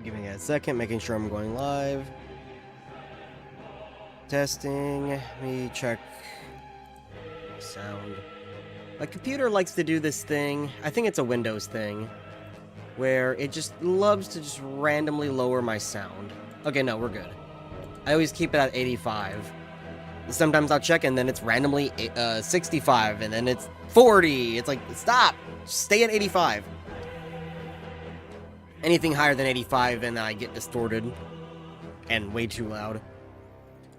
Give me a second, making sure I'm going live. Testing. Let me check sound. My computer likes to do this thing. I think it's a Windows thing, where it just loves to just randomly lower my sound. Okay, no, we're good. I always keep it at 85. Sometimes I'll check and then it's randomly 65 and then it's 40. It's like, stop! Stay at 85. Anything higher than 85 and I get distorted and way too loud.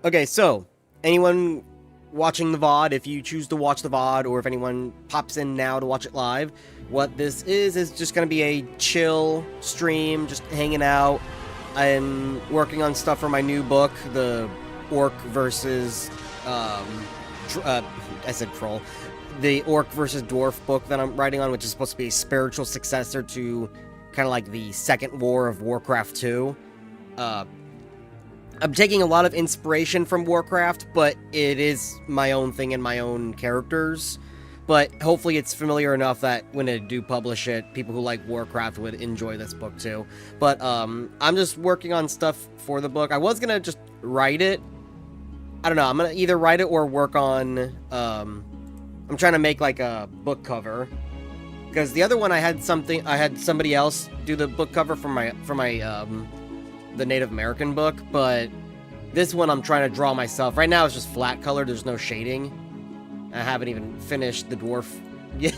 Okay, so anyone watching the VOD, if you choose to watch the VOD, or if anyone pops in now to watch it live, what this is just going to be a chill stream, just hanging out. I'm working on stuff for my new book, the Orc versus, I said troll, the Orc versus Dwarf book that I'm writing on, which is supposed to be a spiritual successor to kind of like the Second War of Warcraft 2. I'm taking a lot of inspiration from Warcraft, but it is my own thing and my own characters. But hopefully it's familiar enough that when I do publish it, people who like Warcraft would enjoy this book too. But I'm just working on stuff for the book. I was gonna just write it. I don't know, I'm gonna either write it or work on, I'm trying to make like a book cover. Because the other one I had somebody else do the book cover for my the Native American book, but this one I'm trying to draw myself. Right now it's just flat color, there's no shading. I haven't even finished the dwarf yet.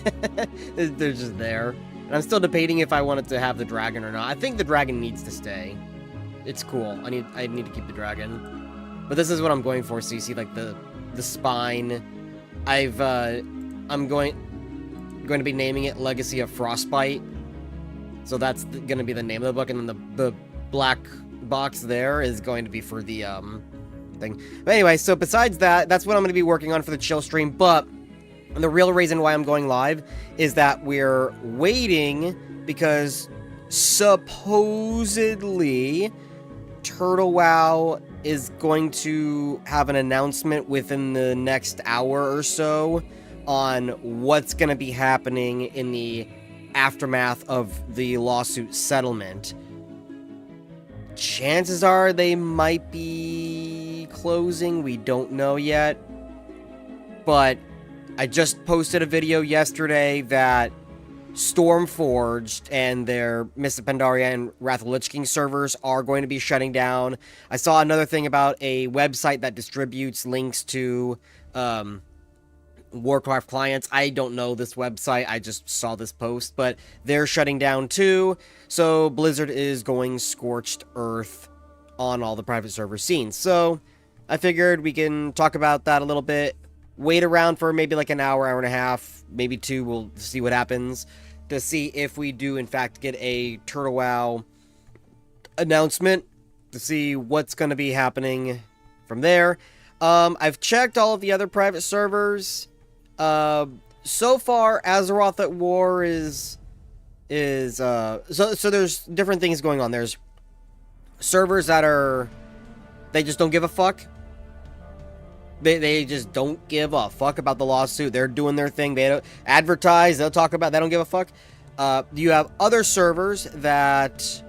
They're just there. And I'm still debating if I wanted to have the dragon or not. I think the dragon needs to stay. It's cool. I need to keep the dragon. But this is what I'm going for, so you see like the spine. I'm going to be naming it Legacy of Frostbite. So that's going to be the name of the book, and then the black box there is going to be for the thing. But anyway, so besides that, that's what I'm going to be working on for the chill stream. But the real reason why I'm going live is that we're waiting because supposedly Turtle Wow is going to have an announcement within the next hour or so on what's going to be happening in the aftermath of the lawsuit settlement. Chances are they might be closing. We don't know yet. But I just posted a video yesterday that Stormforged and their Mists of Pandaria and Wrath of Lich King servers are going to be shutting down. I saw another thing about a website that distributes links to Warcraft clients. I don't know this website, I just saw this post, but they're shutting down too, so Blizzard is going scorched earth on all the private server scenes. So I figured we can talk about that a little bit, wait around for maybe like an hour, hour and a half, maybe two, we'll see what happens, to see if we do in fact get a Turtle Wow announcement, to see what's going to be happening from there. I've checked all of the other private servers. So far, Azeroth at War is so there's different things going on. There's servers that they just don't give a fuck. They just don't give a fuck about the lawsuit. They're doing their thing. They don't advertise. They'll talk about. They don't give a fuck. You have other servers that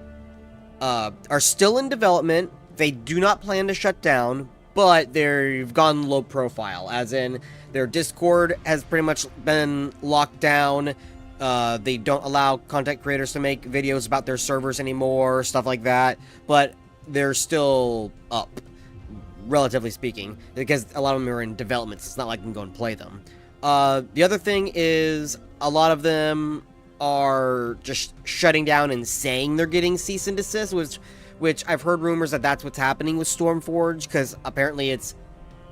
are still in development. They do not plan to shut down, but they've gone low profile, as in their Discord has pretty much been locked down. They don't allow content creators to make videos about their servers anymore, stuff like that. But they're still up, relatively speaking, because a lot of them are in development, so it's not like you can go and play them. The other thing is a lot of them are just shutting down and saying they're getting cease and desist, which I've heard rumors that that's what's happening with Stormforge, because apparently it's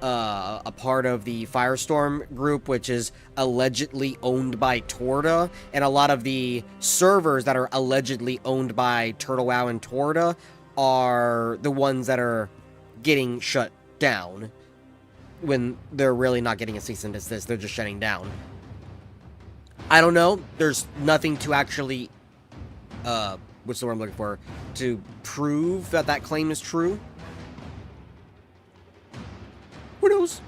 a part of the Firestorm group, which is allegedly owned by Torda, and a lot of the servers that are allegedly owned by Turtle Wow and Torda are the ones that are getting shut down, when they're really not getting a cease and desist, they're just shutting down. I don't know, there's nothing to actually, what's the word I'm looking for, to prove that that claim is true. Who knows?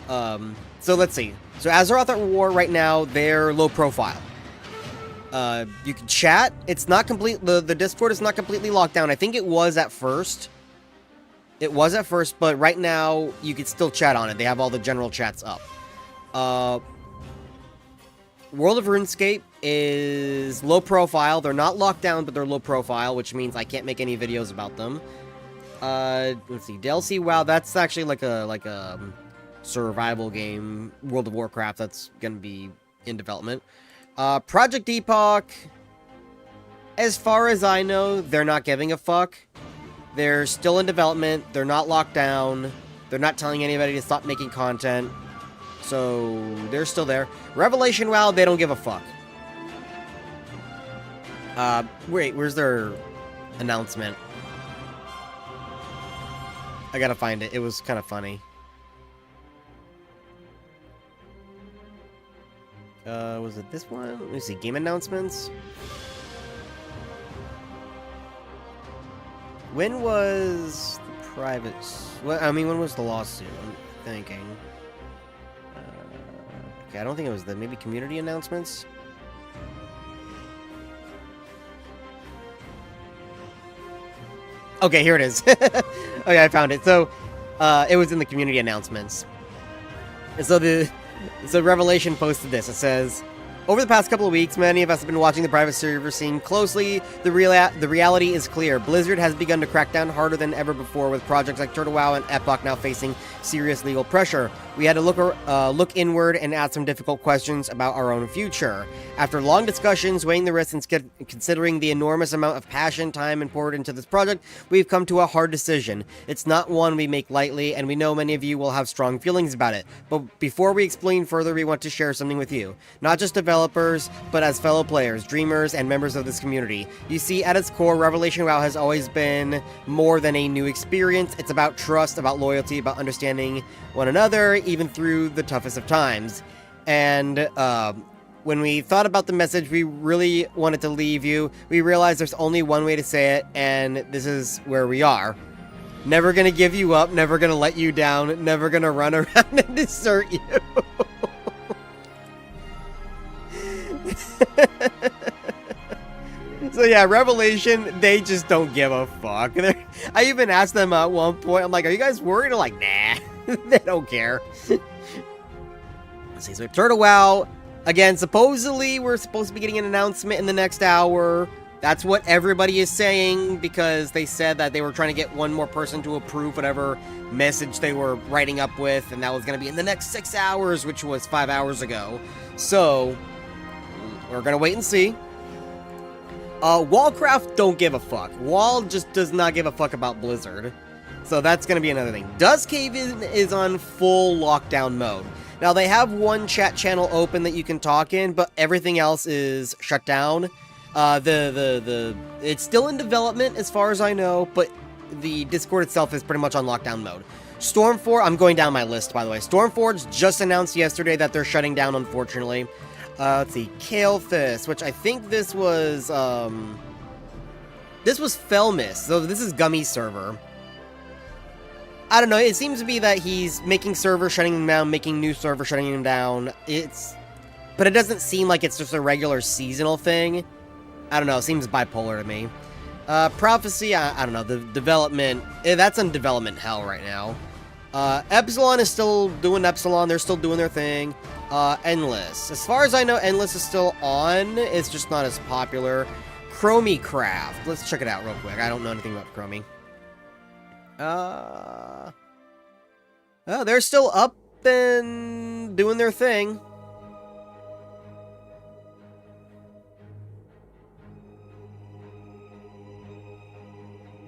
So let's see. So Azeroth at War right now, they're low profile. You can chat. It's not complete. The Discord is not completely locked down. I think it was at first. It was at first, but right now you can still chat on it. They have all the general chats up. World of RuneScape is low profile. They're not locked down, but they're low profile, which means I can't make any videos about them. Let's see, DLC WoW. That's actually like a survival game. World of Warcraft. That's gonna be in development. Project Epoch. As far as I know, they're not giving a fuck. They're still in development. They're not locked down. They're not telling anybody to stop making content. So, they're still there. Revelation WoW, they don't give a fuck. Wait, where's their announcement? I gotta find it. It was kind of funny. Was it this one? Let me see. Game announcements? When was the private... Well, I mean, when was the lawsuit? I'm thinking. Okay, I don't think it was the... Maybe community announcements? Okay, here it is. Okay, I found it. So, it was in the community announcements. And so Revelation posted this. It says, over the past couple of weeks, many of us have been watching the private server scene closely. The reality is clear. Blizzard has begun to crack down harder than ever before, with projects like Turtle WoW and Epoch now facing serious legal pressure. We had to look inward and ask some difficult questions about our own future. After long discussions, weighing the risks and considering the enormous amount of passion, time, and poured into this project, we've come to a hard decision. It's not one we make lightly, and we know many of you will have strong feelings about it. But before we explain further, we want to share something with you. Not just developers, but as fellow players, dreamers, and members of this community. You see, at its core, Revelation WoW has always been more than a new experience. It's about trust, about loyalty, about understanding one another, even through the toughest of times. And when we thought about the message we really wanted to leave you, we realized there's only one way to say it, and this is where we are. Never gonna give you up, never gonna let you down, never gonna run around and desert you. So yeah, Revelation, they just don't give a fuck. I even asked them at one point, I'm like, are you guys worried? They're like, nah, they don't care. Let's see, so Turtle WoW, again, supposedly we're supposed to be getting an announcement in the next hour. That's what everybody is saying, because they said that they were trying to get one more person to approve whatever message they were writing up with, and that was going to be in the next 6 hours, which was 5 hours ago. So, we're going to wait and see. Wallcraft don't give a fuck. Wall just does not give a fuck about Blizzard. So that's going to be another thing. Dust Cave is on full lockdown mode. Now, they have one chat channel open that you can talk in, but everything else is shut down. It's still in development as far as I know, but the Discord itself is pretty much on lockdown mode. Stormforge, I'm going down my list, by the way. Stormforge just announced yesterday that they're shutting down, unfortunately. Let's see, Kalephis, which I think this was Felmis, so this is Gummy's server. I don't know, it seems to be that he's making servers, shutting them down, making new servers, shutting them down. But it doesn't seem like it's just a regular seasonal thing. I don't know, it seems bipolar to me. Prophecy, I don't know, the development, that's in development hell right now. Epsilon is still doing Epsilon, they're still doing their thing. Endless. As far as I know, Endless is still on, it's just not as popular. Chromicraft, let's check it out real quick, I don't know anything about Chromie. They're still up and doing their thing.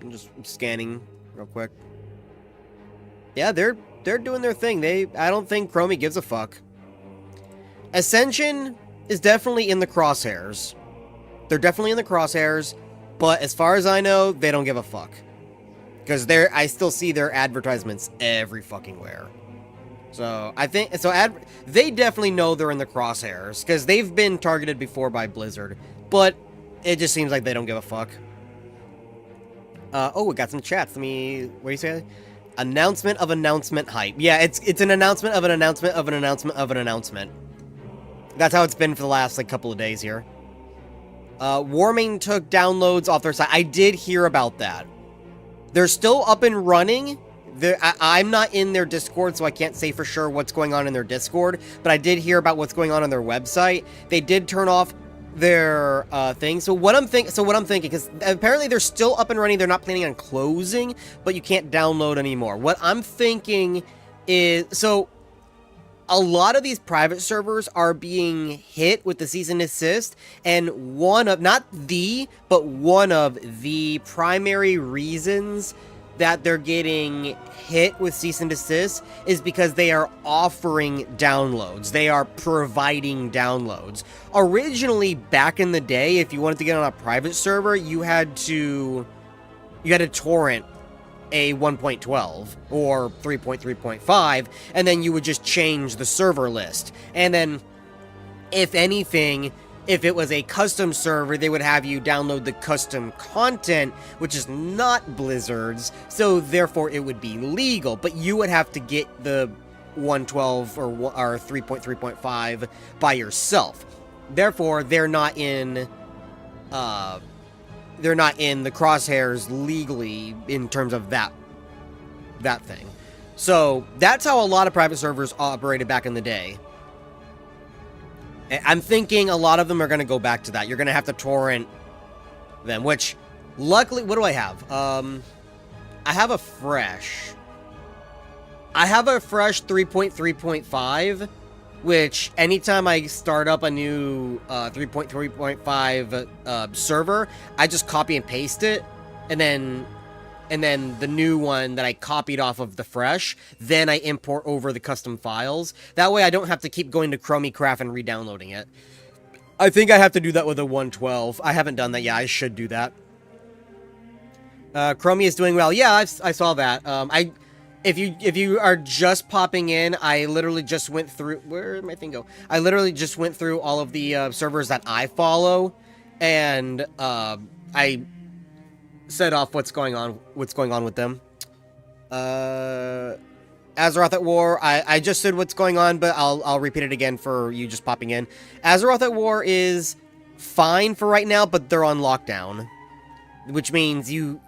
I'm just scanning real quick. Yeah, they're doing their thing. I don't think Chromie gives a fuck. Ascension is definitely in the crosshairs. They're definitely in the crosshairs, but as far as I know, they don't give a fuck. Because I still see their advertisements every fucking where. So, they definitely know they're in the crosshairs, because they've been targeted before by Blizzard, but it just seems like they don't give a fuck. Oh, we got some chats. What do you say? Announcement of announcement hype. Yeah, it's an announcement of an announcement of an announcement of an announcement. That's how it's been for the last, couple of days here. Warming took downloads off their site. I did hear about that. They're still up and running. I'm not in their Discord, so I can't say for sure what's going on in their Discord, but I did hear about what's going on their website. They did turn off their thing. So what I'm thinking, because apparently they're still up and running. They're not planning on closing, but you can't download anymore. What I'm thinking is, so a lot of these private servers are being hit with the cease and desist, and one of the primary reasons that they're getting hit with cease and desist is because they are offering downloads. They are providing downloads. Originally, back in the day, if you wanted to get on a private server, you had to torrent a 1.12 or 3.3.5, and then you would just change the server list. And then, if anything, if it was a custom server, they would have you download the custom content, which is not Blizzard's, so therefore it would be legal, but you would have to get the 112 or 3.3.5 by yourself. Therefore, they're not in the crosshairs legally in terms of that thing. So that's how a lot of private servers operated back in the day. I'm thinking a lot of them are going to go back to that. You're going to have to torrent them, which, luckily, what do I have? I have a fresh 3.3.5, which anytime I start up a new 3.3.5 server, I just copy and paste it, and then the new one that I copied off of the fresh, then I import over the custom files. That way I don't have to keep going to Chromecraft and re-downloading it. I think I have to do that with a 112. I haven't done that yet. I should do that. Chromie is doing well. Yeah, I saw that. If you are just popping in, I literally just went through... Where did my thing go? I literally just went through all of the servers that I follow, and I set off what's going on with them. Azeroth at War, I just said what's going on, but I'll repeat it again for you just popping in. Azeroth at War is fine for right now, but they're on lockdown, which means you...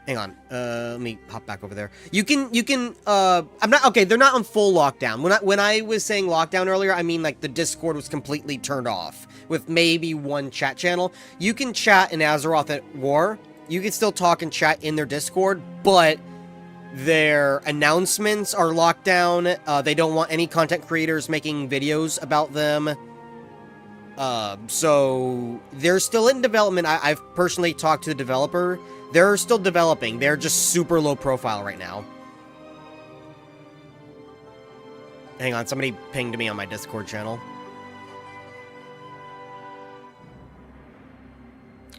Hang on, let me hop back over there. You can, I'm not, okay, they're not on full lockdown. When I was saying lockdown earlier, I mean, like, the Discord was completely turned off, with maybe one chat channel. You can chat in Azeroth at War. You can still talk and chat in their Discord, but their announcements are locked down. They don't want any content creators making videos about them. So they're still in development. I've personally talked to the developer. They're still developing. They're just super low profile right now. Hang on, somebody pinged me on my Discord channel.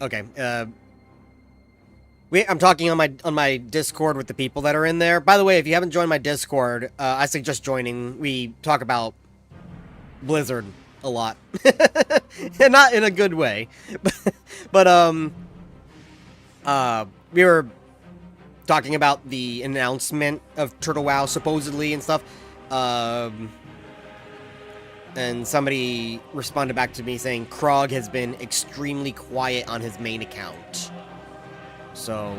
Okay, I'm talking on my Discord with the people that are in there. By the way, if you haven't joined my Discord, I suggest joining. We talk about Blizzard a lot. And not in a good way. But we were talking about the announcement of Turtle WoW, supposedly, and stuff. And somebody responded back to me saying Krog has been extremely quiet on his main account. So,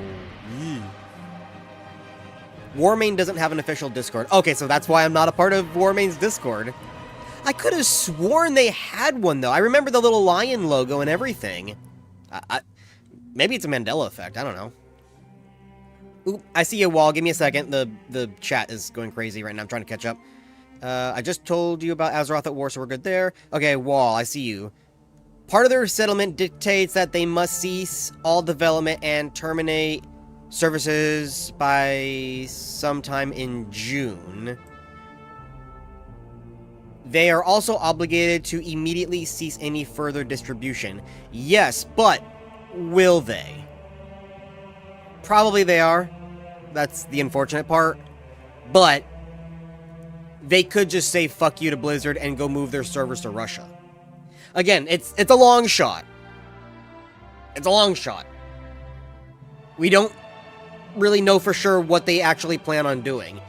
Warmain doesn't have an official Discord. Okay, so that's why I'm not a part of Warmain's Discord. I could have sworn they had one, though. I remember the little lion logo and everything. Maybe it's a Mandela effect. I don't know. Oop, I see a wall. Give me a second. The chat is going crazy right now. I'm trying to catch up. I just told you about Azeroth at War, so we're good there. Okay, wall. I see you. Part of their settlement dictates that they must cease all development and terminate services by sometime in June. They are also obligated to immediately cease any further distribution. Yes, but will they? Probably they are. That's the unfortunate part. But they could just say fuck you to Blizzard and go move their servers to Russia. Again, it's a long shot. It's a long shot. We don't really know for sure what they actually plan on doing.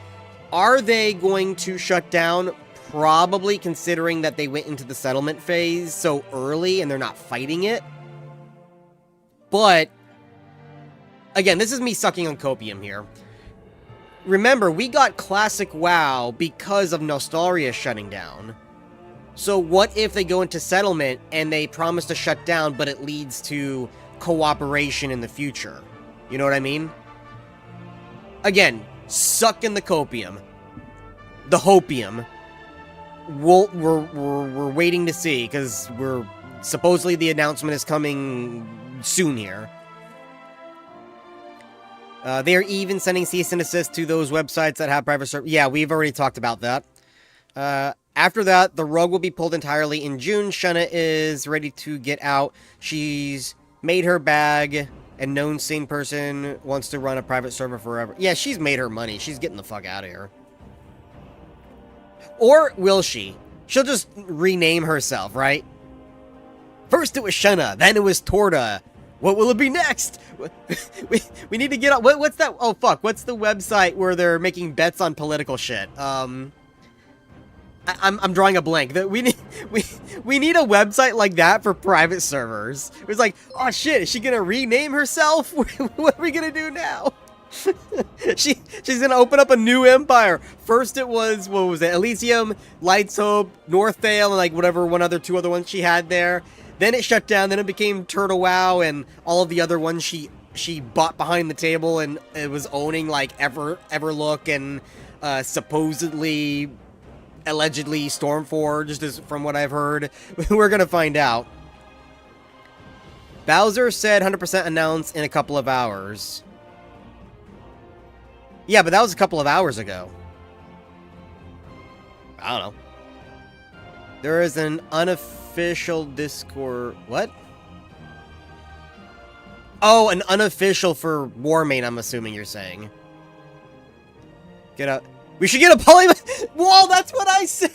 Are they going to shut down? Probably, considering that they went into the settlement phase so early and they're not fighting it. But, again, this is me sucking on copium here. Remember, we got Classic WoW because of Nostalria shutting down. So what if they go into settlement and they promise to shut down, but it leads to cooperation in the future? You know what I mean? Again, suck in the copium. The hopium. We're waiting to see, because supposedly the announcement is coming soon here. They're even sending cease and desist to those websites that have private servers. Yeah, we've already talked about that. After that, the rug will be pulled entirely in June. Shenna is ready to get out. She's made her bag, and known sane person wants to run a private server forever. Yeah, she's made her money. She's getting the fuck out of here. Or will she? She'll just rename herself, right? First it was Shenna, then it was Torta. What will it be next? We need to get on. What's that? Oh, fuck. What's the website where they're making bets on political shit? I'm drawing a blank. We need a website like that for private servers. It's like, oh shit, is she gonna rename herself? What are we gonna do now? She's gonna open up a new empire. First it was, what was it? Elysium, Lights Hope, Northdale, and like whatever two other ones she had there. Then it shut down. Then it became Turtle WoW and all of the other ones she bought behind the table, and it was owning like Everlook and supposedly, allegedly Stormforged, as from what I've heard. We're gonna find out. Bowser said 100% announced in a couple of hours. Yeah, but that was a couple of hours ago. I don't know. There is an unofficial Discord... What? Oh, an unofficial for Warmane, I'm assuming you're saying. Get out. We should get a poly... Whoa, that's what I said!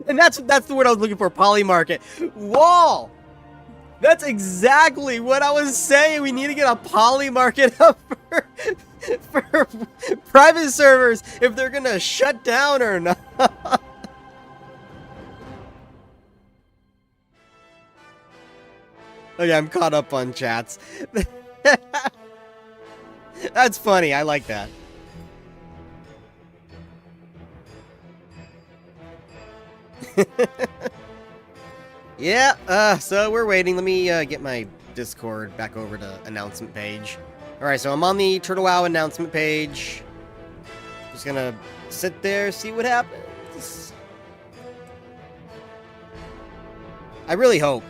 And that's the word I was looking for, polymarket. Whoa! That's exactly what I was saying. We need to get a polymarket up for private servers if they're gonna shut down or not. Okay, I'm caught up on chats. That's funny. I like that. Yeah, so we're waiting. Let me get my Discord back over to announcement page. Alright, so I'm on the Turtle WoW announcement page. Just gonna sit there, see what happens. I really hope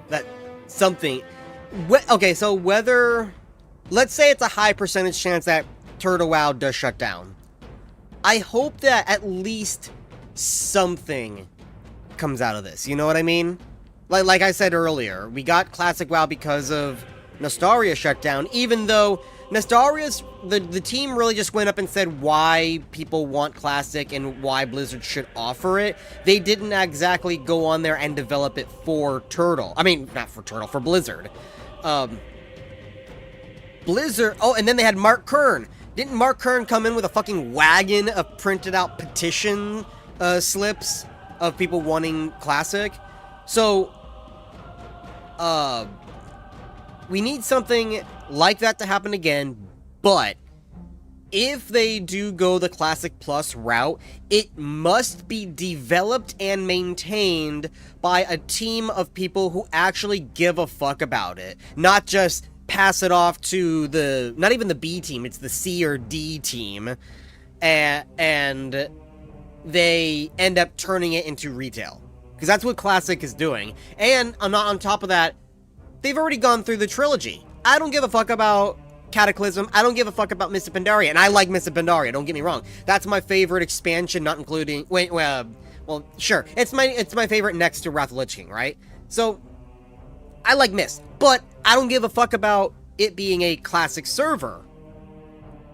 that something... Okay, so whether... Let's say it's a high percentage chance that Turtle WoW does shut down. I hope that at least something comes out of this, you know what I mean? Like I said earlier, we got Classic WoW because of Nostalria shut down, even though Nostalria's, the team really just went up and said why people want Classic and why Blizzard should offer it. They didn't exactly go on there and develop it for Turtle. I mean, not for Turtle, for Blizzard. Blizzard, oh, and then they had Mark Kern. Didn't Mark Kern come in with a fucking wagon of printed out petition slips of people wanting Classic? So, we need something like that to happen again, but if they do go the Classic Plus route, it must be developed and maintained by a team of people who actually give a fuck about it. Not just pass it off to the, not even the B team, it's the C or D team, and they end up turning it into retail. Because that's what Classic is doing. And on top of that, they've already gone through the trilogy. I don't give a fuck about Cataclysm. I don't give a fuck about Mists of Pandaria. And I like Mists of Pandaria, don't get me wrong. That's my favorite expansion, not including... Wait, well, sure. It's my favorite next to Wrath of the Lich King, right? So, I like Mist. But I don't give a fuck about it being a Classic server.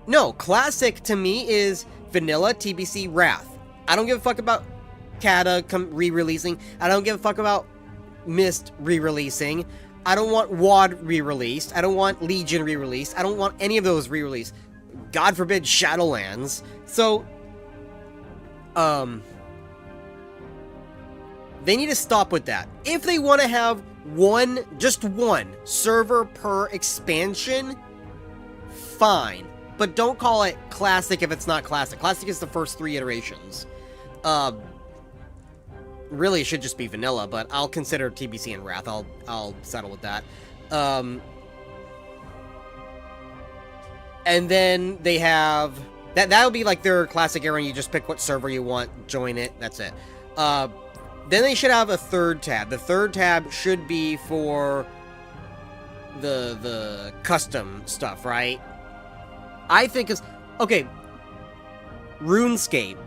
No, Classic to me is vanilla TBC Wrath. I don't give a fuck about Kata re-releasing. I don't give a fuck about Mist re-releasing. I don't want WoD re-released. I don't want Legion re-released. I don't want any of those re-released. God forbid Shadowlands. So, They need to stop with that. If they want to have just one server per expansion, fine. But don't call it Classic if it's not Classic. Classic is the first 3 iterations. Really, it should just be Vanilla, but I'll consider TBC and Wrath. I'll settle with that. And then they have... That'll be like their Classic era, and you just pick what server you want, join it, that's it. Then they should have a third tab. The third tab should be for the custom stuff, right? I think it's... Okay. RuneScape.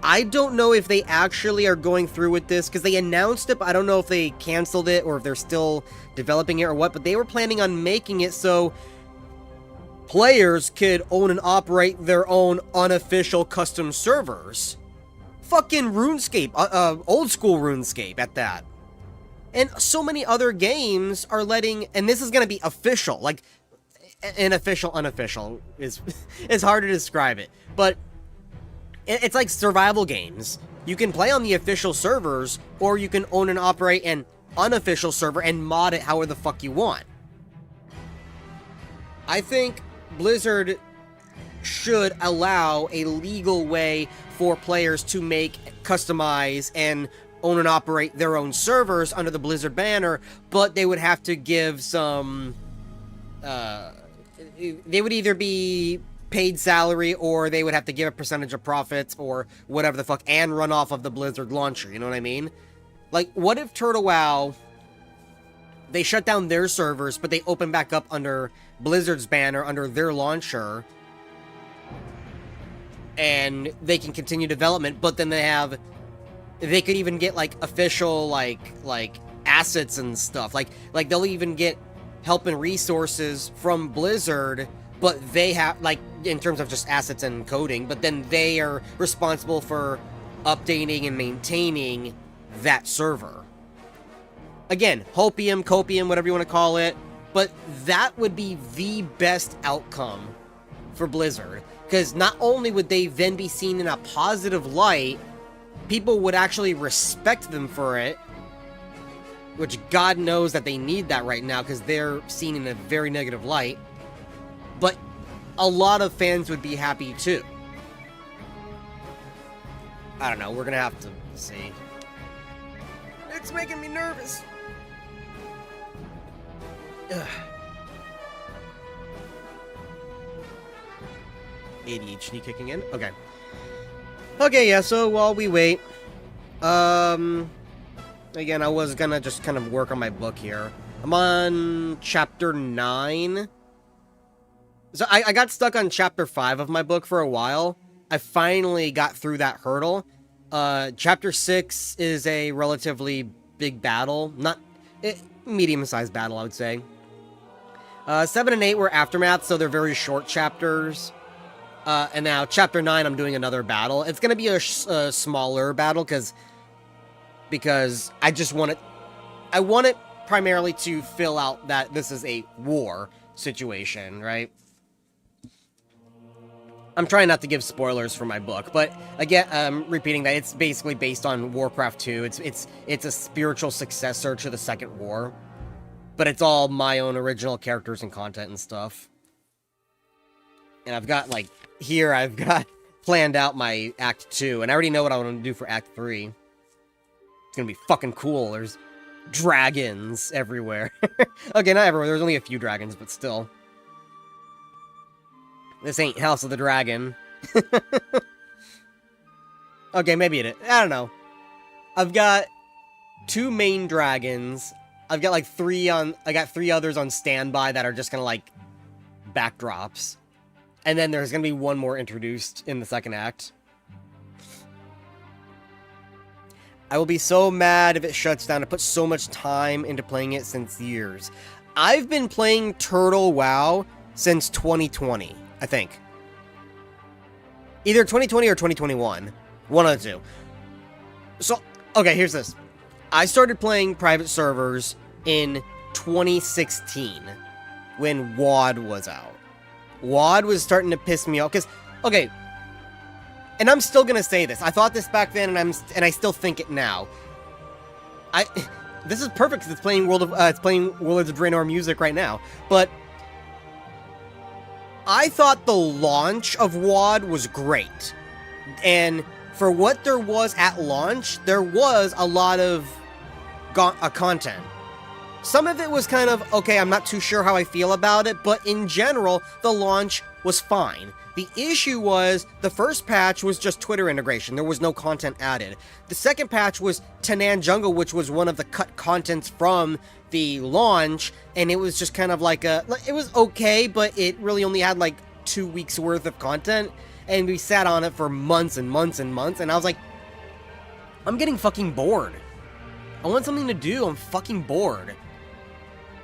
I don't know if they actually are going through with this, because they announced it, but I don't know if they canceled it, or if they're still developing it, or what, but they were planning on making it so players could own and operate their own unofficial custom servers. Fucking RuneScape, old school RuneScape at that. And so many other games are letting, and this is going to be official, like, unofficial is it's hard to describe it, but it's like survival games. You can play on the official servers, or you can own and operate an unofficial server and mod it however the fuck you want. I think Blizzard should allow a legal way for players to make, customize, and own and operate their own servers under the Blizzard banner, but they would have to give some, they would either be paid salary, or they would have to give a percentage of profits, or whatever the fuck, and run off of the Blizzard launcher, you know what I mean? Like, what if Turtle WoW, they shut down their servers, but they open back up under Blizzard's banner, under their launcher, and they can continue development, but then they could even get, like, official, like assets and stuff. Like, they'll even get help and resources from Blizzard, but they have, like, in terms of just assets and coding, but then they are responsible for updating and maintaining that server. Again, hopium, copium, whatever you want to call it, but that would be the best outcome for Blizzard. Because not only would they then be seen in a positive light, people would actually respect them for it, which God knows that they need that right now, because they're seen in a very negative light. But a lot of fans would be happy too. I don't know, we're gonna have to see. It's making me nervous. Ugh. ADHD kicking in? Okay. Okay, yeah, so while we wait, again, I was gonna just kind of work on my book here. I'm on chapter 9. So I got stuck on chapter 5 of my book for a while. I finally got through that hurdle. Chapter 6 is a relatively big battle. Medium-sized battle, I would say. 7 and 8 were Aftermath, so they're very short chapters. And now, chapter 9, I'm doing another battle. It's going to be a smaller battle, because I just want it... I want it primarily to fill out that this is a war situation, right? I'm trying not to give spoilers for my book, but again, I'm repeating that it's basically based on Warcraft 2. It's a spiritual successor to the Second War, but it's all my own original characters and content and stuff. And I've got, like, here I've got planned out my Act 2, and I already know what I want to do for Act 3. It's gonna be fucking cool. There's dragons everywhere. Okay, not everywhere. There's only a few dragons, but still. This ain't House of the Dragon. Okay, maybe it is. I don't know. I've got 2 main dragons. I've got, like, 3 on... I got 3 others on standby that are just gonna, like, backdrops. And then there's gonna be 1 more introduced in the second act. I will be so mad if it shuts down. I put so much time into playing it since years. I've been playing Turtle WoW since 2020, I think. Either 2020 or 2021. One of the two. So, okay, here's this. I started playing private servers in 2016 when WoD was out. WoD was starting to piss me off, because, okay, and I'm still gonna say this. I thought this back then, and I still think it now. I this is perfect because it's playing Warlords of Draenor music right now. But I thought the launch of WoD was great, and for what there was at launch, there was a lot of content. Some of it was kind of, okay, I'm not too sure how I feel about it, but in general, the launch was fine. The issue was, the first patch was just Twitter integration, there was no content added. The second patch was Tanan Jungle, which was one of the cut contents from the launch, and it was just kind of like it was okay, but it really only had like 2 weeks worth of content, and we sat on it for months and months and months, and I was like, I'm getting fucking bored. I want something to do, I'm fucking bored.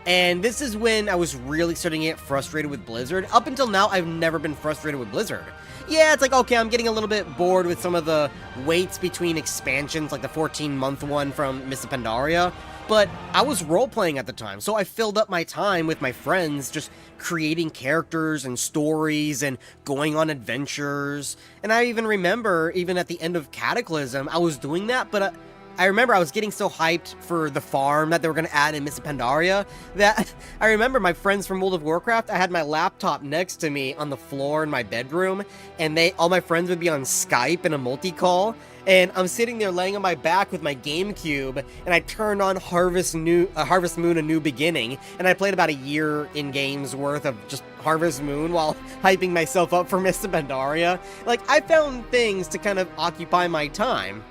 And this is when I was really starting to get frustrated with Blizzard. Up until now, I've never been frustrated with Blizzard. Yeah, it's like, okay, I'm getting a little bit bored with some of the waits between expansions, like the 14-month one from Mists of Pandaria. But I was role-playing at the time, so I filled up my time with my friends, just creating characters and stories and going on adventures. And I even remember, even at the end of Cataclysm, I was doing that, but I remember I was getting so hyped for the farm that they were going to add in Mists of Pandaria that I remember my friends from World of Warcraft, I had my laptop next to me on the floor in my bedroom, and all my friends would be on Skype in a multi-call, and I'm sitting there laying on my back with my GameCube, and I turned on Harvest Moon: A New Beginning, and I played about a year in games worth of just Harvest Moon while hyping myself up for Mists of Pandaria. Like, I found things to kind of occupy my time.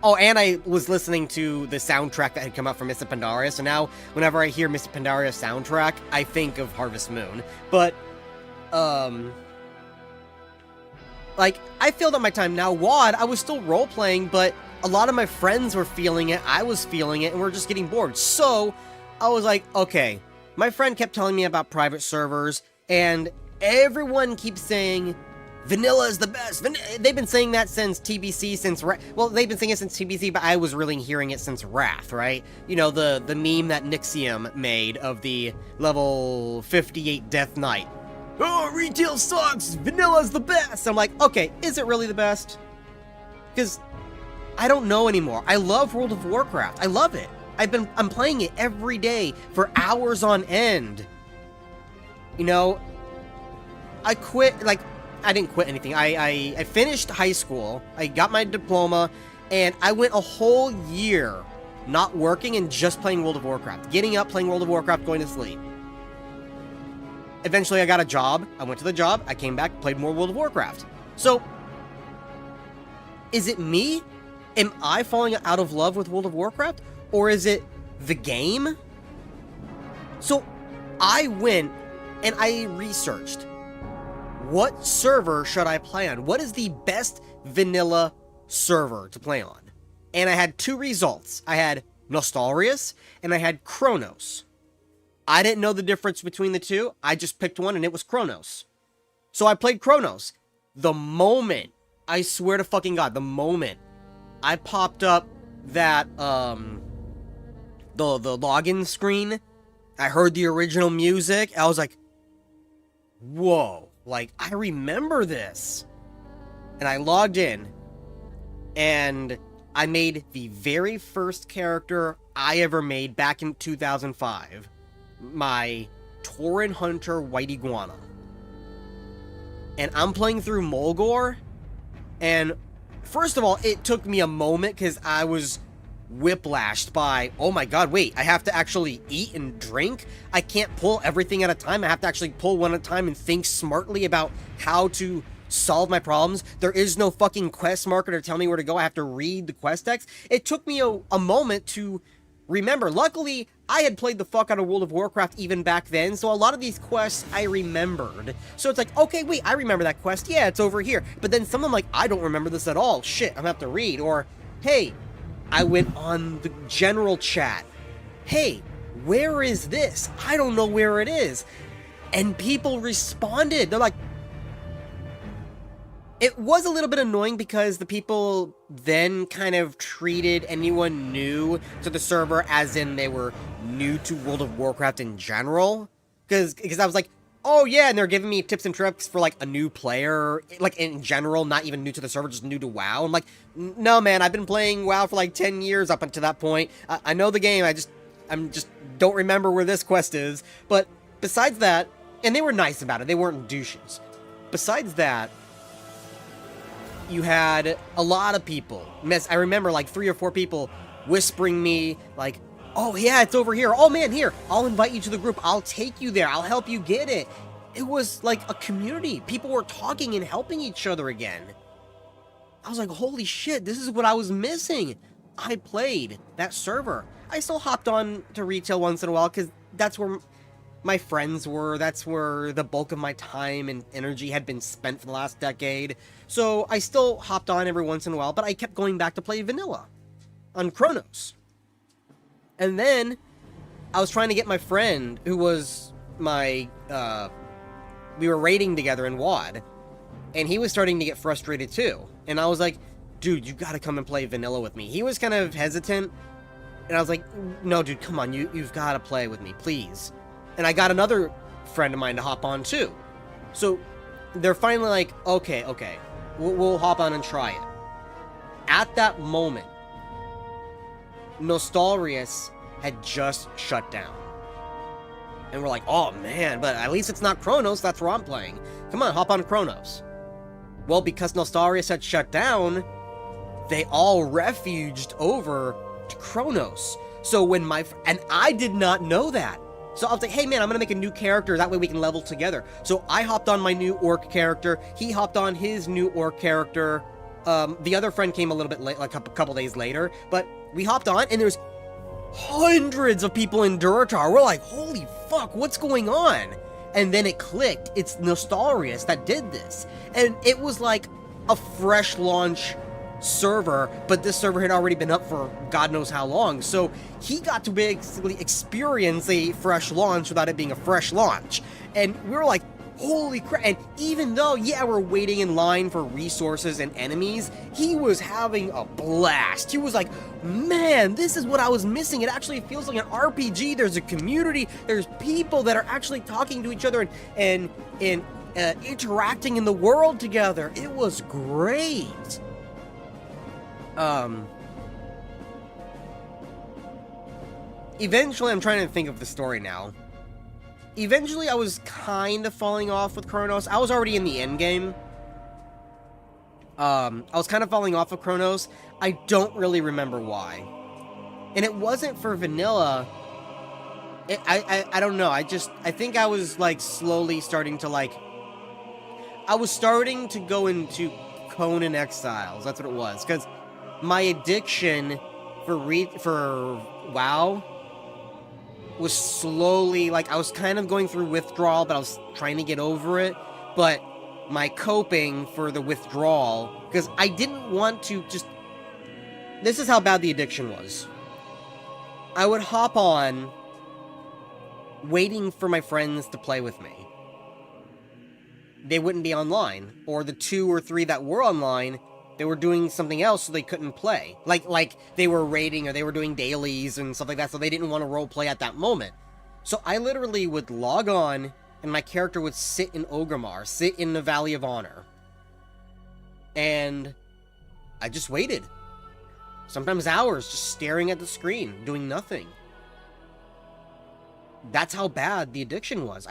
And I was listening to the soundtrack that had come out from Mists of Pandaria, so now, whenever I hear Mists of Pandaria soundtrack, I think of Harvest Moon. But, like, I filled up my time. Now, WoD, I was still role-playing, but a lot of my friends were feeling it, I was feeling it, and we're just getting bored. So, I was like, okay, my friend kept telling me about private servers, and everyone keeps saying vanilla is the best. They've been saying that since TBC, well, they've been saying it since TBC, but I was really hearing it since Wrath, right? You know, the meme that Nixium made of the level 58 Death Knight. Oh, retail sucks! Vanilla's the best! I'm like, okay, is it really the best? Because I don't know anymore. I love World of Warcraft. I love it. I'm playing it every day for hours on end. You know, I didn't quit anything. I finished high school, I got my diploma, and I went a whole year not working and just playing World of Warcraft. Getting up, playing World of Warcraft, going to sleep. Eventually I got a job, I went to the job, I came back, played more World of Warcraft. So, is it me? Am I falling out of love with World of Warcraft? Or is it the game? So, I went and I researched, what server should I play on? What is the best vanilla server to play on? And I had two results. I had Nostalrius and I had Chronos. I didn't know the difference between the two. I just picked one and it was Chronos. So I played Chronos. The moment, I swear to fucking God, the moment I popped up that, the login screen, I heard the original music, I was like, whoa. Like, I remember this. And I logged in, and I made the very first character I ever made back in 2005. My Tauren Hunter White Iguana. And I'm playing through Mulgore, and first of all, it took me a moment because I was whiplashed by, oh my god, wait, I have to actually eat and drink? I can't pull everything at a time. I have to actually pull one at a time and think smartly about how to solve my problems. There is no fucking quest marker to tell me where to go. I have to read the quest text. It took me a moment to remember. Luckily, I had played the fuck out of World of Warcraft even back then, so a lot of these quests I remembered. So it's like, okay, wait, I remember that quest. Yeah, it's over here. But then someone like, I don't remember this at all. Shit, I'm gonna have to read. Or, hey, I went on the general chat. Hey, where is this? I don't know where it is. And people responded. They're like, it was a little bit annoying because the people then kind of treated anyone new to the server as in they were new to World of Warcraft in general. Because I was like, Oh yeah, and they're giving me tips and tricks for like a new player, like in general, not even new to the server, just new to WoW. I'm like, no man, I've been playing WoW for like 10 years up until that point. I know the game, I'm just don't remember where this quest is. But besides that, and they were nice about it, they weren't douches. Besides that, you had a lot of people. I remember like 3 or 4 people whispering me like, oh yeah, it's over here. Oh man, here, I'll invite you to the group. I'll take you there. I'll help you get it. It was like a community. People were talking and helping each other again. I was like, holy shit, this is what I was missing. I played that server. I still hopped on to retail once in a while because that's where my friends were. That's where the bulk of my time and energy had been spent for the last decade. So I still hopped on every once in a while, but I kept going back to play vanilla on Chronos. And then I was trying to get my friend, who was my, we were raiding together in WoD, and he was starting to get frustrated too. And I was like, dude, you gotta come and play vanilla with me. He was kind of hesitant, and I was like, no, dude, come on, you've gotta play with me, please. And I got another friend of mine to hop on too. So they're finally like, okay, we'll hop on and try it. At that moment, Nostalrius had just shut down. And we're like, oh man, but at least it's not Chronos, that's where I'm playing. Come on, hop on Chronos. Well, because Nostalrius had shut down, they all refuged over to Chronos. So when and I did not know that. So I was like, hey man, I'm gonna make a new character, that way we can level together. So I hopped on my new orc character, he hopped on his new orc character. The other friend came a little bit late, like a couple days later, but we hopped on, and there's hundreds of people in Duratar. We're like, holy fuck, what's going on? And then it clicked. It's Nostalrius that did this. And it was like a fresh launch server, but this server had already been up for God knows how long. So he got to basically experience a fresh launch without it being a fresh launch. And we were like, holy crap. And even though, yeah, we're waiting in line for resources and enemies, he was having a blast. He was like, man, this is what I was missing. It actually feels like an RPG. There's a community. There's people that are actually talking to each other and interacting in the world together. It was great. Eventually, I'm trying to think of the story now. Eventually, I was kind of falling off with Chronos. I was already in the end game. I was kind of falling off of Chronos. I don't really remember why. And it wasn't for vanilla. I don't know. I think I was, like, slowly starting to, like... I was starting to go into Conan Exiles. That's what it was. Because my addiction for WoW was slowly, like, I was kind of going through withdrawal, but I was trying to get over it. But my coping for the withdrawal, because I didn't want to just... This is how bad the addiction was. I would hop on, waiting for my friends to play with me. They wouldn't be online. Or the 2 or 3 that were online, they were doing something else, so they couldn't play. Like they were raiding, or they were doing dailies and stuff like that, so they didn't want to roleplay at that moment. So I literally would log on, and my character would sit in Orgrimmar, sit in the Valley of Honor. And I just waited. Sometimes hours, just staring at the screen, doing nothing. That's how bad the addiction was.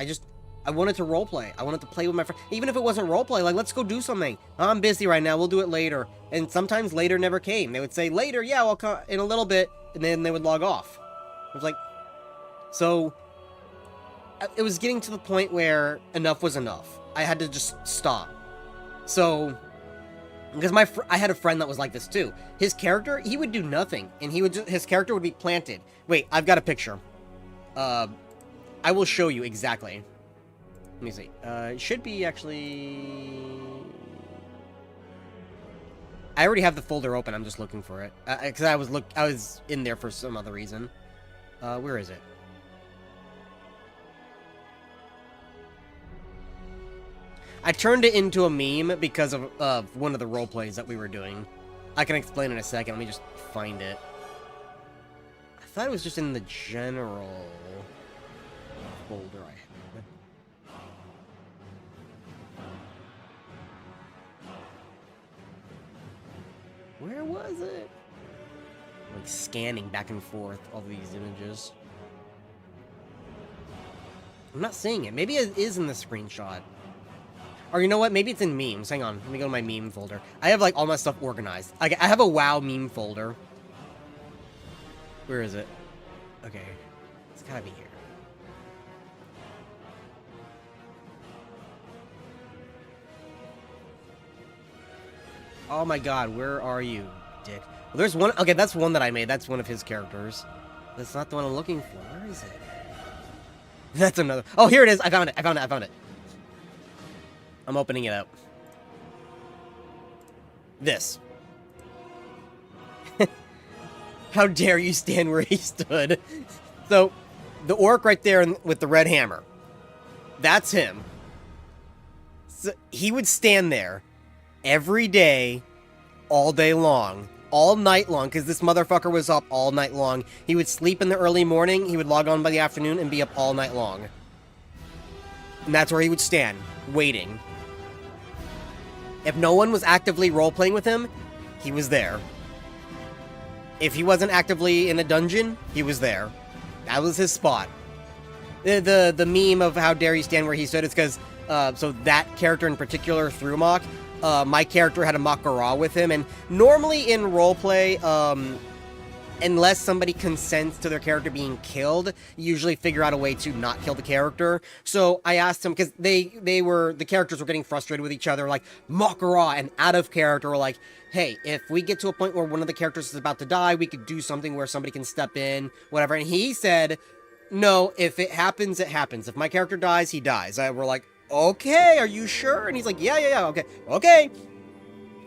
I wanted to roleplay. I wanted to play with my friends. Even if it wasn't roleplay, like, let's go do something. I'm busy right now, we'll do it later. And sometimes later never came. They would say, later, yeah, I'll come in a little bit, and then they would log off. I was like... So... It was getting to the point where enough was enough. I had to just stop. So... Because I had a friend that was like this too. His character, he would do nothing, and his character would be planted. Wait, I've got a picture. I will show you exactly. Let me see. It should be actually... I already have the folder open. I'm just looking for it. Because I was in there for some other reason. Where is it? I turned it into a meme because of one of the role plays that we were doing. I can explain in a second. Let me just find it. I thought it was just in the general folder I had. Where was it? Like scanning back and forth all these images. I'm not seeing it. Maybe it is in the screenshot. Or you know what? Maybe it's in memes. Hang on. Let me go to my meme folder. I have like all my stuff organized. Like, I have a WoW meme folder. Where is it? Okay. It's gotta be here. Oh my god, where are you, dick? Well, there's one. Okay, that's one that I made. That's one of his characters. That's not the one I'm looking for. Where is it? That's another. Oh, here it is. I found it. I found it. I found it. I'm opening it up. This. How dare you stand where he stood? So, the orc right there with the red hammer. That's him. So, he would stand there every day, all day long, all night long, because this motherfucker was up all night long. He would sleep in the early morning, he would log on by the afternoon, and be up all night long. And that's where he would stand, waiting. If no one was actively role-playing with him, he was there. If he wasn't actively in a dungeon, he was there. That was his spot. The meme of how dare you stand where he stood is because, so that character in particular, Thrumok, my character had a Makara with him, and normally in roleplay, unless somebody consents to their character being killed, you usually figure out a way to not kill the character. So I asked him, because the characters were getting frustrated with each other, like, Makara, and out of character were like, hey, if we get to a point where one of the characters is about to die, we could do something where somebody can step in, whatever. And he said, no, if it happens, it happens. If my character dies, he dies. We're like, okay, are you sure? And he's like, yeah, okay.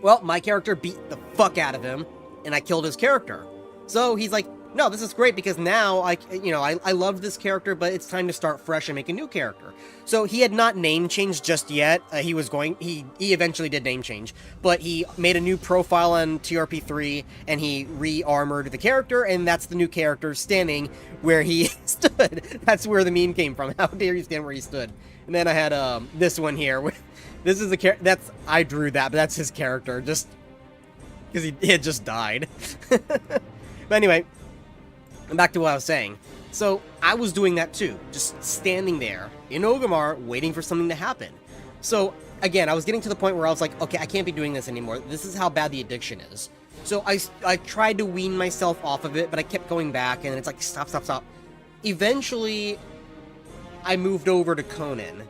Well, my character beat the fuck out of him, and I killed his character. So he's like, no, this is great, because now, I love this character, but it's time to start fresh and make a new character. So he had not name changed just yet. He eventually did name change, but he made a new profile on TRP3, and he re-armored the character, and that's the new character standing where he stood. That's where the meme came from. How dare you stand where he stood? And then I had this one here. This is I drew that, but that's his character, just because he had just died. But anyway, back to what I was saying. So I was doing that too, just standing there in Orgrimmar waiting for something to happen. So again, I was getting to the point where I was like, okay, I can't be doing this anymore. This is how bad the addiction is. So I tried to wean myself off of it, but I kept going back, and it's like, stop. Eventually, I moved over to Conan.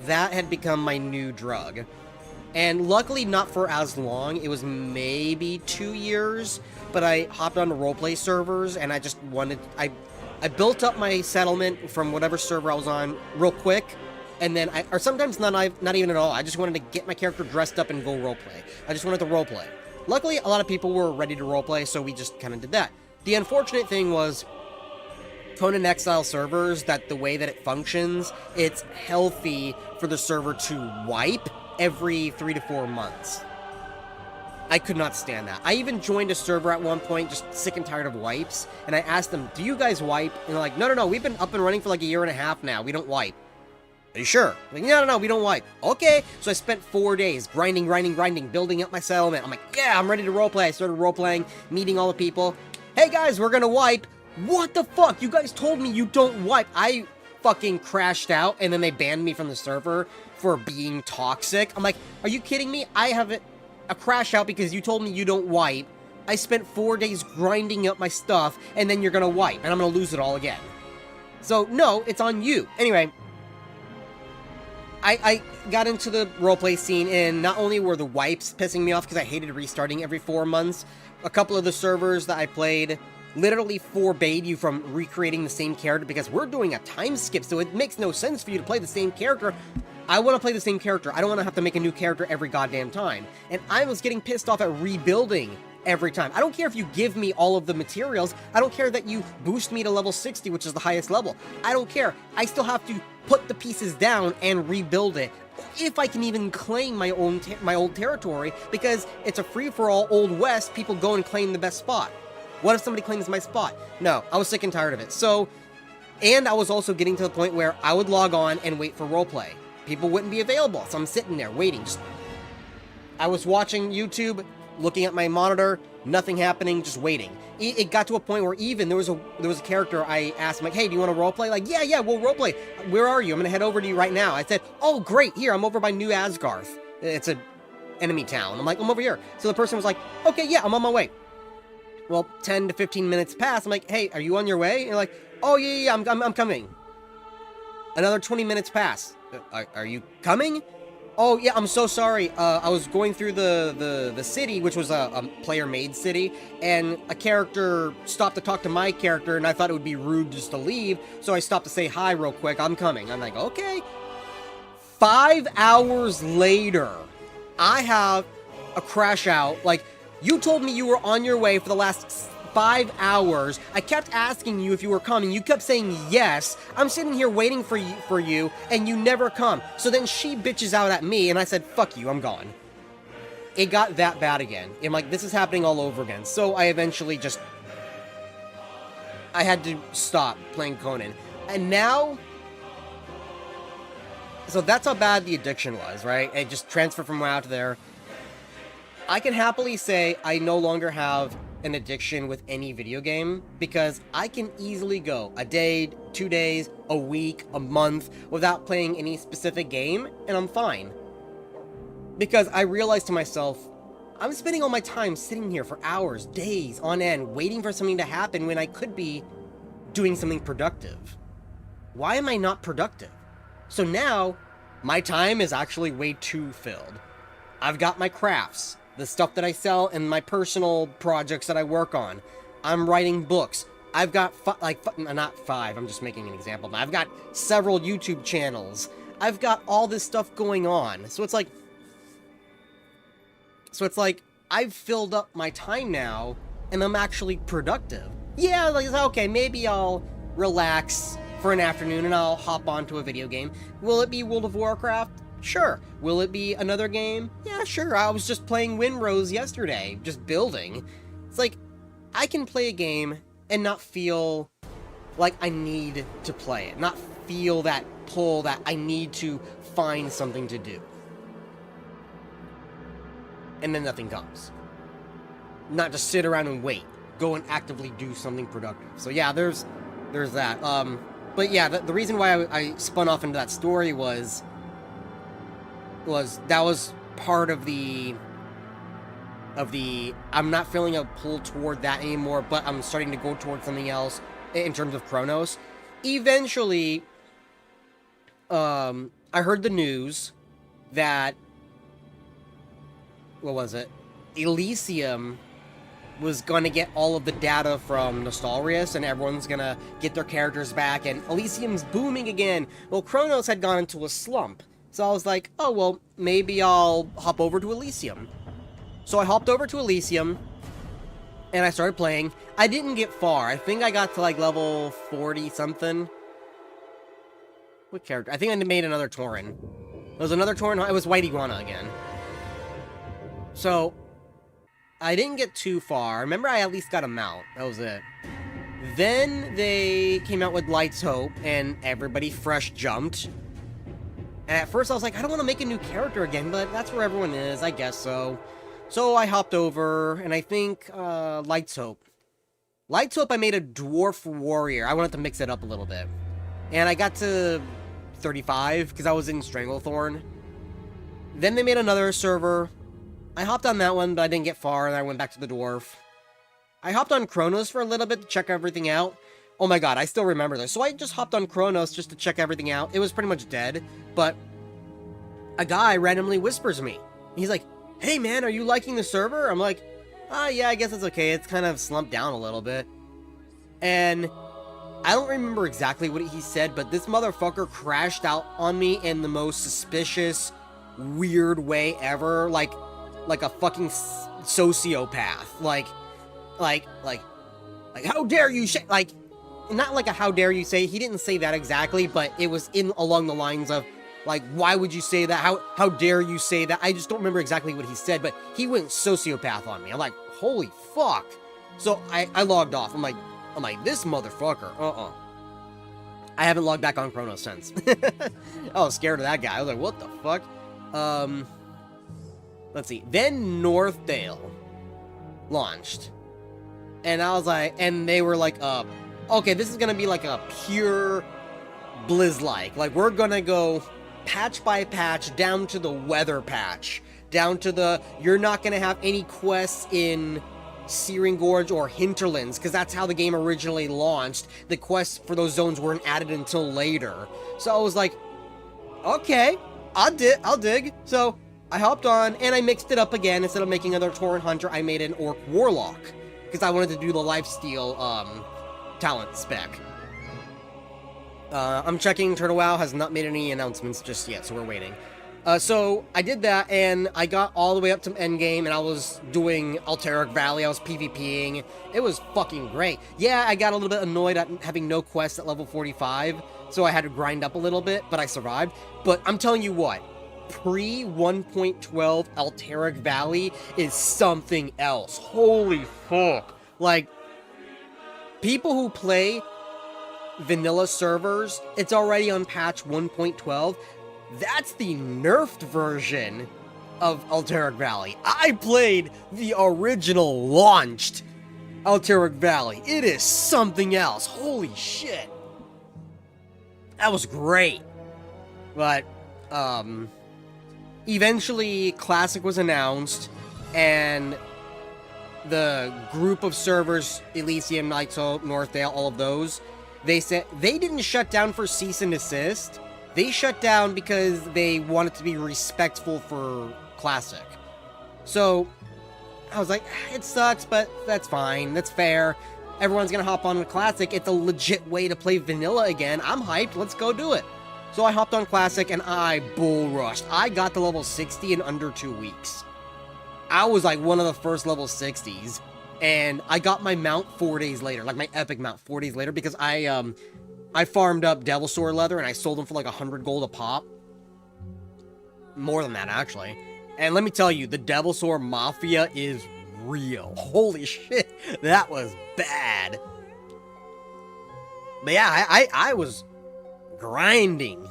That had become my new drug. And luckily not for as long, it was maybe 2 years, but I hopped onto roleplay servers, and I just wanted, I built up my settlement from whatever server I was on real quick, and then or sometimes not even at all, I just wanted to get my character dressed up and go roleplay. I just wanted to roleplay. Luckily, a lot of people were ready to roleplay, so we just kind of did that. The unfortunate thing was, Conan Exile servers, that the way that it functions, it's healthy for the server to wipe every 3 to 4 months. I could not stand that. I even joined a server at one point, just sick and tired of wipes, and I asked them, do you guys wipe? And they're like, no, we've been up and running for like 1.5 years now, we don't wipe. Are you sure? I'm like, no, we don't wipe. Okay, so I spent 4 days grinding, building up my settlement. I'm like, yeah, I'm ready to roleplay. I started roleplaying, meeting all the people. Hey guys, we're gonna wipe. What the fuck? You guys told me you don't wipe. I fucking crashed out, and then they banned me from the server for being toxic. I'm like, are you kidding me? I have a crash out because you told me you don't wipe. I spent 4 days grinding up my stuff, and then you're gonna wipe, and I'm gonna lose it all again. So, no, it's on you. Anyway, I got into the roleplay scene, and not only were the wipes pissing me off because I hated restarting every 4 months, a couple of the servers that I played literally forbade you from recreating the same character because we're doing a time skip, so it makes no sense for you to play the same character. I want to play the same character. I don't want to have to make a new character every goddamn time. And I was getting pissed off at rebuilding every time. I don't care if you give me all of the materials. I don't care that you boost me to level 60, which is the highest level. I don't care. I still have to put the pieces down and rebuild it. If I can even claim my old territory, because it's a free-for-all Old West, people go and claim the best spot. What if somebody claims my spot? No, I was sick and tired of it. So, and I was also getting to the point where I would log on and wait for roleplay. People wouldn't be available, so I'm sitting there waiting. I was watching YouTube, looking at my monitor, Nothing happening, just waiting. It got to a point where even there was a character I asked him, like, hey, do you want to roleplay? Like, yeah, we'll roleplay. Where are you? I'm gonna head over to you right now. I said, oh, great, here, I'm over by New Asgarth. It's a enemy town. I'm like, I'm over here. So the person was like, okay, yeah, I'm on my way. Well, 10 to 15 minutes pass. I'm like, hey, are you on your way? And you're like, oh, yeah, I'm coming. Another 20 minutes pass. Are you coming? Oh, yeah, I'm so sorry. I was going through the city, which was a player-made city, and a character stopped to talk to my character, and I thought it would be rude just to leave, so I stopped to say hi real quick. I'm coming. I'm like, okay. 5 hours later, I have a crash out. Like, you told me you were on your way for the last 5 hours. I kept asking you if you were coming. You kept saying yes. I'm sitting here waiting for you, and you never come. So then she bitches out at me, and I said, fuck you, I'm gone. It got that bad again. I'm like, this is happening all over again. So I eventually just... I had to stop playing Conan. And now... So that's how bad the addiction was, right? It just transferred from out to there. I can happily say I no longer have an addiction with any video game, because I can easily go a day, 2 days, a week, a month without playing any specific game, and I'm fine. Because I realized to myself, I'm spending all my time sitting here for hours, days on end, waiting for something to happen when I could be doing something productive. Why am I not productive? So now, my time is actually way too filled. I've got my crafts, the stuff that I sell, and my personal projects that I work on. I'm writing books. I've got, not 5, I'm just making an example, but I've got several YouTube channels. I've got all this stuff going on. So it's like, I've filled up my time now, and I'm actually productive. Yeah, like, okay, maybe I'll relax for an afternoon and I'll hop onto a video game. Will it be World of Warcraft? Sure. Will it be another game? Yeah, sure. I was just playing Windrose yesterday, just building. It's like, I can play a game and not feel like I need to play it. Not feel that pull that I need to find something to do. And then nothing comes. Not just sit around and wait. Go and actively do something productive. So yeah, there's that. But yeah, the reason why I spun off into that story was that was part of the I'm not feeling a pull toward that anymore, but I'm starting to go towards something else in terms of Chronos. Eventually, I heard the news that, what was it? Elysium was going to get all of the data from Nostalrius, and everyone's going to get their characters back, and Elysium's booming again. Well, Chronos had gone into a slump. So I was like, oh, well, maybe I'll hop over to Elysium. So I hopped over to Elysium, and I started playing. I didn't get far. I think I got to, like, level 40-something. What character? I think I made another Tauren. There was another Tauren. It was White Iguana again. So I didn't get too far. Remember, I at least got a mount. That was it. Then they came out with Light's Hope, and everybody fresh jumped. And at first I was like, I don't want to make a new character again, but that's where everyone is, I guess so. So I hopped over, and I think, Light's Hope. Light's Hope, I made a Dwarf Warrior. I wanted to mix it up a little bit. And I got to 35, because I was in Stranglethorn. Then they made another server. I hopped on that one, but I didn't get far, and I went back to the Dwarf. I hopped on Chronos for a little bit to check everything out. Oh my god, I still remember this. So I just hopped on Chronos just to check everything out. It was pretty much dead, but a guy randomly whispers me. He's like, hey man, are you liking the server? I'm like, yeah, I guess it's okay. It's kind of slumped down a little bit. And I don't remember exactly what he said, but this motherfucker crashed out on me in the most suspicious, weird way ever. Like a fucking sociopath. Like, how dare you not like a how dare you say, he didn't say that exactly, but it was along the lines of, like, why would you say that? How dare you say that? I just don't remember exactly what he said, but he went sociopath on me. I'm like, holy fuck. So I logged off. I'm like, this motherfucker, I haven't logged back on Chronos since. I was scared of that guy. I was like, what the fuck? Let's see. Then Northdale. launched. And I was like, and they were like, okay, this is gonna be like a pure Blizz-like. Like, we're gonna go patch by patch down to the weather patch. Down to the, you're not gonna have any quests in Searing Gorge or Hinterlands, because that's how the game originally launched. The quests for those zones weren't added until later. So I was like, okay, I'll dig. So I hopped on, and I mixed it up again. Instead of making another Tauren Hunter, I made an Orc Warlock, because I wanted to do the lifesteal talent spec. I'm checking. Turtle WoW has not made any announcements just yet, so we're waiting. So I did that, and I got all the way up to endgame, and I was doing Alteric Valley. I was PvPing. It was fucking great. Yeah, I got a little bit annoyed at having no quests at level 45, so I had to grind up a little bit, but I survived. But I'm telling you what, pre 1.12 Alteric Valley is something else. Holy fuck. Like, people who play vanilla servers, it's already on patch 1.12. That's the nerfed version of Alteric Valley. I played the original launched Alteric Valley. It is something else. Holy shit. That was great. But, eventually Classic was announced, and the group of servers, Elysium, Nitro, Northdale, all of those, they said they didn't shut down for cease and desist. They shut down because they wanted to be respectful for Classic. So, I was like, it sucks, but that's fine. That's fair. Everyone's gonna hop on the Classic. It's a legit way to play vanilla again. I'm hyped. Let's go do it. So I hopped on Classic, and I bull rushed. I got to level 60 in under 2 weeks. I was like one of the first level 60s. And I got my mount 4 days later. Like my epic mount 4 days later, because I farmed up Devil Sword leather, and I sold them for like 100 gold a pop. More than that, actually. And let me tell you, the Devil Sword Mafia is real. Holy shit, that was bad. But yeah, I was grinding.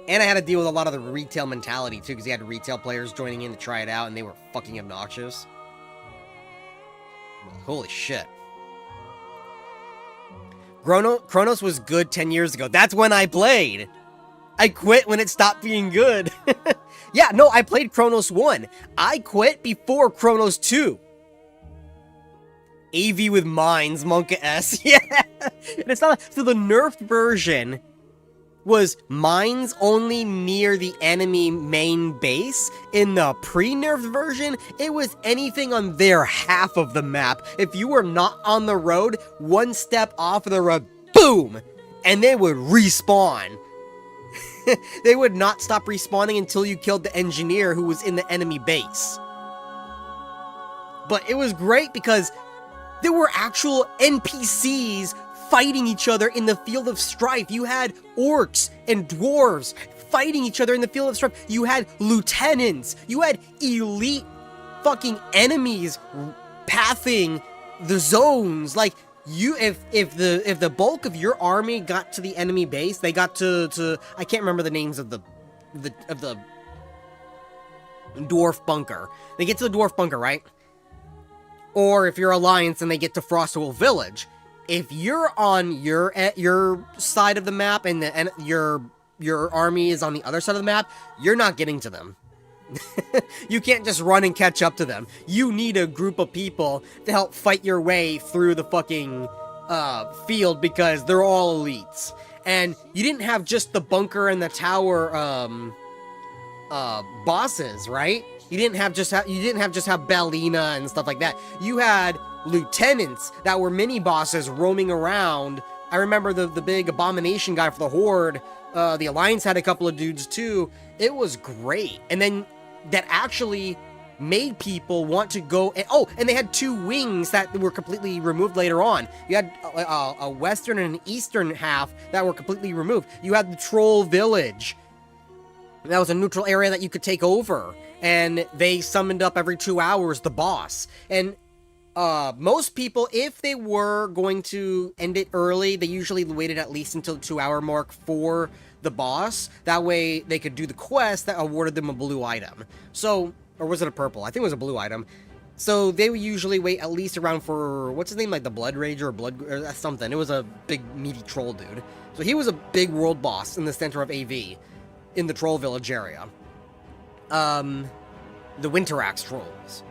And I had to deal with a lot of the retail mentality, too, because you had retail players joining in to try it out, and they were fucking obnoxious. Holy shit. Chronos was good 10 years ago. That's when I played. I quit when it stopped being good. Yeah, no, I played Chronos 1. I quit before Chronos 2. AV with mines, Monka S. Yeah. And it's not, so the nerfed version was mines only near the enemy main base. In the pre-nerfed version, it was anything on their half of the map. If you were not on the road, one step off of the road, boom! And they would respawn. They would not stop respawning until you killed the engineer who was in the enemy base. But it was great because there were actual NPCs fighting each other in the field of strife. You had orcs and dwarves fighting each other in the field of strife. You had lieutenants. You had elite fucking enemies pathing the zones. Like, you, if the bulk of your army got to the enemy base, they got to I can't remember the names of the dwarf bunker. They get to the dwarf bunker, right? Or if you're Alliance and they get to Frostwell Village. If you're on your side of the map and your army is on the other side of the map, you're not getting to them. You can't just run and catch up to them. You need a group of people to help fight your way through the fucking field, because they're all elites. And you didn't have just the bunker and the tower bosses, right? You didn't just have Balina and stuff like that. You had lieutenants that were mini bosses roaming around. I remember the big abomination guy for the Horde. The Alliance had a couple of dudes too. It was great. And then that actually made people want to go. And they had two wings that were completely removed later on. You had a western and an eastern half that were completely removed. You had the Troll Village. That was a neutral area that you could take over. And they summoned up every 2 hours the boss. And most people, if they were going to end it early, they usually waited at least until the 2 hour mark for the boss. That way they could do the quest that awarded them a blue item. So, or was it a purple? I think it was a blue item. So they would usually wait at least around for, what's his name, like the Blood Rager or Blood, or something. It was a big meaty troll dude. So he was a big world boss in the center of AV, in the Troll Village area. The Winter Axe Trolls.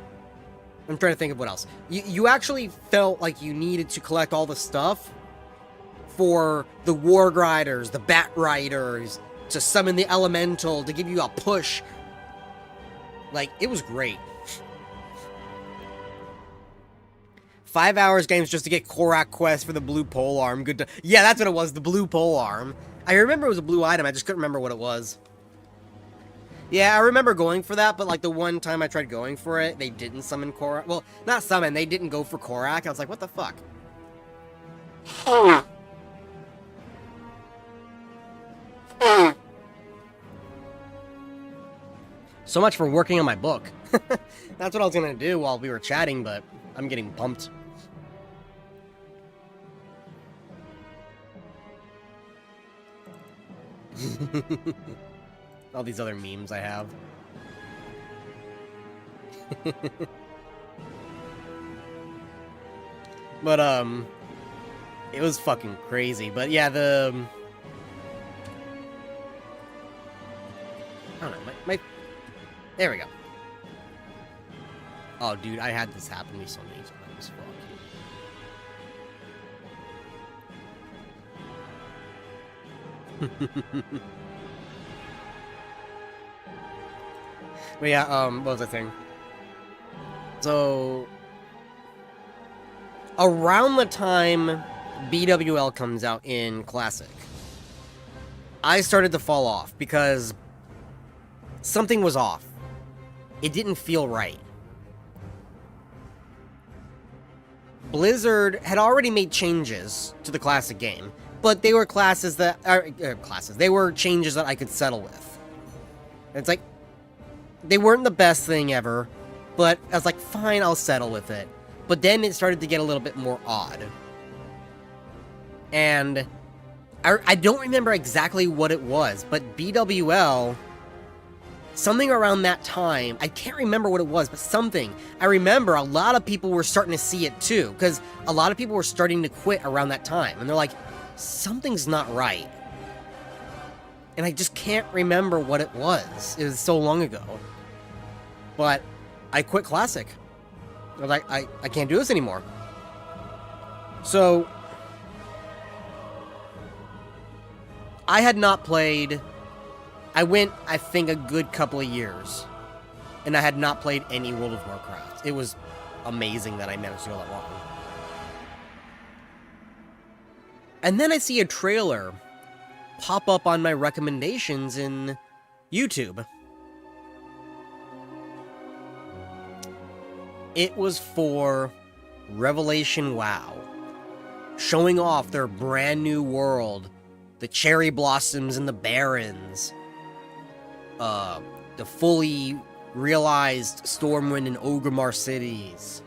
I'm trying to think of what else. You actually felt like you needed to collect all the stuff for the War Riders, the Bat Riders, to summon the Elemental, to give you a push. Like, it was great. 5 hours games just to get Korak Quest for the blue pole arm. Good to... Yeah, that's what it was, the blue pole arm. I remember it was a blue item, I just couldn't remember what it was. Yeah, I remember going for that, but like the one time I tried going for it, they didn't summon Korak. Well, not summon, they didn't go for Korak. I was like, what the fuck? So much for working on my book. That's what I was gonna do while we were chatting, but I'm getting pumped. All these other memes I have. But, it was fucking crazy. But yeah, the... I don't know, there we go. Oh, dude, I had this happen to me so many times. Fuck. But yeah, what was the thing? So, around the time BWL comes out in Classic, I started to fall off because something was off. It didn't feel right. Blizzard had already made changes to the Classic game, but they were they were changes that I could settle with. And it's like, they weren't the best thing ever, but I was like, fine, I'll settle with it. But then it started to get a little bit more odd. And I don't remember exactly what it was, but BWL, something around that time, I can't remember what it was, but something. I remember a lot of people were starting to see it too, because a lot of people were starting to quit around that time. And they're like, something's not right. And I just can't remember what it was. It was so long ago. But I quit Classic. I was like, I can't do this anymore. So I had not played... I went, I think, a good couple of years. And I had not played any World of Warcraft. It was amazing that I managed to go that long. And then I see a trailer pop up on my recommendations in YouTube. It was for Revelation WoW, showing off their brand new world, the cherry blossoms and the barrens, the fully realized Stormwind and Orgrimmar cities.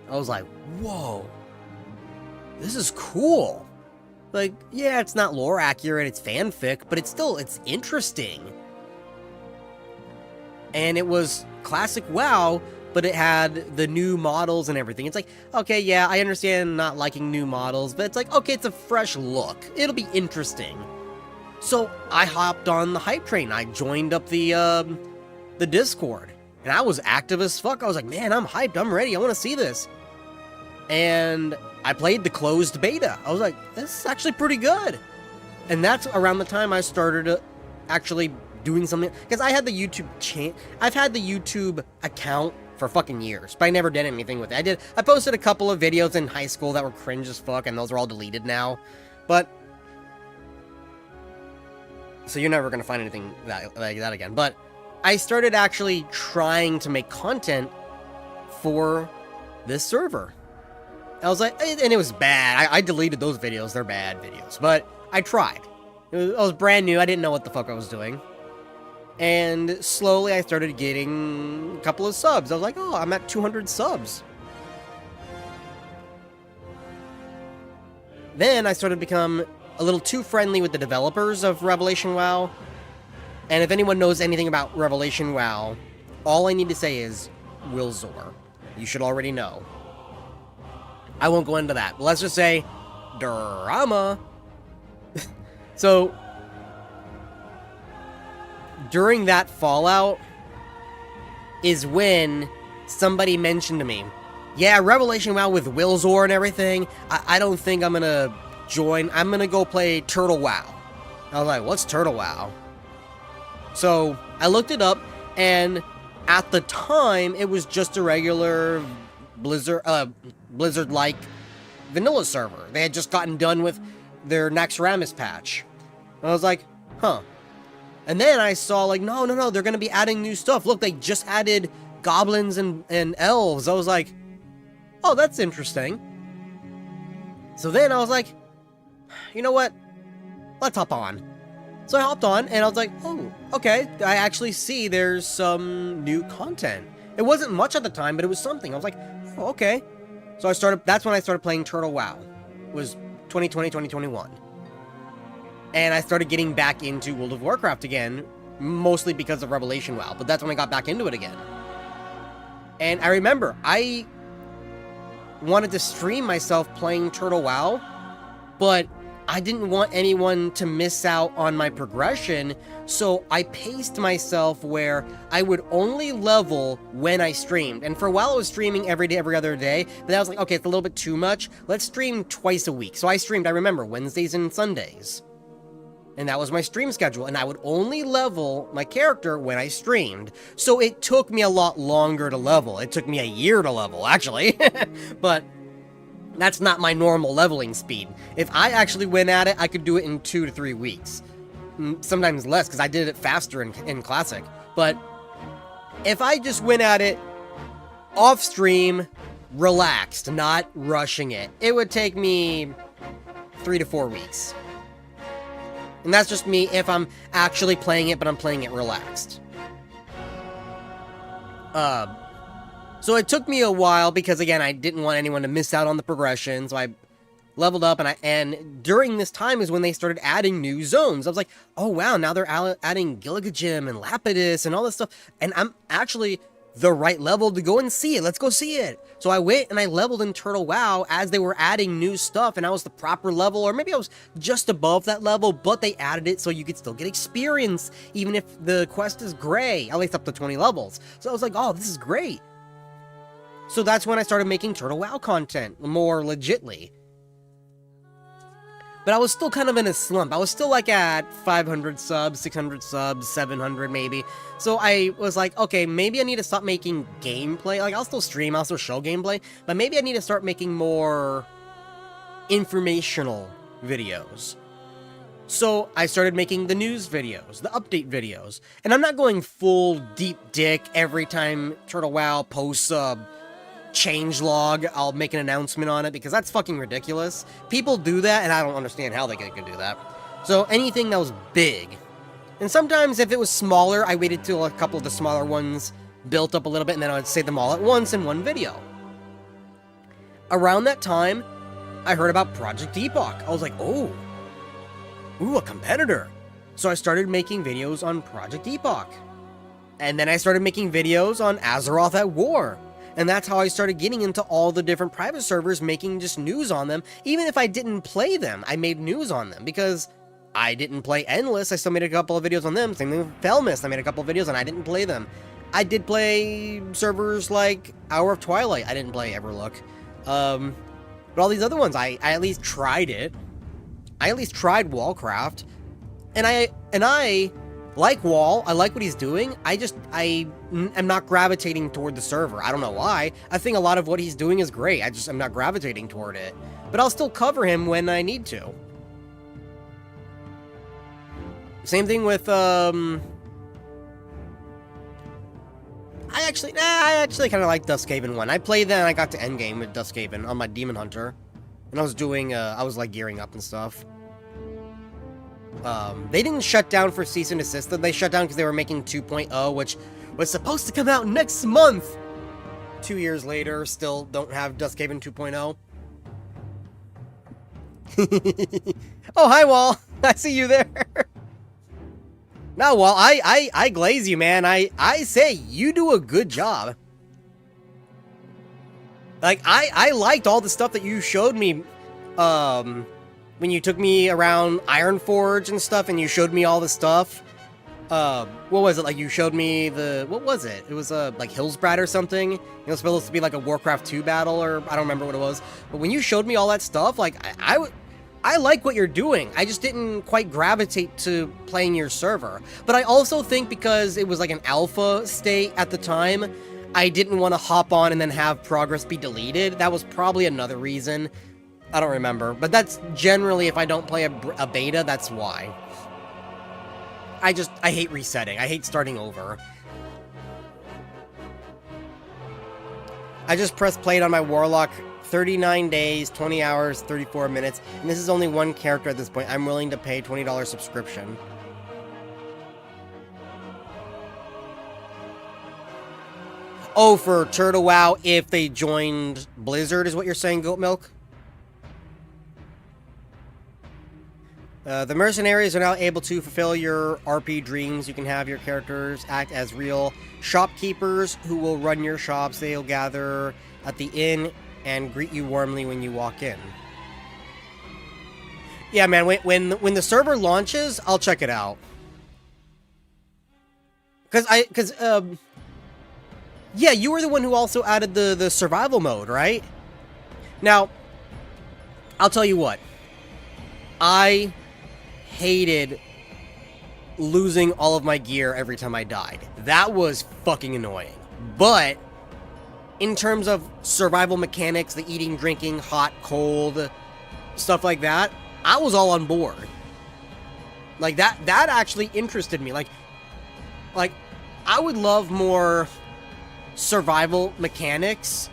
I was like, whoa, this is cool. Like, yeah, it's not lore accurate, it's fanfic, but it's interesting. And it was classic WoW, but it had the new models and everything. It's like, okay, yeah, I understand not liking new models, but it's like, okay, it's a fresh look. It'll be interesting. So I hopped on the hype train. I joined up the Discord, and I was active as fuck. I was like, man, I'm hyped. I'm ready. I want to see this. And I played the closed beta. I was like, this is actually pretty good. And that's around the time I started actually doing something, because I had the YouTube I've had the YouTube account for fucking years, but I never did anything with it. I posted a couple of videos in high school that were cringe as fuck, and those are all deleted now. But so you're never gonna find anything like that again. But I started actually trying to make content for this server. I was like, and it was bad. I deleted those videos. They're bad videos, but I tried. I was brand new. I didn't know what the fuck I was doing. And slowly I started getting a couple of subs. I was like, oh, I'm at 200 subs. Then I started to become a little too friendly with the developers of Revelation WoW. And if anyone knows anything about Revelation WoW, all I need to say is Wilzor. You should already know. I won't go into that. But let's just say, drama. So, during that fallout is when somebody mentioned to me, yeah, Revelation WoW with Wilzor and everything, I don't think I'm gonna join. I'm gonna go play Turtle WoW. I was like, what's Turtle WoW? So, I looked it up, and at the time, it was just a regular Blizzard-like vanilla server. They had just gotten done with their Naxxramas patch. I was like, huh. And then I saw, like, no, they're going to be adding new stuff. Look, they just added goblins and elves. I was like, oh, that's interesting. So then I was like, you know what? Let's hop on. So I hopped on, and I was like, oh, okay. I actually see there's some new content. It wasn't much at the time, but it was something. I was like, oh, okay. So that's when I started playing Turtle WoW. It was 2020, 2021. And I started getting back into World of Warcraft again, mostly because of Revelation WoW, but that's when I got back into it again. And I remember, I wanted to stream myself playing Turtle WoW, but I didn't want anyone to miss out on my progression, so I paced myself where I would only level when I streamed. And for a while I was streaming every day, every other day, but I was like, okay, it's a little bit too much. Let's stream twice a week. So I streamed, I remember, Wednesdays and Sundays. And that was my stream schedule, and I would only level my character when I streamed. So it took me a lot longer to level. It took me a year to level, actually. But that's not my normal leveling speed. If I actually went at it, I could do it in 2 to 3 weeks. Sometimes less, because I did it faster in Classic. But if I just went at it off-stream, relaxed, not rushing it, it would take me 3 to 4 weeks. And that's just me if I'm actually playing it, but I'm playing it relaxed. So it took me a while because, again, I didn't want anyone to miss out on the progression, so I leveled up, and during this time is when they started adding new zones. I was like, oh wow, now they're adding Gilligajim and Lapidus and all this stuff, and I'm actually the right level to go and see it. Let's go see it. So I went and I leveled in Turtle WoW as they were adding new stuff, and I was the proper level, or maybe I was just above that level, but they added it so you could still get experience, even if the quest is gray, at least up to 20 levels. So I was like, oh, this is great. So that's when I started making Turtle WoW content, more legitly. But I was still kind of in a slump. I was still like at 500 subs, 600 subs, 700 maybe. So I was like, okay, maybe I need to stop making gameplay. Like, I'll still stream, I'll still show gameplay, but maybe I need to start making more informational videos. So I started making the news videos, the update videos. And I'm not going full deep dick every time Turtle WoW posts a changelog, I'll make an announcement on it, because that's fucking ridiculous. People do that, and I don't understand how they can do that. So anything that was big. And sometimes if it was smaller, I waited till a couple of the smaller ones built up a little bit, and then I would say them all at once in one video. Around that time, I heard about Project Epoch. I was like, oh, ooh, a competitor. So I started making videos on Project Epoch. And then I started making videos on Azeroth at War. And that's how I started getting into all the different private servers, making just news on them. Even if I didn't play them, I made news on them, because I didn't play Endless. I still made a couple of videos on them. Same thing with Felmist. I made a couple of videos and I didn't play them. I did play servers like Hour of Twilight. I didn't play Everlook. But all these other ones, I at least tried it. I at least tried Wallcraft. And I like Wall. I like what he's doing. I am not gravitating toward the server. I don't know why. I think a lot of what he's doing is great. I'm not gravitating toward it. But I'll still cover him when I need to. Same thing with, I actually kind of like Duskhaven 1. I played that and I got to endgame with Duskhaven on my Demon Hunter. And I was doing, I was like gearing up and stuff. They didn't shut down for cease and desist. They shut down because they were making 2.0, which was supposed to come out next month. 2 years later, still don't have Duskhaven 2.0. Oh, hi, Wall. I see you there. No, Wall, I glaze you, man. I say you do a good job. Like, I liked all the stuff that you showed me, when you took me around Ironforge and stuff, and you showed me all the stuff. What was it? Like, you showed me what was it? It was, like, Hillsbrad or something. It was supposed to be, like, a Warcraft 2 battle, or I don't remember what it was. But when you showed me all that stuff, like, I like what you're doing. I just didn't quite gravitate to playing your server. But I also think because it was, like, an alpha state at the time, I didn't want to hop on and then have progress be deleted. That was probably another reason. I don't remember. But that's generally, if I don't play a beta, that's why. I hate resetting. I hate starting over. I just pressed played on my Warlock, 39 days, 20 hours, 34 minutes, and this is only one character at this point. I'm willing to pay $20 subscription. Oh, for Turtle WoW, if they joined Blizzard, is what you're saying, Goat Milk? The mercenaries are now able to fulfill your RP dreams. You can have your characters act as real shopkeepers who will run your shops. They'll gather at the inn and greet you warmly when you walk in. Yeah, man, when the server launches, I'll check it out. Yeah, you were the one who also added the survival mode, right? Now, I'll tell you what. I hated losing all of my gear every time I died. That was fucking annoying. But in terms of survival mechanics, the eating, drinking, hot, cold, stuff like that, I was all on board. Like, that actually interested me. Like I would love more survival mechanics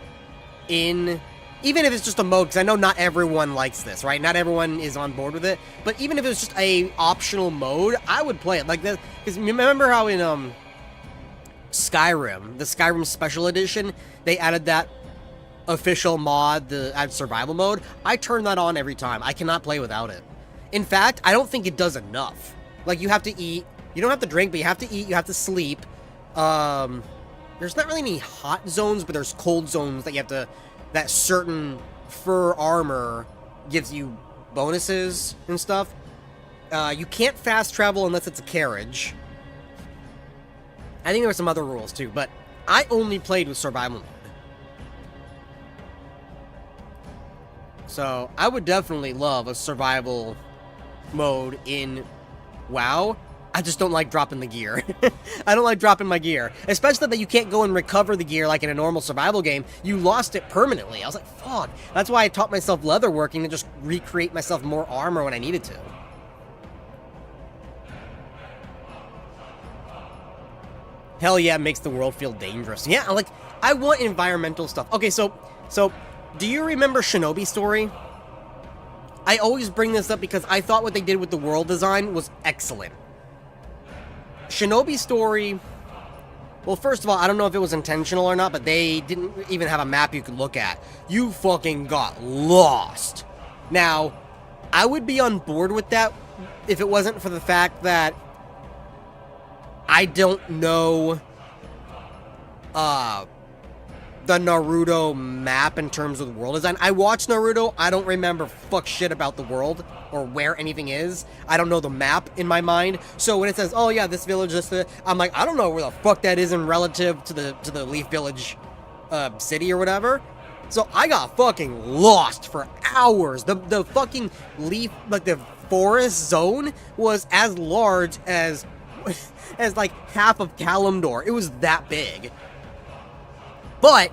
in, even if it's just a mode, because I know not everyone likes this, right? Not everyone is on board with it. But even if it was just a optional mode, I would play it. Like, because remember how in Skyrim, the Skyrim Special Edition, they added that official mod, the survival mode? I turn that on every time. I cannot play without it. In fact, I don't think it does enough. Like, you have to eat. You don't have to drink, but you have to eat. You have to sleep. There's not really any hot zones, but there's cold zones that you have to... That certain fur armor gives you bonuses and stuff. You can't fast travel unless it's a carriage. I think there were some other rules too, but I only played with survival mode. So I would definitely love a survival mode in WoW. I just don't like dropping the gear. I don't like dropping my gear. Especially that you can't go and recover the gear like in a normal survival game. You lost it permanently. I was like, fuck. That's why I taught myself leatherworking to just recreate myself more armor when I needed to. Hell yeah, it makes the world feel dangerous. Yeah, like, I want environmental stuff. Okay, so, do you remember Shinobi Story? I always bring this up because I thought what they did with the world design was excellent. Shinobi Story, well, first of all, I don't know if it was intentional or not, but they didn't even have a map you could look at. You fucking got lost. Now, I would be on board with that if it wasn't for the fact that I don't know the Naruto map in terms of the world design. I watched Naruto. I don't remember fuck shit about the world or where anything is. I don't know the map in my mind. So when it says, "Oh yeah, this village is the," I'm like, I don't know where the fuck that is in relative to the Leaf Village city or whatever. So I got fucking lost for hours. The fucking Leaf, like the forest zone, was as large as like half of Kalimdor. It was that big. But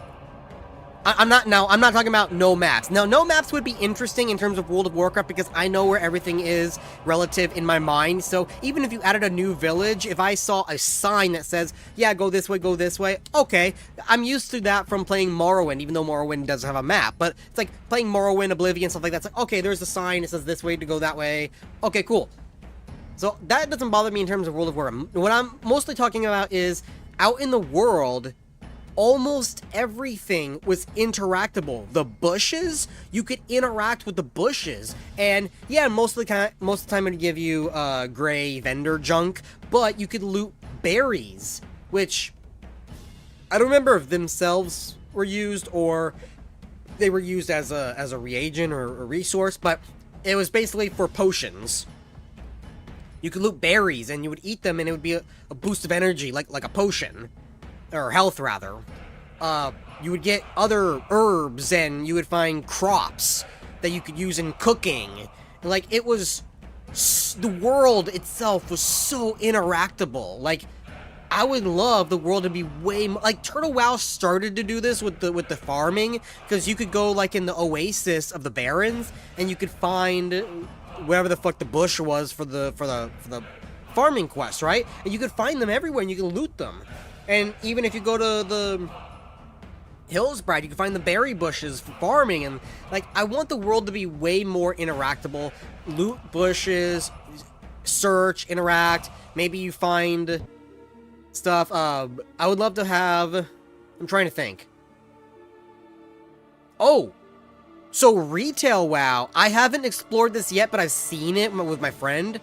I'm not talking about no maps. Now, no maps would be interesting in terms of World of Warcraft because I know where everything is relative in my mind. So even if you added a new village, if I saw a sign that says, yeah, go this way, okay. I'm used to that from playing Morrowind, even though Morrowind doesn't have a map. But it's like playing Morrowind, Oblivion, stuff like that. It's like, okay, there's a sign, it says this way to go that way. Okay, cool. So that doesn't bother me in terms of World of Warcraft. What I'm mostly talking about is out in the world, almost everything was interactable. The bushes, you could interact with the bushes. And yeah, most of the time it'd give you gray vendor junk, but you could loot berries, which I don't remember if themselves were used or they were used as a reagent or a resource, but it was basically for potions. You could loot berries, and you would eat them, and it would be a boost of energy, like a potion. Or health, rather. You would get other herbs, and you would find crops that you could use in cooking. Like, it was... the world itself was so interactable. Like, I would love the world to be way more... Like, Turtle WoW started to do this with the farming, because you could go, like, in the oasis of the Barrens, and you could find wherever the fuck the bush was for the farming quest, right? And you could find them everywhere, and you can loot them. And even if you go to the Hillsbride, you can find the berry bushes for farming, and, like, I want the world to be way more interactable. Loot bushes, search, interact, maybe you find stuff. I would love to have... I'm trying to think. Oh! So, Retail WoW, I haven't explored this yet, but I've seen it with my friend.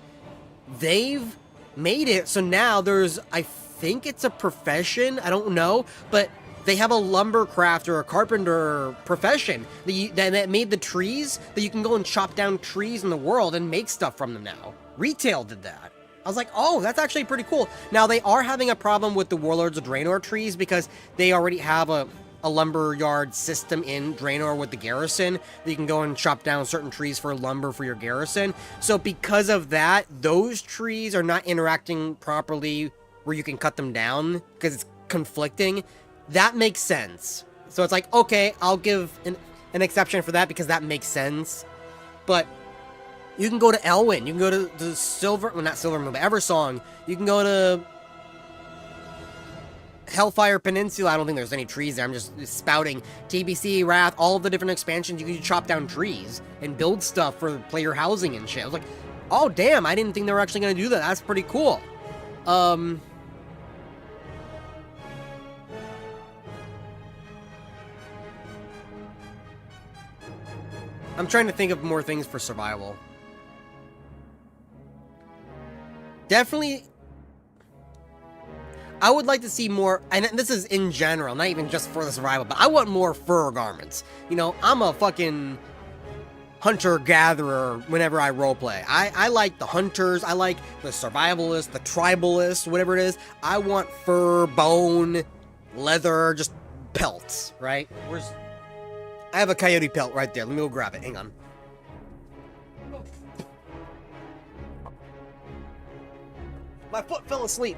They've made it, so now there's, I think it's a profession, I don't know, but they have a lumber crafter or a carpenter profession that made the trees, that you can go and chop down trees in the world and make stuff from them now. Retail did that. I was like, oh, that's actually pretty cool. Now, they are having a problem with the Warlords of Draenor trees because they already have a lumber yard system in Draenor with the garrison that you can go and chop down certain trees for lumber for your garrison. So because of that, those trees are not interacting properly where you can cut them down because it's conflicting. That makes sense. So it's like, okay, I'll give an exception for that because that makes sense. But you can go to Elwyn. You can go to the Silver... Well, not Silvermoon, but Eversong. You can go to Hellfire Peninsula. I don't think there's any trees there. I'm just spouting. TBC, Wrath, all of the different expansions. You can chop down trees and build stuff for player housing and shit. I was like, oh, damn, I didn't think they were actually going to do that. That's pretty cool. I'm trying to think of more things for survival. Definitely, I would like to see more, and this is in general, not even just for the survival, but I want more fur garments. You know, I'm a fucking hunter-gatherer whenever I roleplay. I like the hunters, I like the survivalists, the tribalists, whatever it is. I want fur, bone, leather, just pelts, right? I have a coyote pelt right there. Let me go grab it. Hang on. My foot fell asleep.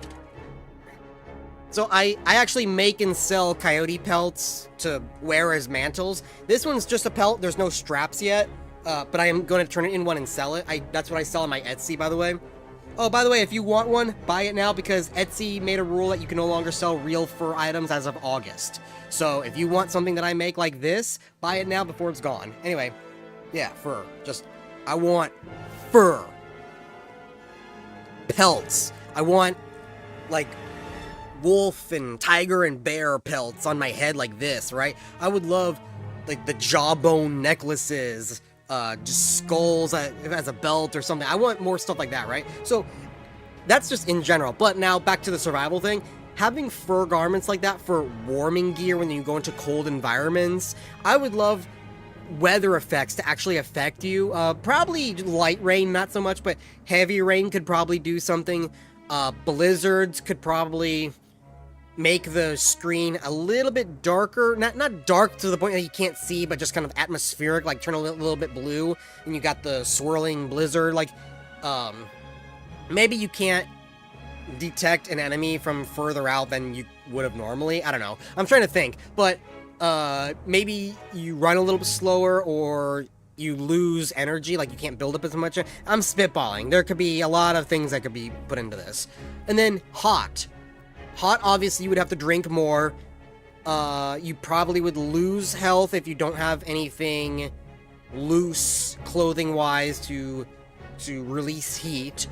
So I actually make and sell coyote pelts to wear as mantles. This one's just a pelt. There's no straps yet. But I am going to turn it in one and sell it. That's what I sell on my Etsy, by the way. Oh, by the way, if you want one, buy it now because Etsy made a rule that you can no longer sell real fur items as of August. So if you want something that I make like this, buy it now before it's gone. Anyway, yeah, fur. I want fur. Pelts. I want, like, wolf and tiger and bear pelts on my head like this, right? I would love, like, the jawbone necklaces, just skulls as a belt or something. I want more stuff like that, right? So that's just in general. But now back to the survival thing. Having fur garments like that for warming gear when you go into cold environments, I would love weather effects to actually affect you. Probably light rain, not so much, but heavy rain could probably do something. Blizzards could probably make the screen a little bit darker. Not dark to the point that you can't see, but just kind of atmospheric, like turn a little bit blue, and you got the swirling blizzard. Like, maybe you can't detect an enemy from further out than you would have normally. I don't know. I'm trying to think, but maybe you run a little bit slower, or you lose energy, like you can't build up as much. I'm spitballing. There could be a lot of things that could be put into this. And then hot. Hot, obviously, you would have to drink more. You probably would lose health if you don't have anything loose clothing-wise to release heat.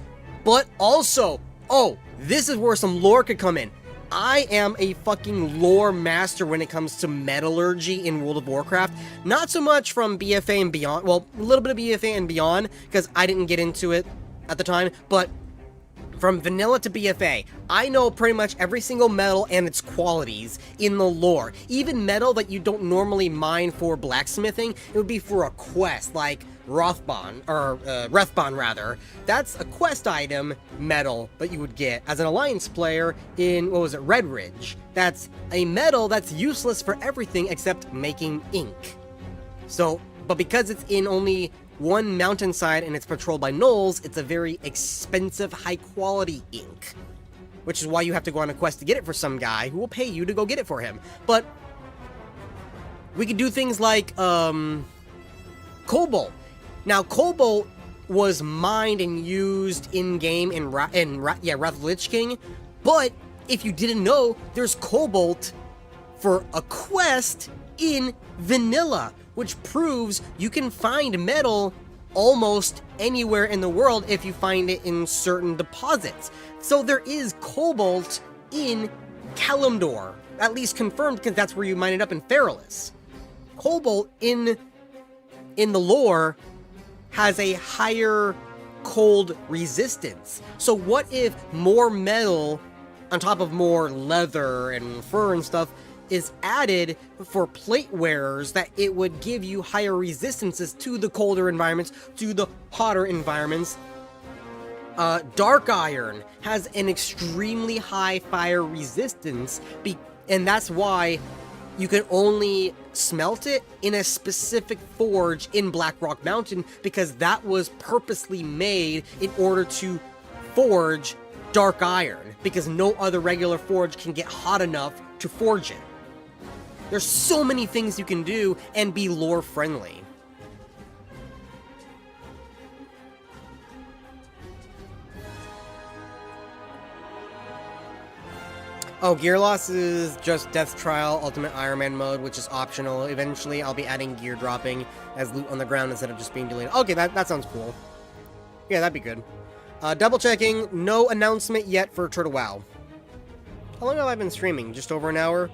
But also, oh, this is where some lore could come in. I am a fucking lore master when it comes to metallurgy in World of Warcraft. Not so much from BFA and beyond. Well, a little bit of BFA and beyond, because I didn't get into it at the time. But From vanilla to BFA, I know pretty much every single metal and its qualities in the lore. Even metal that you don't normally mine for blacksmithing, it would be for a quest, like Rethbon rather. That's a quest item metal that you would get as an Alliance player in, what was it, Red Ridge. That's a metal that's useless for everything except making ink. So, but because it's in only one mountainside and it's patrolled by gnolls, it's a very expensive, high-quality ink. Which is why you have to go on a quest to get it for some guy who will pay you to go get it for him. But we could do things like, cobalt. Now, cobalt was mined and used in-game in Wrath of the Lich King, but if you didn't know, there's cobalt for a quest in vanilla, which proves you can find metal almost anywhere in the world if you find it in certain deposits. So there is cobalt in Kalimdor, at least confirmed, because that's where you mine it up in Feralis. Cobalt in the lore has a higher cold resistance. So what if more metal on top of more leather and fur and stuff is added for plate wearers, that it would give you higher resistances to the colder environments, to the hotter environments. Dark iron has an extremely high fire resistance, and that's why you can only smelt it in a specific forge in Blackrock Mountain, because that was purposely made in order to forge dark iron, because no other regular forge can get hot enough to forge it. There's so many things you can do and be lore friendly. Oh, gear loss is just Death Trial Ultimate Iron Man mode, which is optional. Eventually, I'll be adding gear dropping as loot on the ground instead of just being deleted. Okay, that sounds cool. Yeah, that'd be good. Double checking, no announcement yet for Turtle WoW. How long have I been streaming? Just over an hour?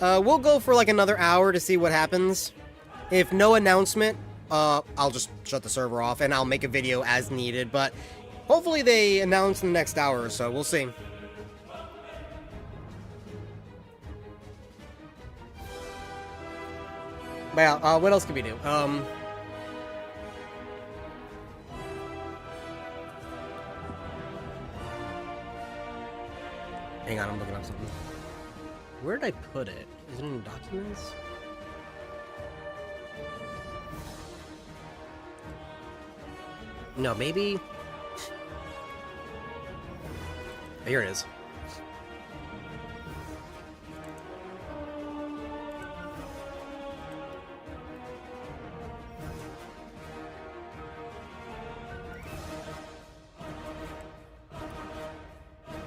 We'll go for like another hour to see what happens. If no announcement, I'll just shut the server off and I'll make a video as needed, but hopefully they announce in the next hour or so. We'll see. But yeah, what else can we do? Hang on, I'm looking up something. Where did I put it? Is it in documents? No, maybe... Here it is.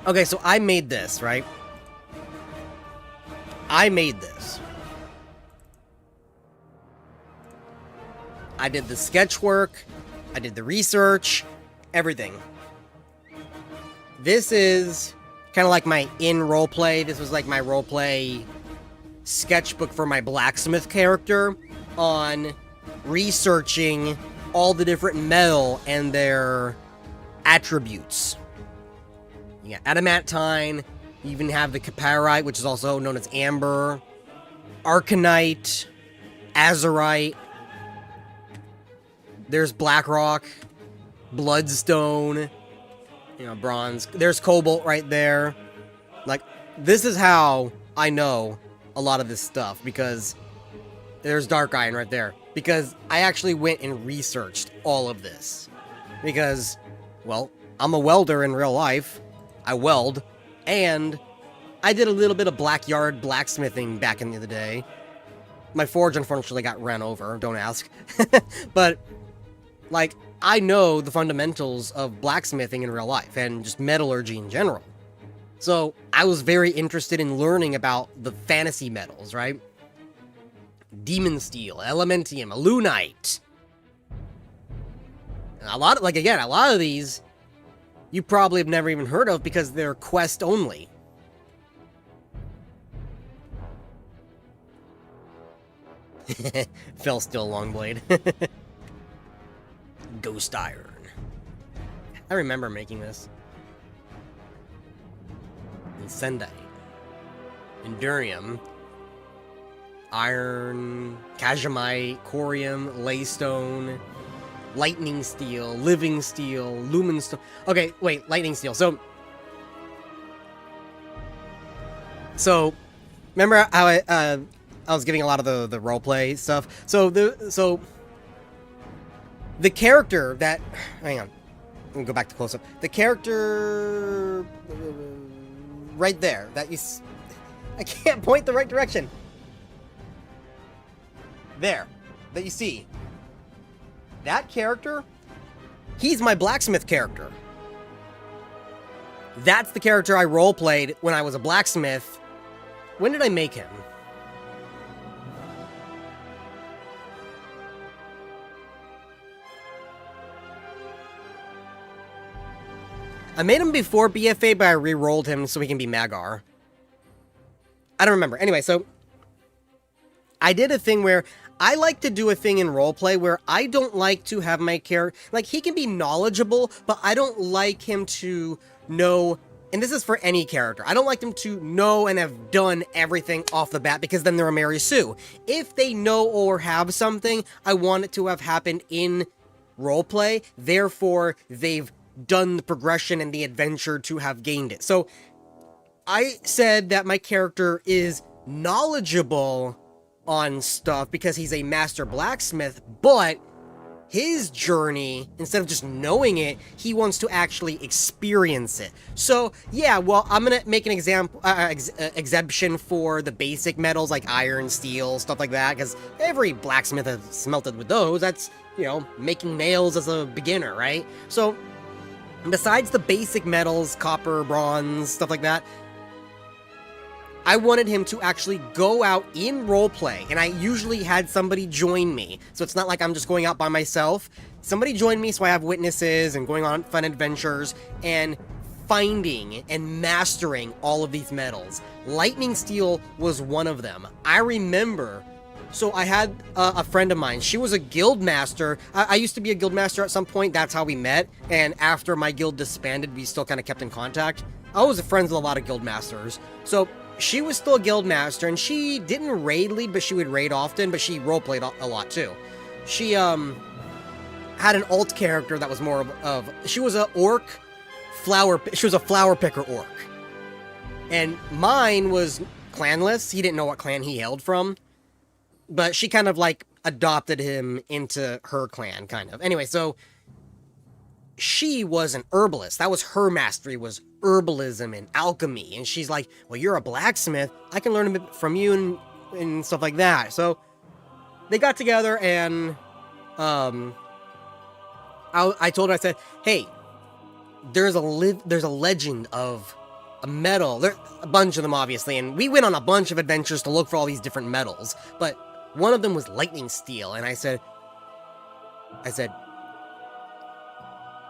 Okay, so I made this, right? I made this. I did the sketch work, I did the research, everything. This is kind of like my roleplay. This was like my roleplay sketchbook for my blacksmith character on researching all the different metal and their attributes. You got adamantine, you even have the caparite, which is also known as amber, arcanite, azurite, there's blackrock, bloodstone, you know, bronze, there's cobalt right there. Like, this is how I know a lot of this stuff, because there's dark iron right there. Because I actually went and researched all of this. Because, well, I'm a welder in real life. I weld, and I did a little bit of blackyard blacksmithing back in the day. My forge unfortunately got ran over, don't ask. But, like, I know the fundamentals of blacksmithing in real life, and just metallurgy in general. So, I was very interested in learning about the fantasy metals, right? Demon steel, elementium, lunite. And a lot of these you probably have never even heard of because they're quest only. Fell still Longblade. Ghost iron. I remember making this. Sendai, Endurium, Iron, Kajamite, Corium, Laystone, Lightning Steel, Living Steel, Lumen Steel. Okay, wait, Lightning Steel. So remember how I was giving a lot of the roleplay stuff. So the character that, hang on, let me go back to close up. The character right there that you, I can't point the right direction. There, that you see. That character, he's my blacksmith character. That's the character I roleplayed when I was a blacksmith. When did I make him? I made him before BFA, but I re-rolled him so he can be Magar. I don't remember. Anyway, so I did a thing where I like to do a thing in roleplay where I don't like to have my character... Like, he can be knowledgeable, but I don't like him to know... And this is for any character. I don't like them to know and have done everything off the bat, because then they're a Mary Sue. If they know or have something, I want it to have happened in roleplay. Therefore, they've done the progression and the adventure to have gained it. So, I said that my character is knowledgeable on stuff because he's a master blacksmith, but his journey, instead of just knowing it, he wants to actually experience it. So, yeah, well, I'm gonna make an example, exception for the basic metals like iron, steel, stuff like that, because every blacksmith has smelted with those. That's, you know, making nails as a beginner, right? So, besides the basic metals, copper, bronze, stuff like that, I wanted him to actually go out in roleplay, and I usually had somebody join me, so it's not like I'm just going out by myself. Somebody joined me so I have witnesses and going on fun adventures and finding and mastering all of these metals. Lightning Steel was one of them. I remember, so I had a friend of mine. She was a guild master. I used to be a guild master at some point. That's how we met, and after my guild disbanded, we still kind of kept in contact. I was friends with a lot of guild masters, so she was still a guild master, and she didn't raid lead, but she would raid often, but she roleplayed a lot too. She had an alt character that was more of she was a orc she was a flower picker orc. And mine was clanless. He didn't know what clan he hailed from, but she kind of like adopted him into her clan, kind of. Anyway, so she was an herbalist. That was her mastery, was herbalism and alchemy. And she's like, well, you're a blacksmith. I can learn a bit from you and stuff like that. So they got together, and I told her, I said, hey, there's a legend of a metal. There a bunch of them, obviously, and we went on a bunch of adventures to look for all these different metals. But one of them was lightning steel, and I said,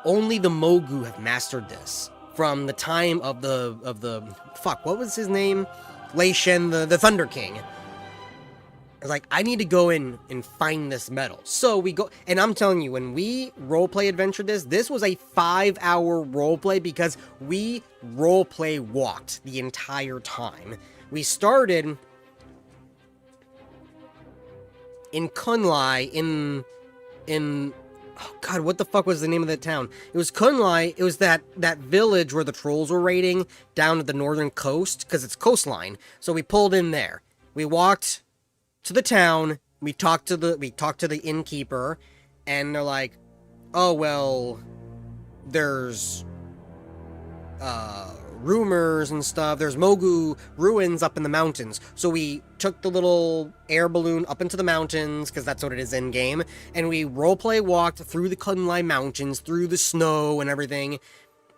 only the Mogu have mastered this from the time of the fuck, what was his name? Lei Shen, the Thunder King. I was like, I need to go in and find this metal. So we go, and I'm telling you, when we roleplay adventured this was a 5-hour roleplay because we roleplay walked the entire time. We started in Kunlai in oh god, what the fuck was the name of that town? It was Kunlai. It was that village where the trolls were raiding down at the northern coast, because it's coastline. So we pulled in there. We walked to the town. We talked to the innkeeper, and they're like, "Oh well, there's rumors and stuff. There's Mogu ruins up in the mountains." So we took the little air balloon up into the mountains, because that's what it is in game, and we roleplay walked through the Kunlai mountains, through the snow and everything,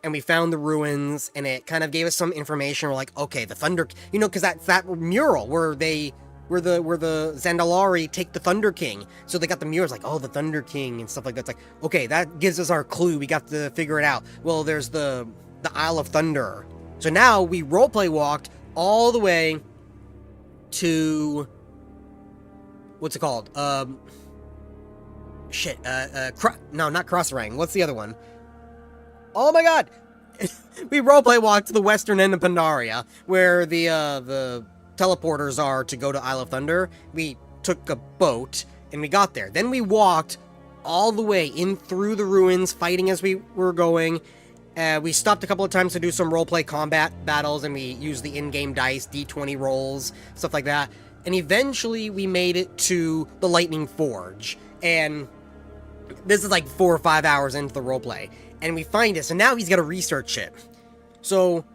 and we found the ruins, and it kind of gave us some information. We're like, okay, the Thunder, you know, because that's that mural where the Zandalari take the Thunder King. So they got the murals like, oh, the Thunder King and stuff like that. It's like, okay, that gives us our clue. We got to figure it out. Well, there's the Isle of Thunder. So now we roleplay walked all the way to, what's it called? No, not Crossrang. What's the other one? Oh my god! we roleplay walked to the western end of Pandaria, where the teleporters are to go to Isle of Thunder. We took a boat, and we got there. Then we walked all the way in through the ruins, fighting as we were going. We stopped a couple of times to do some roleplay combat battles, and we used the in-game dice, D20 rolls, stuff like that. And eventually, we made it to the Lightning Forge. And this is like 4 or 5 hours into the roleplay. And we find it, so now he's got to research it. So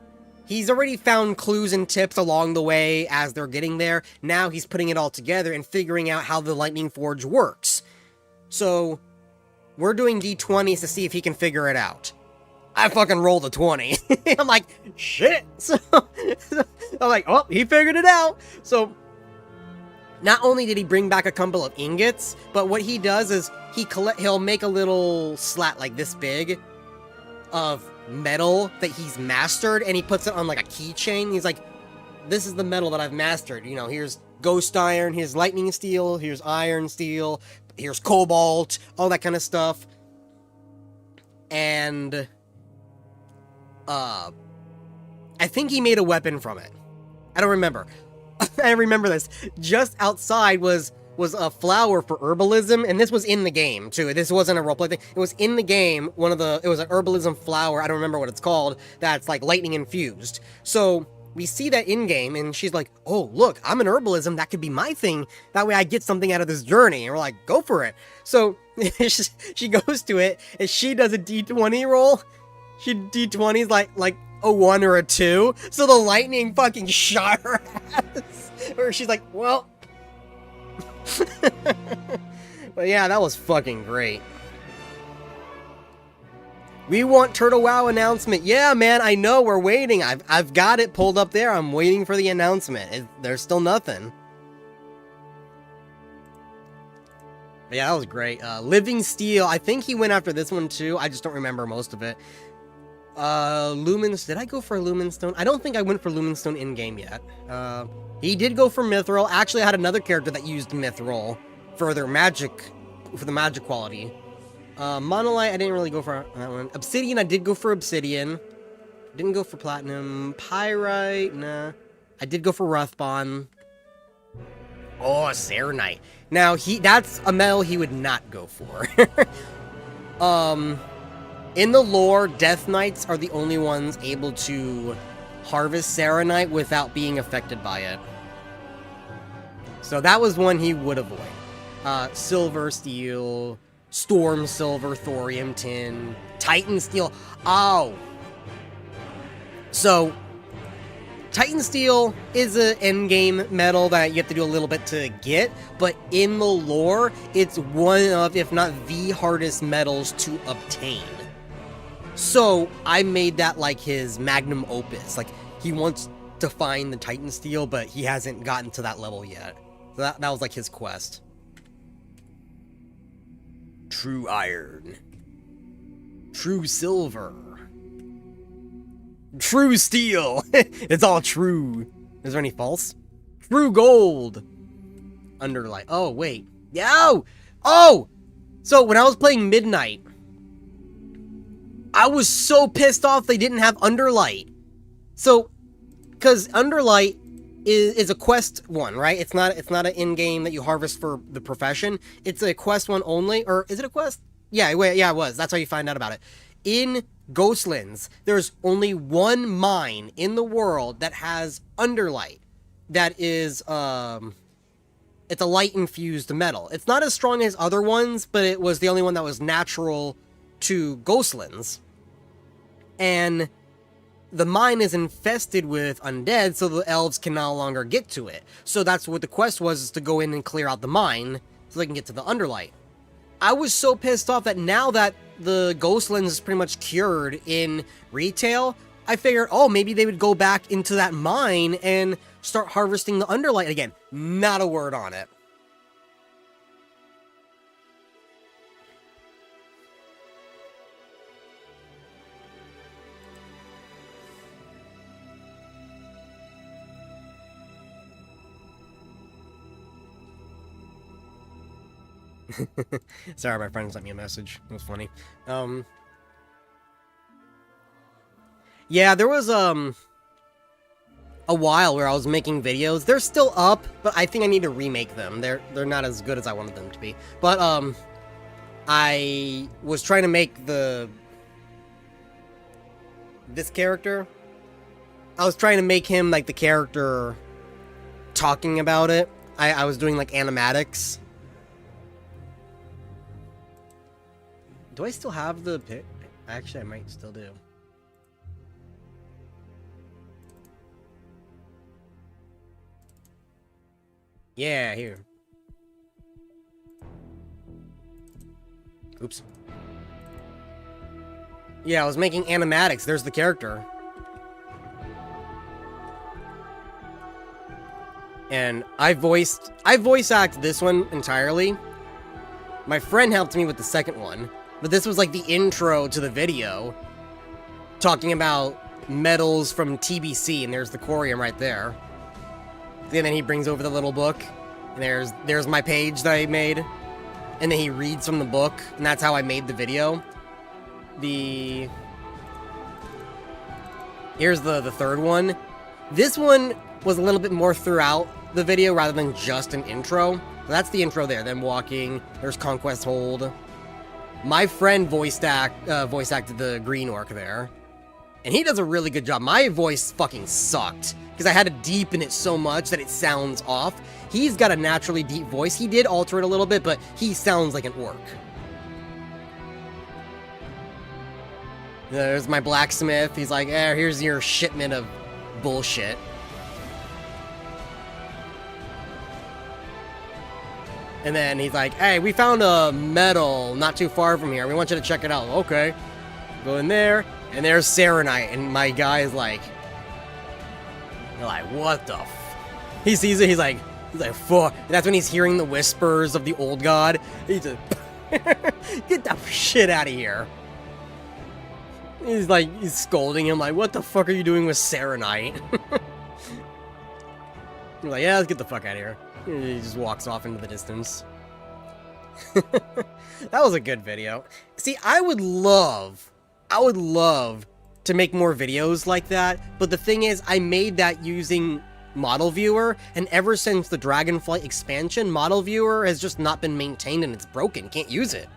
he's already found clues and tips along the way as they're getting there. Now he's putting it all together and figuring out how the Lightning Forge works. So we're doing D20s to see if he can figure it out. I fucking rolled a 20. I'm like, shit. So I'm like, oh, he figured it out. So not only did he bring back a couple of ingots, but what he does is he'll make a little slat like this big of metal that he's mastered, and he puts it on like a keychain. He's like, this is the metal that I've mastered. You know, here's ghost iron, here's lightning steel, here's iron steel, here's cobalt, all that kind of stuff. And I think he made a weapon from it. I don't remember. I remember this. Just outside was a flower for herbalism, and this was in the game too. This wasn't a roleplay thing. It was in the game. It was an herbalism flower. I don't remember what it's called. That's like lightning infused. So we see that in game, and she's like, "Oh, look, I'm an herbalism. That could be my thing. That way, I get something out of this journey." And we're like, "Go for it." So she goes to it, and she does a D20 roll. She D20's like a 1 or a 2. So the lightning fucking shot her ass. Or she's like, well. But yeah, that was fucking great. We want Turtle Wow announcement. Yeah, man, I know, we're waiting. I've got it pulled up there. I'm waiting for the announcement. There's still nothing. But yeah, that was great. Living Steel, I think he went after this one too. I just don't remember most of it. Lumens, did I go for Lumenstone? I don't think I went for Lumenstone in-game yet. He did go for Mithril. Actually, I had another character that used Mithril for the magic quality. Monolite, I didn't really go for that one. Obsidian, I did go for Obsidian. Didn't go for Platinum. Pyrite, nah. I did go for Ruthbon. Oh, Serenite. Now, that's a metal he would not go for. In the lore, Death Knights are the only ones able to harvest Serenite without being affected by it. So that was one he would avoid. Silver Steel, Storm Silver, Thorium Tin, Titan Steel. Oh! So, Titan Steel is an endgame metal that you have to do a little bit to get, but in the lore, it's one of, if not the hardest metals to obtain. So, I made that like his magnum opus. Like, he wants to find the Titan Steel, but he hasn't gotten to that level yet. So that was like his quest. True Iron. True Silver. True Steel. It's all true. Is there any false? True Gold. Underlight. Oh, wait. Yo! Oh! So, when I was playing Midnight, I was so pissed off they didn't have Underlight. So, because Underlight is a quest one, right? It's not an in-game that you harvest for the profession. It's a quest one only, or is it a quest? Yeah, wait, yeah, it was. That's how you find out about it. In Ghostlands, there's only one mine in the world that has Underlight. That is, it's a light-infused metal. It's not as strong as other ones, but it was the only one that was natural to Ghostlands. And the mine is infested with undead, so the elves can no longer get to it. So that's what the quest was, is to go in and clear out the mine, so they can get to the Underlight. I was so pissed off that now that the Ghostlands is pretty much cured in retail, I figured, oh, maybe they would go back into that mine and start harvesting the Underlight again. Not a word on it. Sorry, my friend sent me a message. It was funny. Yeah, there was, a while where I was making videos. They're still up, but I think I need to remake them. They're not as good as I wanted them to be. But, I was trying to make this character. I was trying to make him, like, the character talking about it. I was doing, like, animatics. Do I still have the pic? Actually, I might still do. Yeah, here. Oops. Yeah, I was making animatics. There's the character. And I voice act this one entirely. My friend helped me with the second one, but this was like the intro to the video, talking about medals from TBC, and there's the Corium right there. And then he brings over the little book, and there's my page that I made, and then he reads from the book, and that's how I made the video. Here's the third one. This one was a little bit more throughout the video rather than just an intro. So that's the intro there. Them walking. There's Conquest Hold. My friend voice acted the Green Orc there, and he does a really good job. My voice fucking sucked because I had to deepen it so much that it sounds off. He's got a naturally deep voice. He did alter it a little bit, but he sounds like an orc. There's my blacksmith. He's like, here's your shipment of bullshit. And then he's like, hey, we found a medal not too far from here. We want you to check it out. Okay. Go in there, and there's Serenite, and my guy is like, what the f... He sees it, he's like, fuck. And that's when he's hearing the whispers of the old god. He's just, get the shit out of here. He's scolding him, like, what the fuck are you doing with Serenite? He's like, yeah, let's get the fuck out of here. He just walks off into the distance. That was a good video. See, I would love to make more videos like that, but the thing is, I made that using Model Viewer, and ever since the Dragonflight expansion, Model Viewer has just not been maintained and it's broken. Can't use it.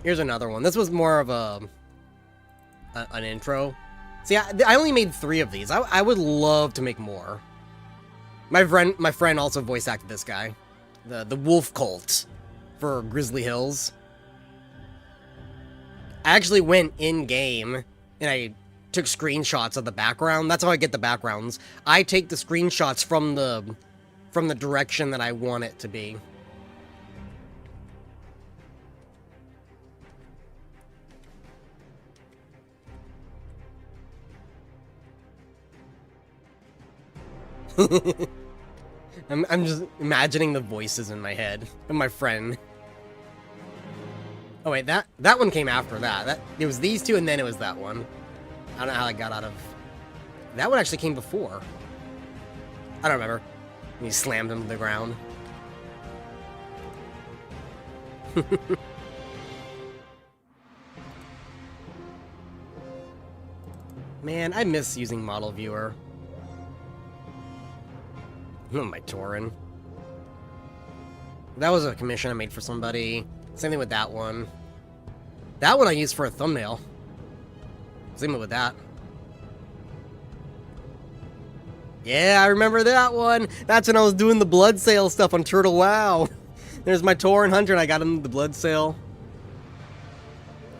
Here's another one. This was more of an intro. See, I only made 3 of these. I would love to make more. My friend also voice acted this guy, the Wolf Cult for Grizzly Hills. I actually went in game and I took screenshots of the background. That's how I get the backgrounds. I take the screenshots from the direction that I want it to be. I'm just imagining the voices in my head of my friend. Oh wait, that one came after that. It was these 2 and then it was that one. I don't know how I got out of... That one actually came before. I don't remember. And he slammed him to the ground. Man, I miss using Model Viewer. Oh, my Tauren. That was a commission I made for somebody. Same thing with that one. That one I used for a thumbnail. Same with that. Yeah, I remember that one. That's when I was doing the blood sale stuff on Turtle WoW. There's my Tauren Hunter, and I got him the blood sale.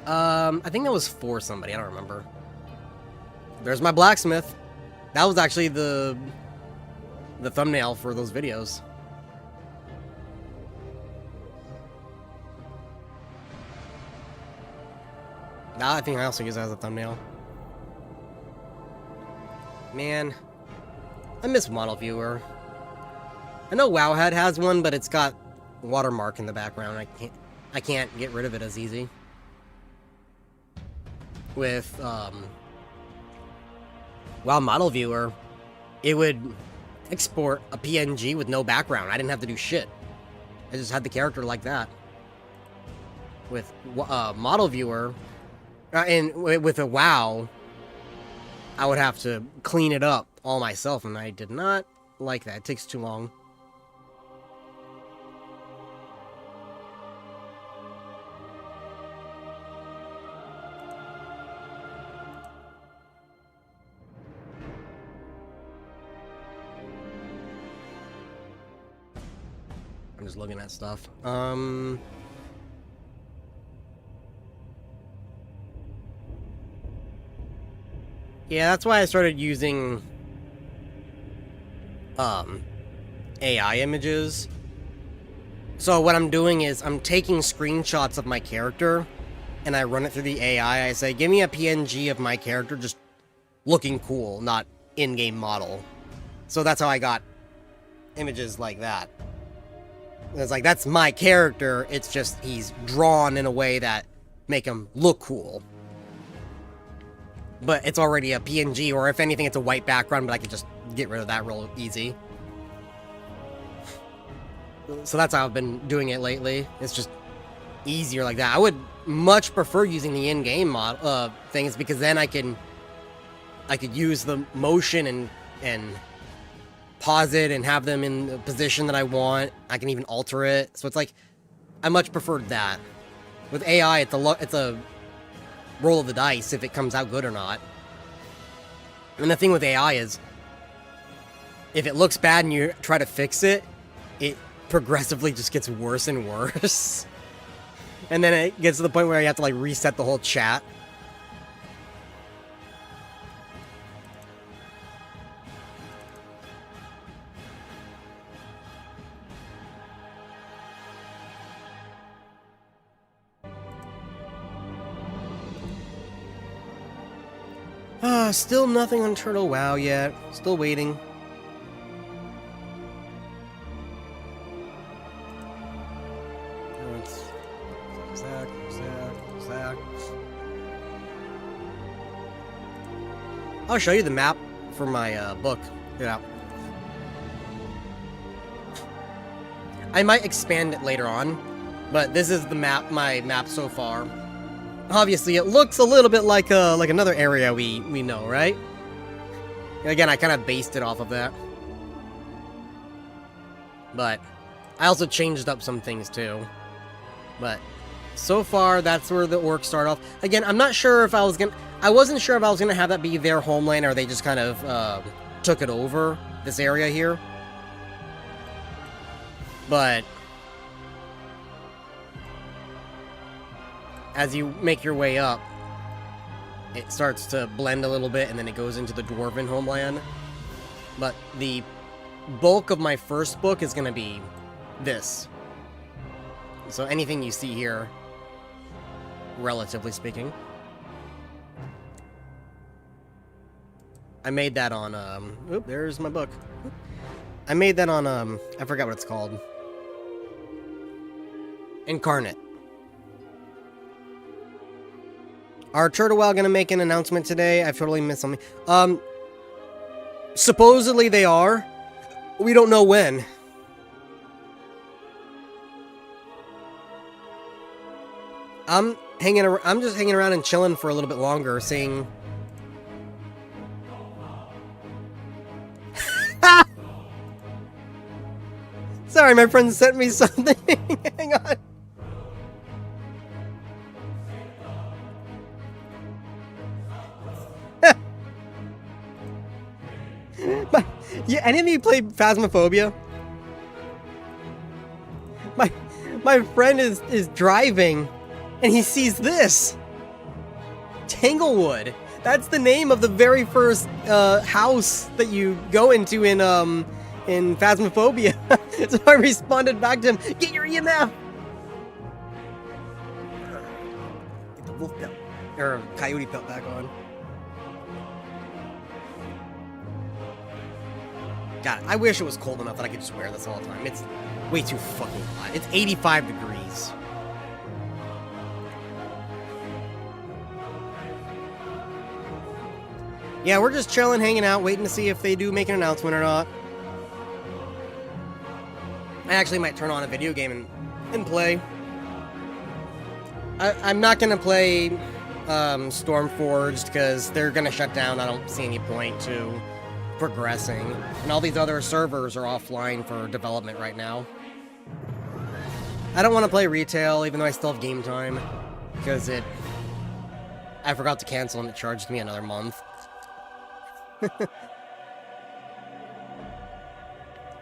I think that was for somebody. I don't remember. There's my blacksmith. That was actually the thumbnail for those videos. Now I think I also use that as a thumbnail. Man, I miss Model Viewer. I know Wowhead has one, but it's got watermark in the background. I can't get rid of it as easy. With WoW Model Viewer, it would export a PNG with no background. I didn't have to do shit. I just had the character like that. with model viewer, and with a WoW, I would have to clean it up all myself, and I did not like that. It takes too long. I'm just looking at stuff. Yeah, that's why I started using AI images. So what I'm doing is I'm taking screenshots of my character and I run it through the AI. I say, give me a PNG of my character just looking cool, not in-game model. So that's how I got images like that. And it's like, that's my character, it's just he's drawn in a way that make him look cool. But it's already a PNG, or if anything, it's a white background, but I can just get rid of that real easy. So that's how I've been doing it lately. It's just easier like that. I would much prefer using the in-game mod things, because then I could use the motion and pause it and have them in the position that I want. I can even alter it. So it's like, I much preferred that. With AI, it's a roll of the dice if it comes out good or not. And the thing with AI is, if it looks bad and you try to fix it, it progressively just gets worse and worse. And then it gets to the point where you have to like reset the whole chat. Still nothing on Turtle WoW yet. Still waiting. Zach. I'll show you the map for my book. Yeah. I might expand it later on, but this is the map, my map so far. Obviously, it looks a little bit like another area we know, right? Again, I kind of based it off of that. But I also changed up some things too. But so far, that's where the orcs start off. Again, I'm not sure if I wasn't sure if I was gonna have that be their homeland, or they just kind of took it over, this area here. But as you make your way up, it starts to blend a little bit, and then it goes into the dwarven homeland. But the bulk of my first book is going to be this. So anything you see here, relatively speaking. I made that on, oop, there's my book. I made that on, I forgot what it's called. Incarnate. Are Turtle WoW gonna make an announcement today? I've totally missed something. Supposedly they are. We don't know when. I'm just hanging around and chilling for a little bit longer, seeing. Sorry, my friend sent me something. Hang on. Yeah, any of you play Phasmophobia? My friend is driving, and he sees this. Tanglewood. That's the name of the very first house that you go into in Phasmophobia. So I responded back to him, get your EMF! Get the wolf pelt, or coyote pelt back on. God, I wish it was cold enough that I could just wear this all the time. It's way too fucking hot. It's 85 degrees. Yeah, we're just chilling, hanging out, waiting to see if they do make an announcement or not. I actually might turn on a video game and play. I'm not gonna play Stormforged because they're gonna shut down. I don't see any point to progressing, and all these other servers are offline for development right now. I don't want to play retail, even though I still have game time, because I forgot to cancel and it charged me another month.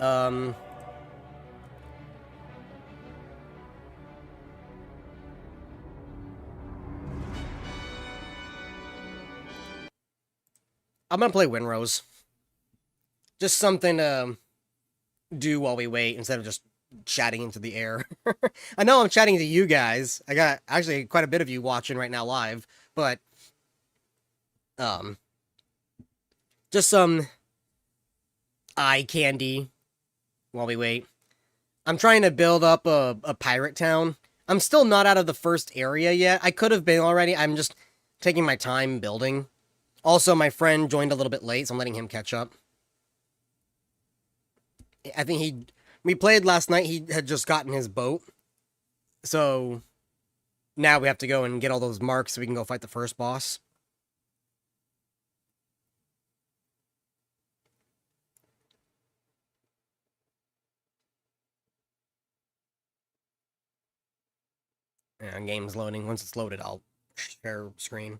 um. I'm gonna play Winrose. Just something to do while we wait instead of just chatting into the air. I know I'm chatting to you guys. I got actually quite a bit of you watching right now live, but just some eye candy while we wait. I'm trying to build up a pirate town. I'm still not out of the first area yet. I could have been already. I'm just taking my time building. Also, my friend joined a little bit late, so I'm letting him catch up. I think we played last night, he had just gotten his boat. So now we have to go and get all those marks so we can go fight the first boss. And game's loading. Once it's loaded, I'll share screen.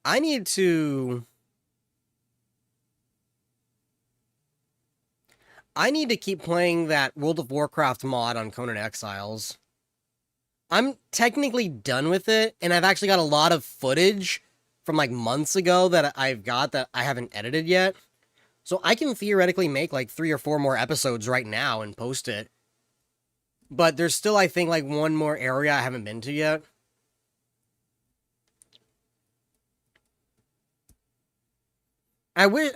I need to keep playing that World of Warcraft mod on Conan Exiles. I'm technically done with it, and I've actually got a lot of footage from like months ago that I've got that I haven't edited yet. So I can theoretically make like 3 or 4 more episodes right now and post it. But there's still, I think, like one more area I haven't been to yet. I wish...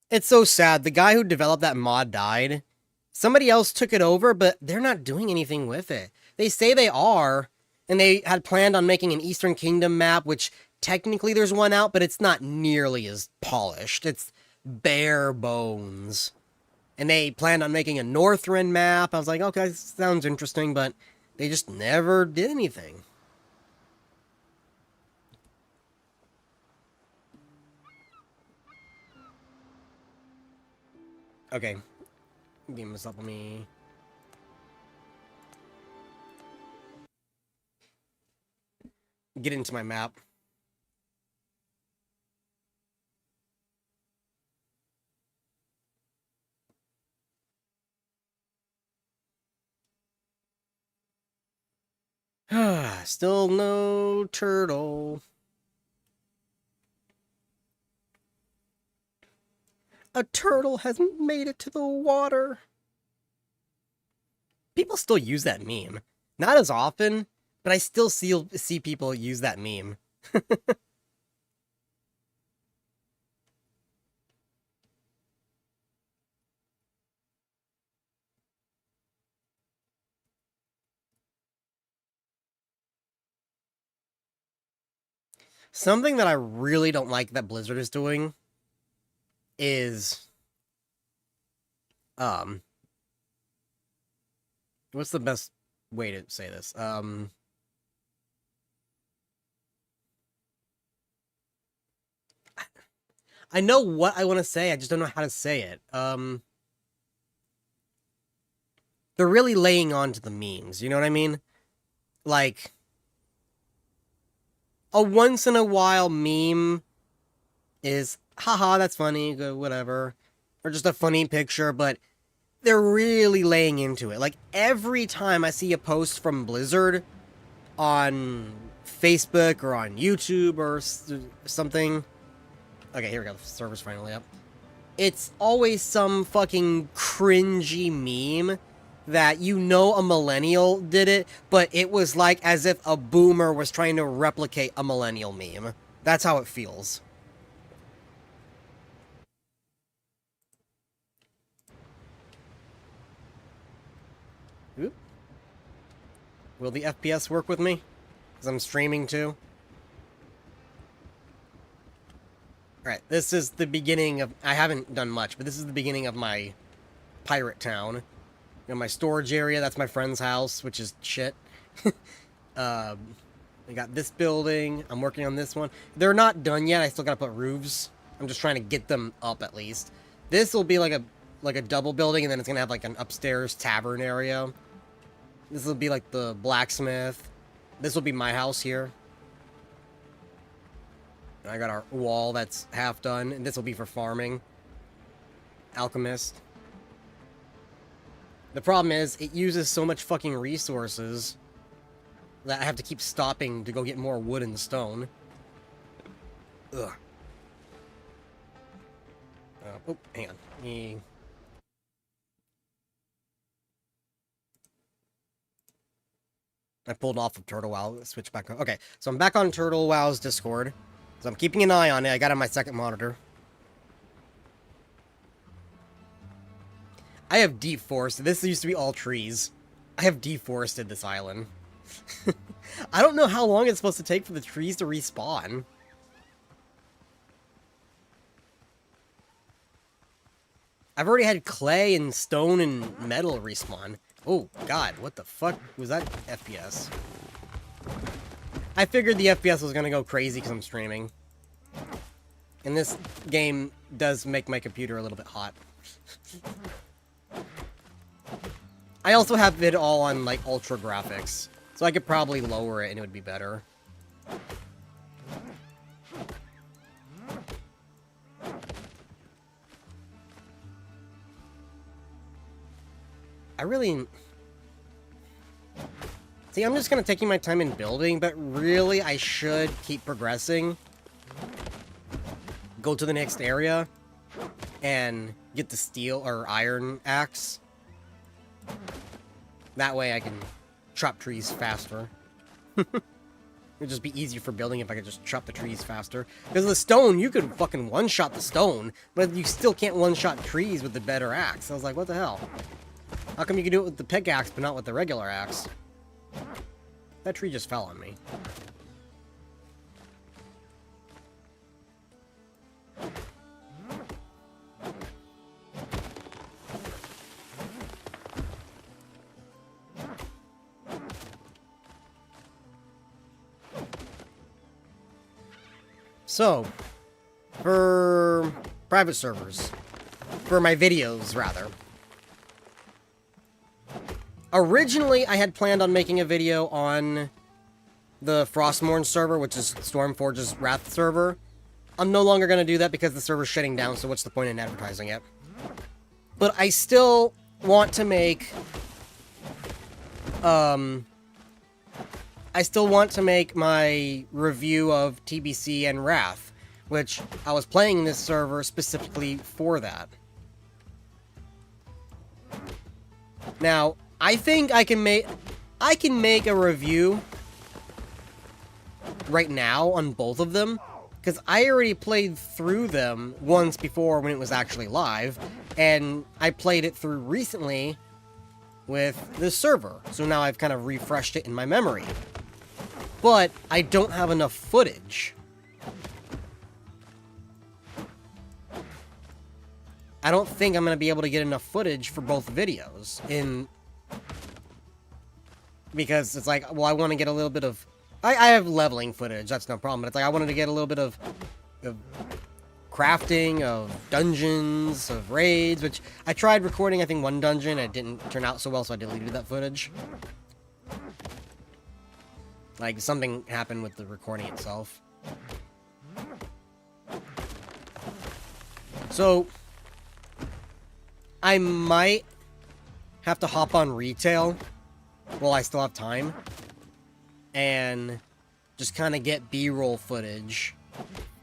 It's so sad. The guy who developed that mod died. Somebody else took it over, but they're not doing anything with it. They say they are, and they had planned on making an Eastern Kingdom map, which technically there's one out, but it's not nearly as polished. It's bare bones. And they planned on making a Northrend map. I was like, okay, sounds interesting, but they just never did anything. Okay. Game this up on me. Get into my map. Still no turtle. A turtle hasn't made it to the water. People still use that meme. Not as often, but I still see people use that meme. Something that I really don't like that Blizzard is doing is what's the best way to say this? I know what I want to say, I just don't know how to say it. They're really laying on to the memes, you know what I mean? Like, a once in a while meme is, haha, that's funny, whatever. Or just a funny picture, but they're really laying into it. Like, every time I see a post from Blizzard on Facebook or on YouTube or something. Okay, here we go. The server's finally up. It's always some fucking cringy meme that you know a millennial did it, but it was like as if a boomer was trying to replicate a millennial meme. That's how it feels. Oop. Will the FPS work with me? Because I'm streaming too. Alright, this is the beginning of... I haven't done much, but this is the beginning of my pirate town. You know, my storage area, that's my friend's house, which is shit. I got this building. I'm working on this one. They're not done yet. I still gotta put roofs. I'm just trying to get them up at least. This will be like a double building, and then it's gonna have like an upstairs tavern area. This will be like the blacksmith. This will be my house here. And I got our wall that's half done, and this will be for farming. Alchemist. The problem is, it uses so much fucking resources that I have to keep stopping to go get more wood and stone. Ugh. Oh, hang on. I pulled off of Turtle WoW. Switch back on. Okay, so I'm back on Turtle WoW's Discord. So I'm keeping an eye on it. I got it on my second monitor. I have deforested. This used to be all trees. I have deforested this island. I don't know how long it's supposed to take for the trees to respawn. I've already had clay and stone and metal respawn. Oh, God, what the fuck was that FPS? I figured the FPS was gonna go crazy because I'm streaming. And this game does make my computer a little bit hot. I also have it all on, like, ultra graphics. So I could probably lower it and it would be better. I really... See, I'm just kind of taking my time in building, but really I should keep progressing. Go to the next area and get the steel or iron axe. That way I can chop trees faster. It'd just be easier for building if I could just chop the trees faster. Because the stone, you could fucking one-shot the stone, but you still can't one-shot trees with the better axe. I was like, what the hell? How come you can do it with the pickaxe, but not with the regular axe? That tree just fell on me. So, for private servers, for my videos, rather. Originally, I had planned on making a video on the Frostmourne server, which is Stormforge's Wrath server. I'm no longer going to do that because the server's shutting down, so what's the point in advertising it? But I still want to make... I still want to make my review of TBC and Wrath, which I was playing this server specifically for that. Now, I think I can make a review right now on both of them, because I already played through them once before when it was actually live, and I played it through recently with the server, so now I've kind of refreshed it in my memory. But I don't have enough footage. I don't think I'm going to be able to get enough footage for both videos because it's like, well, I want to get a little bit of... I have leveling footage, that's no problem, but it's like I wanted to get a little bit of crafting, of dungeons, of raids, which I tried recording, I think, one dungeon, and it didn't turn out so well, so I deleted that footage. Like, something happened with the recording itself. So, I might have to hop on retail while I still have time. And just kind of get B-roll footage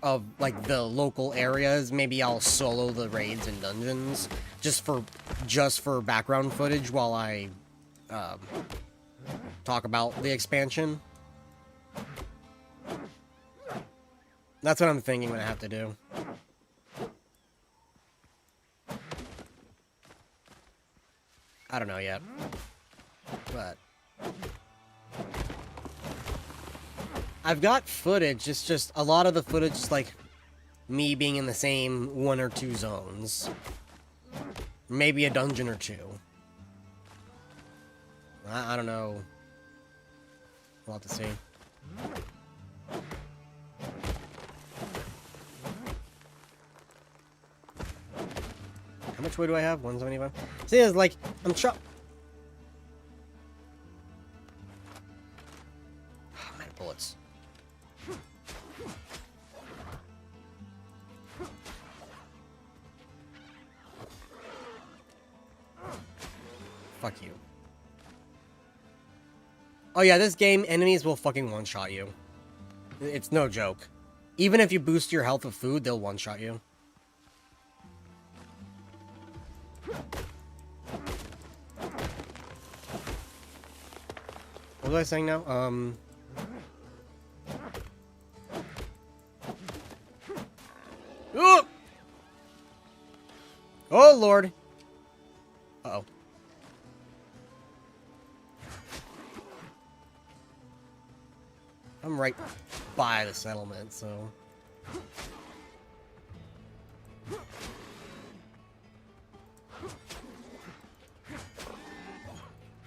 of, like, the local areas. Maybe I'll solo the raids and dungeons just for background footage while I talk about the expansion. That's what I'm thinking I'm gonna have to do. I don't know yet. But I've got footage, it's just a lot of the footage is like me being in the same 1 or 2 zones. Maybe a dungeon or 2. I don't know. We'll have to see. How much wood do I have? 175? See, it's like, I'm trying... Oh, man, bullets. Fuck you. Oh yeah, this game, enemies will fucking one-shot you. It's no joke. Even if you boost your health with food, they'll one-shot you. What was I saying now? Ooh! Oh, Lord. Uh-oh. I'm right by the settlement, so...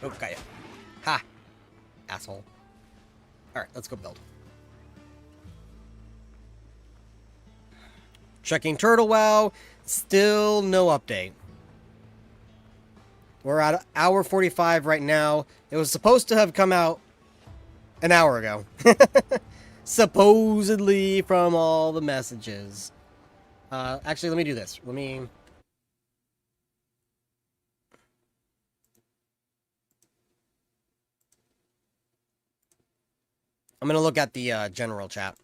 Okay. Ha! Asshole. Alright, let's go build. Checking Turtle Wow. Still no update. We're at hour 45 right now. It was supposed to have come out an hour ago. Supposedly from all the messages. Actually, let me do this. I'm gonna look at the general chat.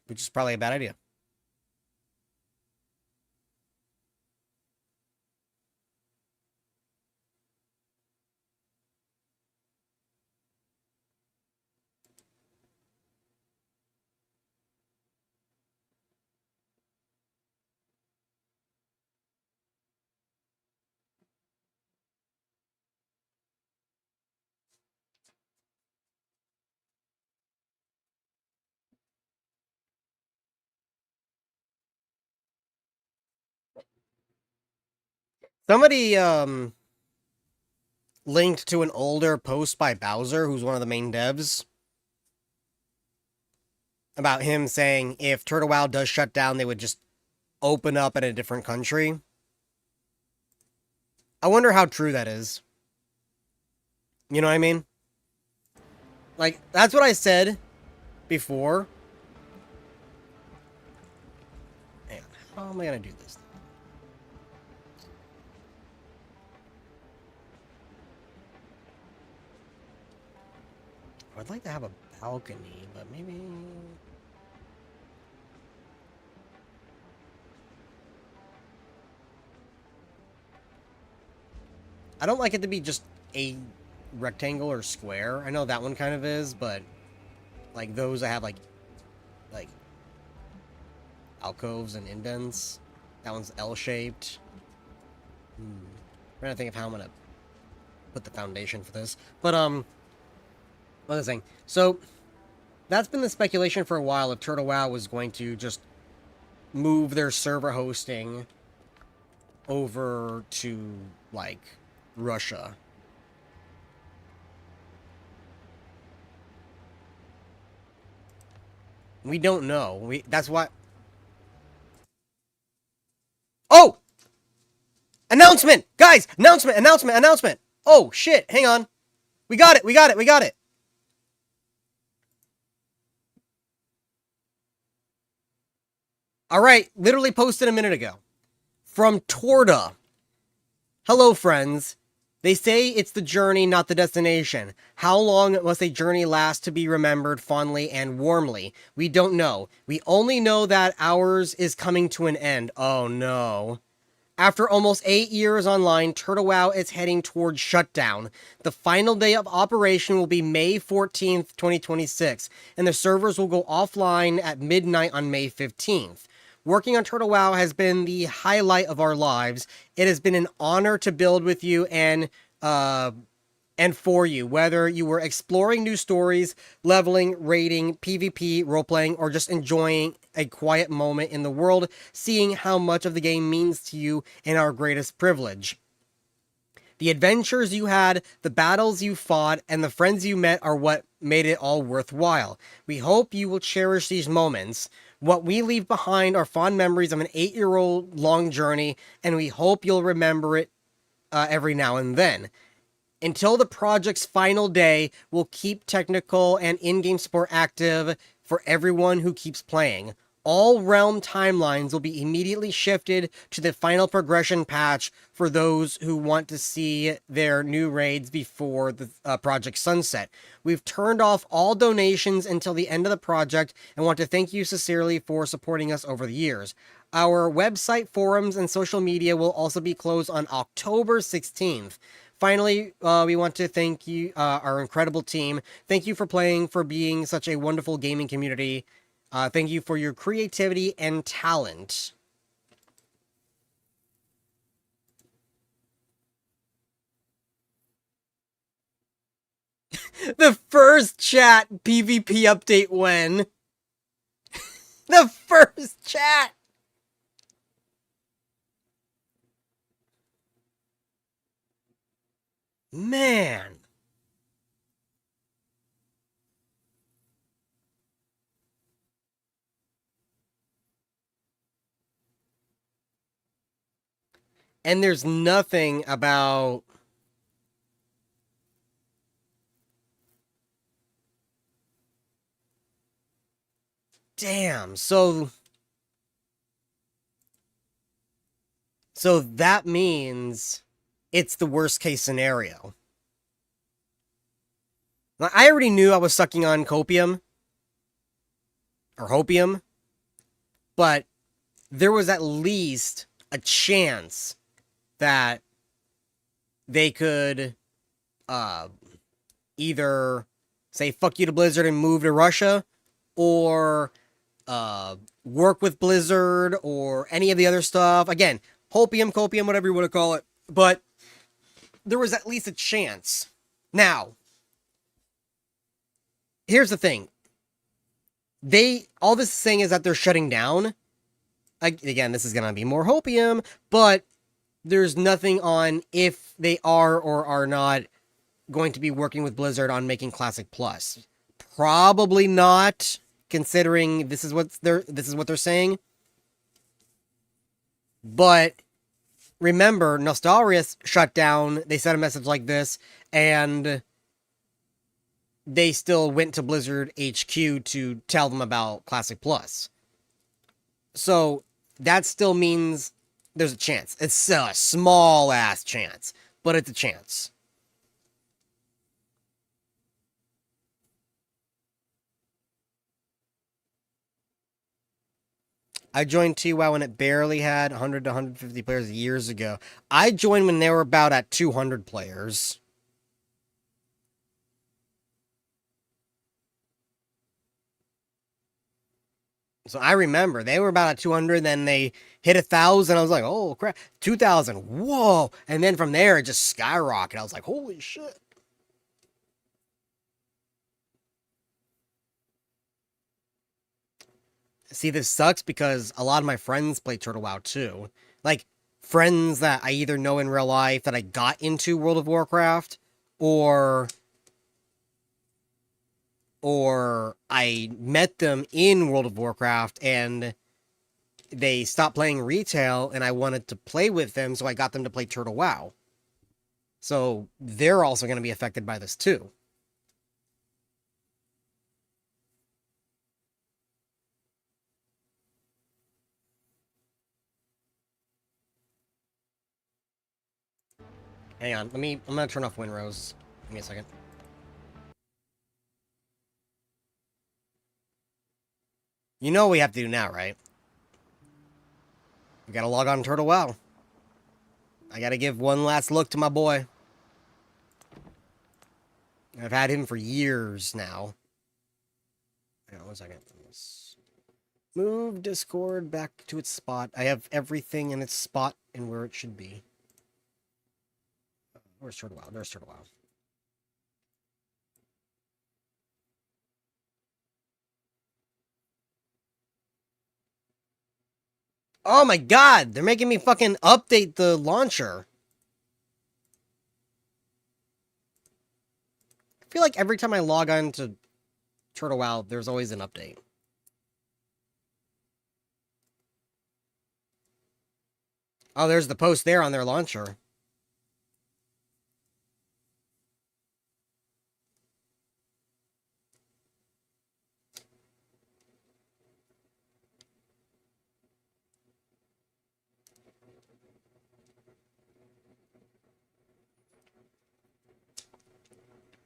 Which is probably a bad idea. Somebody, linked to an older post by Bowser, who's one of the main devs, about him saying if Turtle Wow does shut down, they would just open up in a different country. I wonder how true that is. You know what I mean? Like, that's what I said before. Man, how am I gonna do this? I'd like to have a balcony, but maybe... I don't like it to be just a rectangle or square. I know that one kind of is, but like those I have like alcoves and indents. That one's L-shaped. I'm trying to think of how I'm gonna put the foundation for this. But another thing. So that's been the speculation for a while if Turtle Wow was going to just move their server hosting over to like Russia. We don't know. That's why. Oh! Announcement! Guys! Announcement! Announcement! Announcement! Oh, shit! Hang on. We got it! We got it! We got it! Alright, literally posted a minute ago. From Torda. Hello, friends. They say it's the journey, not the destination. How long must a journey last to be remembered fondly and warmly? We don't know. We only know that ours is coming to an end. Oh no. After almost 8 years online, Turtle Wow is heading towards shutdown. The final day of operation will be May 14th, 2026, and the servers will go offline at midnight on May 15th. Working on Turtle Wow has been the highlight of our lives. It has been an honor to build with you and and for you, whether you were exploring new stories, leveling, raiding, PvP, role-playing, or just enjoying a quiet moment in the world, seeing how much of the game means to you in our greatest privilege. The adventures you had, the battles you fought, and the friends you met are what made it all worthwhile. We hope you will cherish these moments. What we leave behind are fond memories of an 8-year-old long journey, and we hope you'll remember it every now and then. Until the project's final day, we'll keep technical and in-game support active for everyone who keeps playing. All realm timelines will be immediately shifted to the final progression patch for those who want to see their new raids before the project sunset. We've turned off all donations until the end of the project and want to thank you sincerely for supporting us over the years. Our website, forums, and social media will also be closed on October 16th. Finally, we want to thank you, our incredible team. Thank you for playing, for being such a wonderful gaming community. Thank you for your creativity and talent. The first chat PvP update when? The first chat! Man. And there's nothing about... Damn, so that means it's the worst case scenario. Now, I already knew I was sucking on copium, or hopium, but there was at least a chance that they could either say fuck you to Blizzard and move to Russia, or work with Blizzard, or any of the other stuff. Again, hopium, copium, whatever you want to call it. But there was at least a chance. Now, here's the thing. All this is saying is that they're shutting down. Again, this is going to be more hopium, but there's nothing on if they are or are not going to be working with Blizzard on making Classic Plus. Probably not, considering this is what they're saying. But remember, Nostalrius shut down. They sent a message like this, and they still went to Blizzard HQ to tell them about Classic Plus. So that still means there's a chance. It's a small ass chance, but it's a chance. I joined TWoW when it barely had 100 to 150 players years ago. I joined when they were about at 200 players. So I remember they were about at 200, then they hit 1,000. I was like, oh crap, 2,000, whoa! And then from there it just skyrocketed. I was like, holy shit. See, this sucks because a lot of my friends play Turtle WoW too. Like, friends that I either know in real life that I got into World of Warcraft, or I met them in World of Warcraft and they stopped playing retail and I wanted to play with them, so I got them to play Turtle WoW. So they're also going to be affected by this too. Hang on, I'm gonna turn off Winrose. Give me a second. You know what we have to do now, right? We gotta log on to Turtle WoW. I gotta give one last look to my boy. I've had him for years now. Hang on 1 second. Move Discord back to its spot. I have everything in its spot and where it should be. Where's Turtle WoW? There's Turtle WoW. Oh my god, they're making me fucking update the launcher. I feel like every time I log on to Turtle WoW, there's always an update. Oh, there's the post there on their launcher.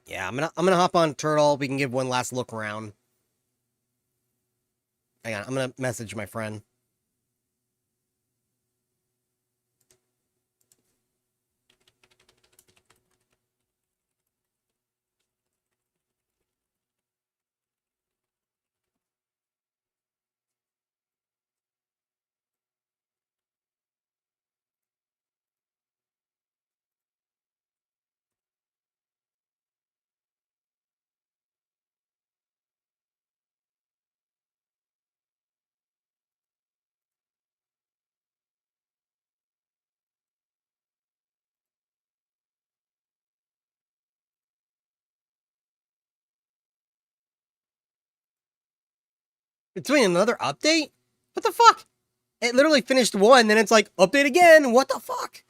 Yeah, I'm gonna hop on Turtle. We can give one last look around. Hang on, I'm gonna message my friend. Between another update? What the fuck? It literally finished one, then it's like, update again. What the fuck?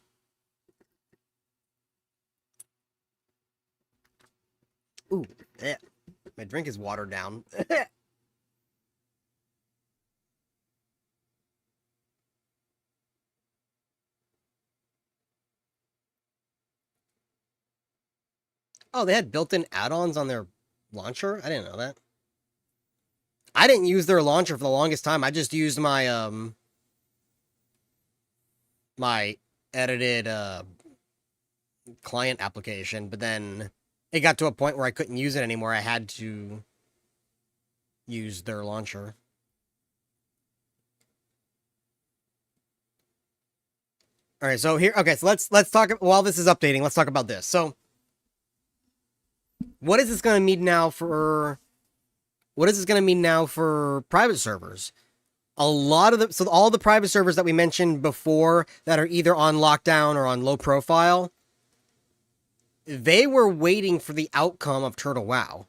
Ooh, yeah. My drink is watered down. Oh, they had built-in add-ons on their launcher? I didn't know that. I didn't use their launcher for the longest time. I just used my edited client application, but then it got to a point where I couldn't use it anymore. I had to use their launcher. All right, so here, okay, so let's talk while this is updating. Let's talk about this. So, what is this going to mean now for? What is this going to mean now for private servers? A lot of all the private servers that we mentioned before that are either on lockdown or on low profile, they were waiting for the outcome of Turtle WoW.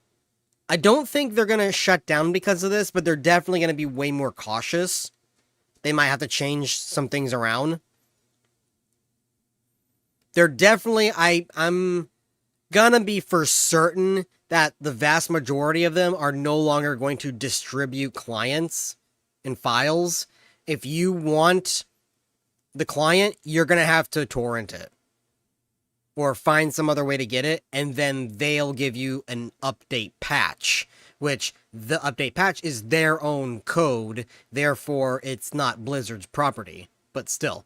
I don't think they're going to shut down because of this, but they're definitely going to be way more cautious. They might have to change some things around. They're definitely, I'm gonna be for certain that the vast majority of them are no longer going to distribute clients and files. If you want the client, you're gonna have to torrent it or find some other way to get it, and then they'll give you an update patch, which the update patch is their own code, therefore it's not Blizzard's property, but still.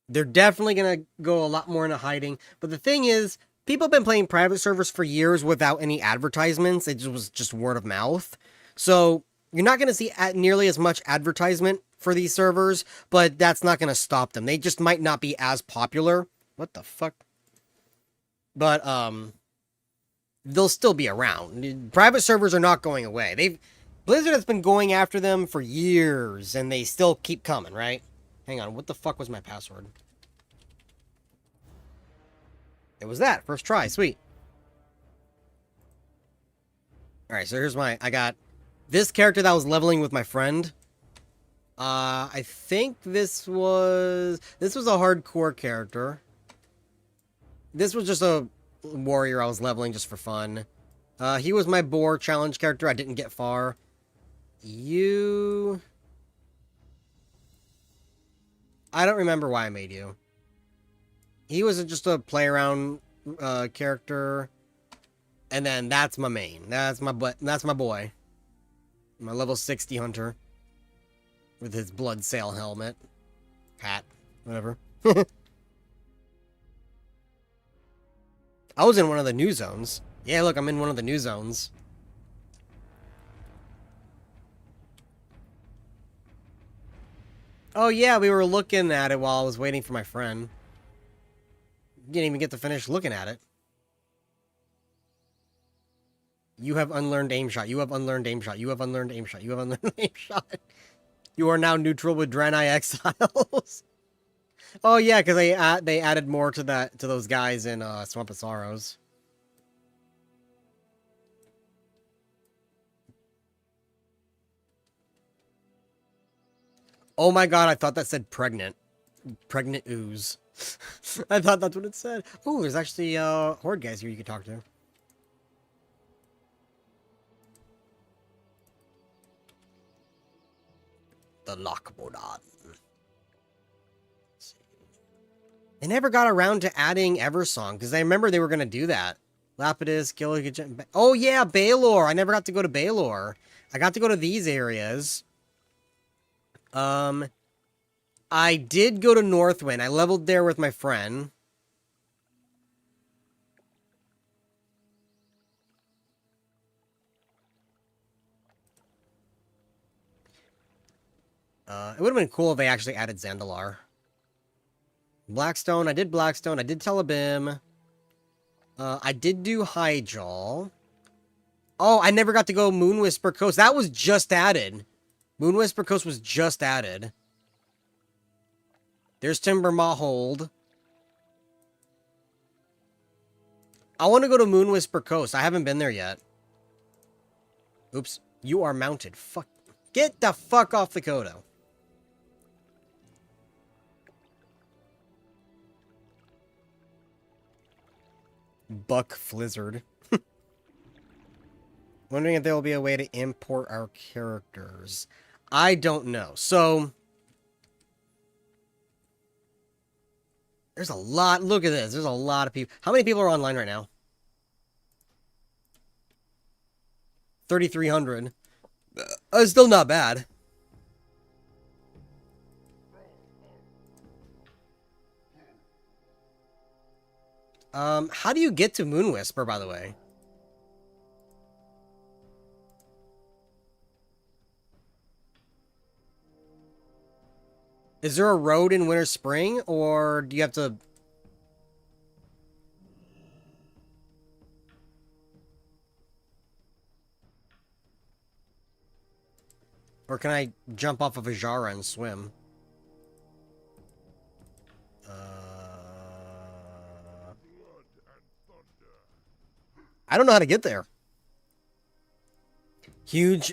They're definitely going to go a lot more into hiding. But the thing is, people have been playing private servers for years without any advertisements. It was just word of mouth. So you're not going to see nearly as much advertisement for these servers, but that's not going to stop them. They just might not be as popular. What the fuck? But they'll still be around. Private servers are not going away. Blizzard has been going after them for years, and they still keep coming, right? Hang on, what the fuck was my password? It was that. First try. Sweet. Alright, so here's I got this character that was leveling with my friend. I think this was a hardcore character. This was just a warrior I was leveling just for fun. He was my boar challenge character. I didn't get far. I don't remember why I made you. He was just a play around character, and then that's my main. That's my boy. My level 60 hunter with his blood sail helmet, hat, whatever. I was in one of the new zones. Yeah, look, I'm in one of the new zones. Oh yeah, we were looking at it while I was waiting for my friend. Didn't even get to finish looking at it. You have unlearned aim shot. You have unlearned aim shot. You have unlearned aim shot. You have unlearned aim shot. You are now neutral with Draenei Exiles. Oh yeah, because they added more to those guys in Swamp of Sorrows. Oh my god, I thought that said pregnant. Pregnant ooze. I thought that's what it said. Oh, there's actually horde guys here you can talk to. The Lockbodan. They never got around to adding Eversong, because I remember they were going to do that. Lapidus, Gilligan... Oh yeah, Baelor! I never got to go to Baelor. I got to go to these areas. I did go to Northwind. I leveled there with my friend. It would have been cool if they actually added Zandalar. Blackstone. I did Blackstone. I did Telebim. I did do Hyjal. Oh, I never got to go Moonwhisper Coast. That was just added. Moonwhisper Coast was just added. There's Timber Mahold. I want to go to Moonwhisper Coast. I haven't been there yet. Oops. You are mounted. Fuck. Get the fuck off the Kodo. Buck Flizzard. Wondering if there will be a way to import our characters. I don't know. So... There's a lot. Look at this. There's a lot of people. How many people are online right now? 3,300. Still not bad. How do you get to Moonwhisper, by the way? Is there a road in Winter Spring, or do you have to... Or can I jump off of Ajara and swim? I don't know how to get there. Huge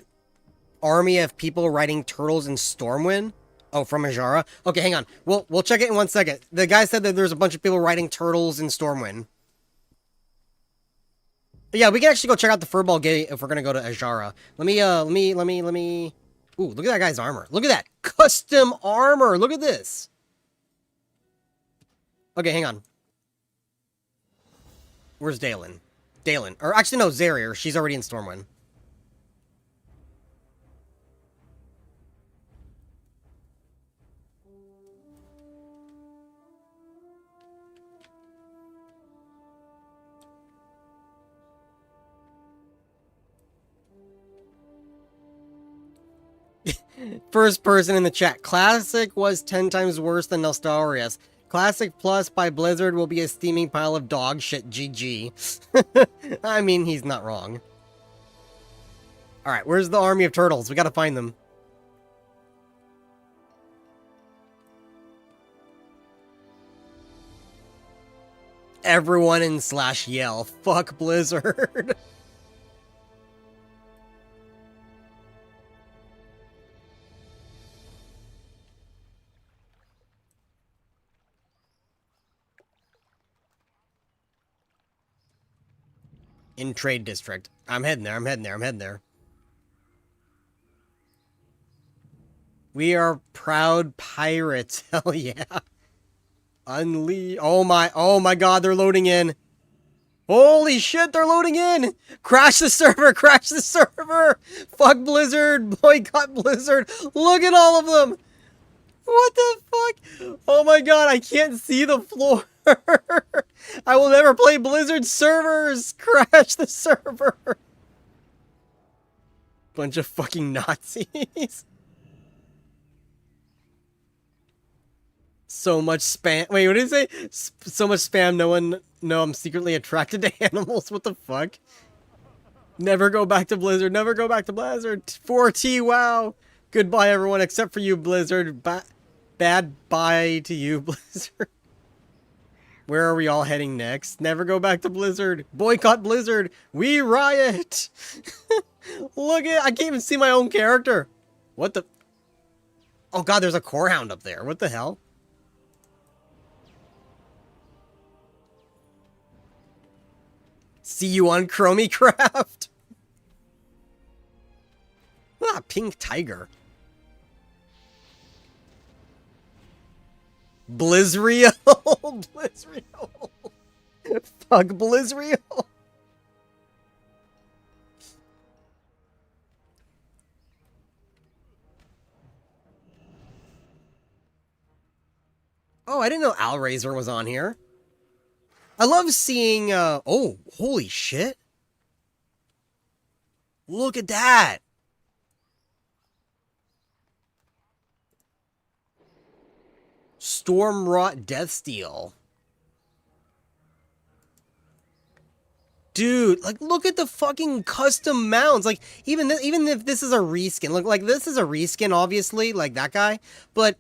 army of people riding turtles in Stormwind? Oh, from Ajara? Okay, hang on. We'll check it in 1 second. The guy said that there's a bunch of people riding turtles in Stormwind. But yeah, we can actually go check out the Furball Gate if we're gonna go to Ajara. Let me... Ooh, look at that guy's armor. Look at that! Custom armor! Look at this! Okay, hang on. Where's Dalen? Dalen. Or actually, no, Zarier. She's already in Stormwind. First person in the chat. Classic was 10 times worse than Nostalrius. Classic Plus by Blizzard will be a steaming pile of dog shit. GG. I mean, he's not wrong. Alright, where's the army of turtles? We gotta find them. Everyone in slash yell. Fuck Blizzard. In Trade District. I'm heading there, I'm heading there, I'm heading there. We are proud pirates. Hell yeah. Oh my god, they're loading in. Holy shit, they're loading in! Crash the server, crash the server! Fuck Blizzard, boycott Blizzard. Look at all of them! What the fuck? Oh my god, I can't see the floor. I will never play Blizzard servers! Crash the server! Bunch of fucking Nazis. So much spam. Wait, what did he say? So much spam, no one... No, I'm secretly attracted to animals. What the fuck? Never go back to Blizzard. Never go back to Blizzard. 4T, wow. Goodbye, everyone, except for you, Blizzard. Bad bye to you, Blizzard. Where are we all heading next? Never go back to Blizzard. Boycott Blizzard. We riot. Look at, I can't even see my own character. What the? Oh god, there's a core hound up there. What the hell? See you on Chromicraft. Ah, pink tiger. Blizzrio. Blizzrio. Fuck Blizzrio. Oh, I didn't know Alrazor was on here. I love seeing, oh, holy shit. Look at that. Stormwrought Deathsteel. Dude, like, look at the fucking custom mounts. Like, even if this is a reskin, look, like, this is a reskin, obviously, like that guy. But,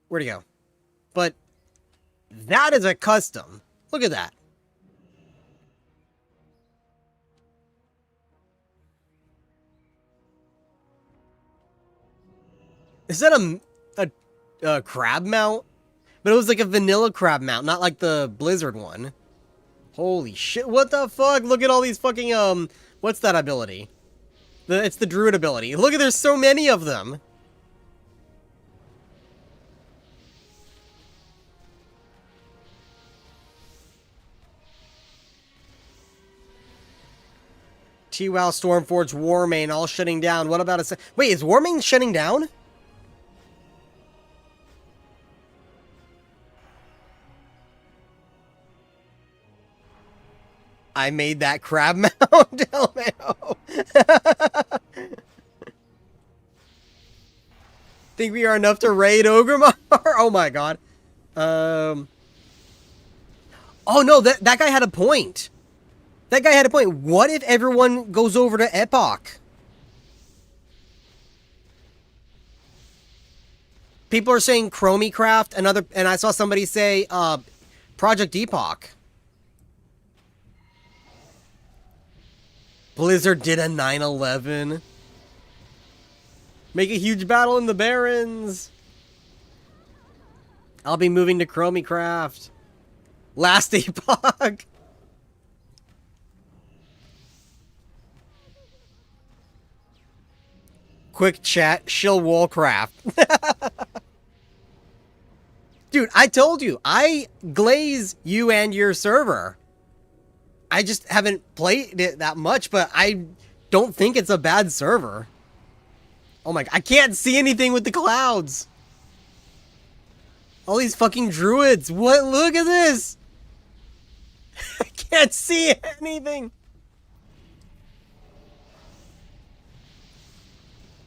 where'd he go? But, that is a custom. Look at that. Is that a crab mount? But it was like a vanilla crab mount, not like the Blizzard one. Holy shit, what the fuck? Look at all these fucking, what's that ability? It's the Druid ability. Look at, there's so many of them. TWoW, Stormforge, Warmane, all shutting down. What about a... Wait, is Warmane shutting down? I made that crab mount, LMAO. Think we are enough to raid Ogremar? Oh my god. Oh no, that guy had a point. That guy had a point. What if everyone goes over to Epoch? People are saying Chromicraft, and I saw somebody say, Project Epoch. Blizzard did a 9/11. Make a huge battle in the Barrens. I'll be moving to Chromicraft. Last Epoch. Quick chat, shill Wallcraft. Dude, I told you, I glaze you and your server. I just haven't played it that much, but I don't think it's a bad server. Oh my god, I can't see anything with the clouds. All these fucking druids. What? Look at this. I can't see anything.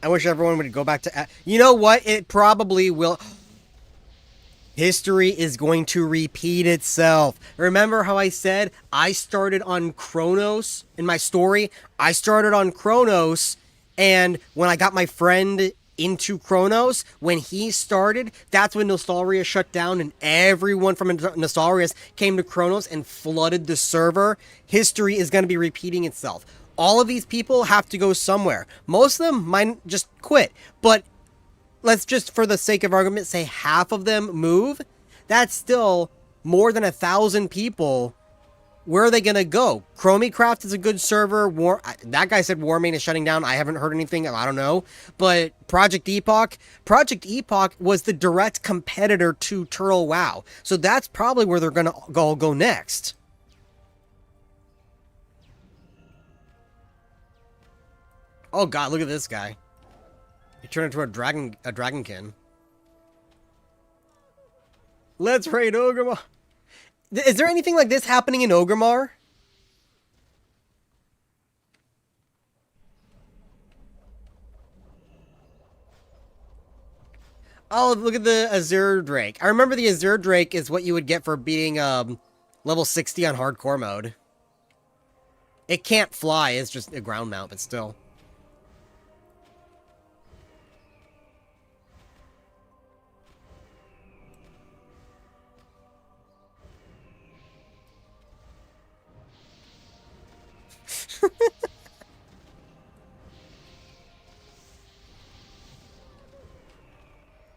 I wish everyone would go back to... You know what? It probably will... History is going to repeat itself. Remember how I said I started on Chronos in my story? I started on Chronos, and when I got my friend into Chronos, when he started, that's when Nostalria shut down, and everyone from Nostalria came to Chronos and flooded the server. History is going to be repeating itself. All of these people have to go somewhere. Most of them might just quit, but let's just, for the sake of argument, say half of them move. That's still more than 1,000 people. Where are they going to go? Chromicraft is a good server. That guy said Warmane is shutting down. I haven't heard anything. I don't know. But Project Epoch was the direct competitor to Turtle WoW. So that's probably where they're going to go next. Oh god, look at this guy. He turned into a dragonkin. Let's raid Ogremar. Is there anything like this happening in Ogremar? Oh, look at the Azure Drake. I remember the Azure Drake is what you would get for being level 60 on hardcore mode. It can't fly, it's just a ground mount, but still.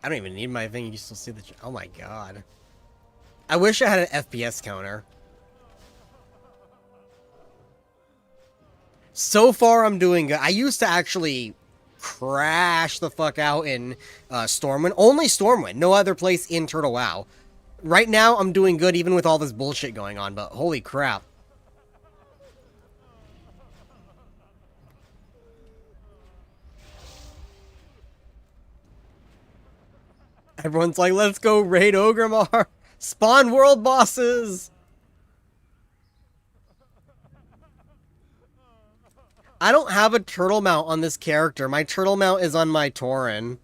I don't even need my thing, you can still see the... Oh my god. I wish I had an FPS counter. So far, I'm doing good. I used to actually crash the fuck out in Stormwind. Only Stormwind. No other place in Turtle WoW. Right now, I'm doing good even with all this bullshit going on, but holy crap. Everyone's like, let's go raid Ogremar. Spawn world bosses. I don't have a turtle mount on this character. My turtle mount is on my Tauren.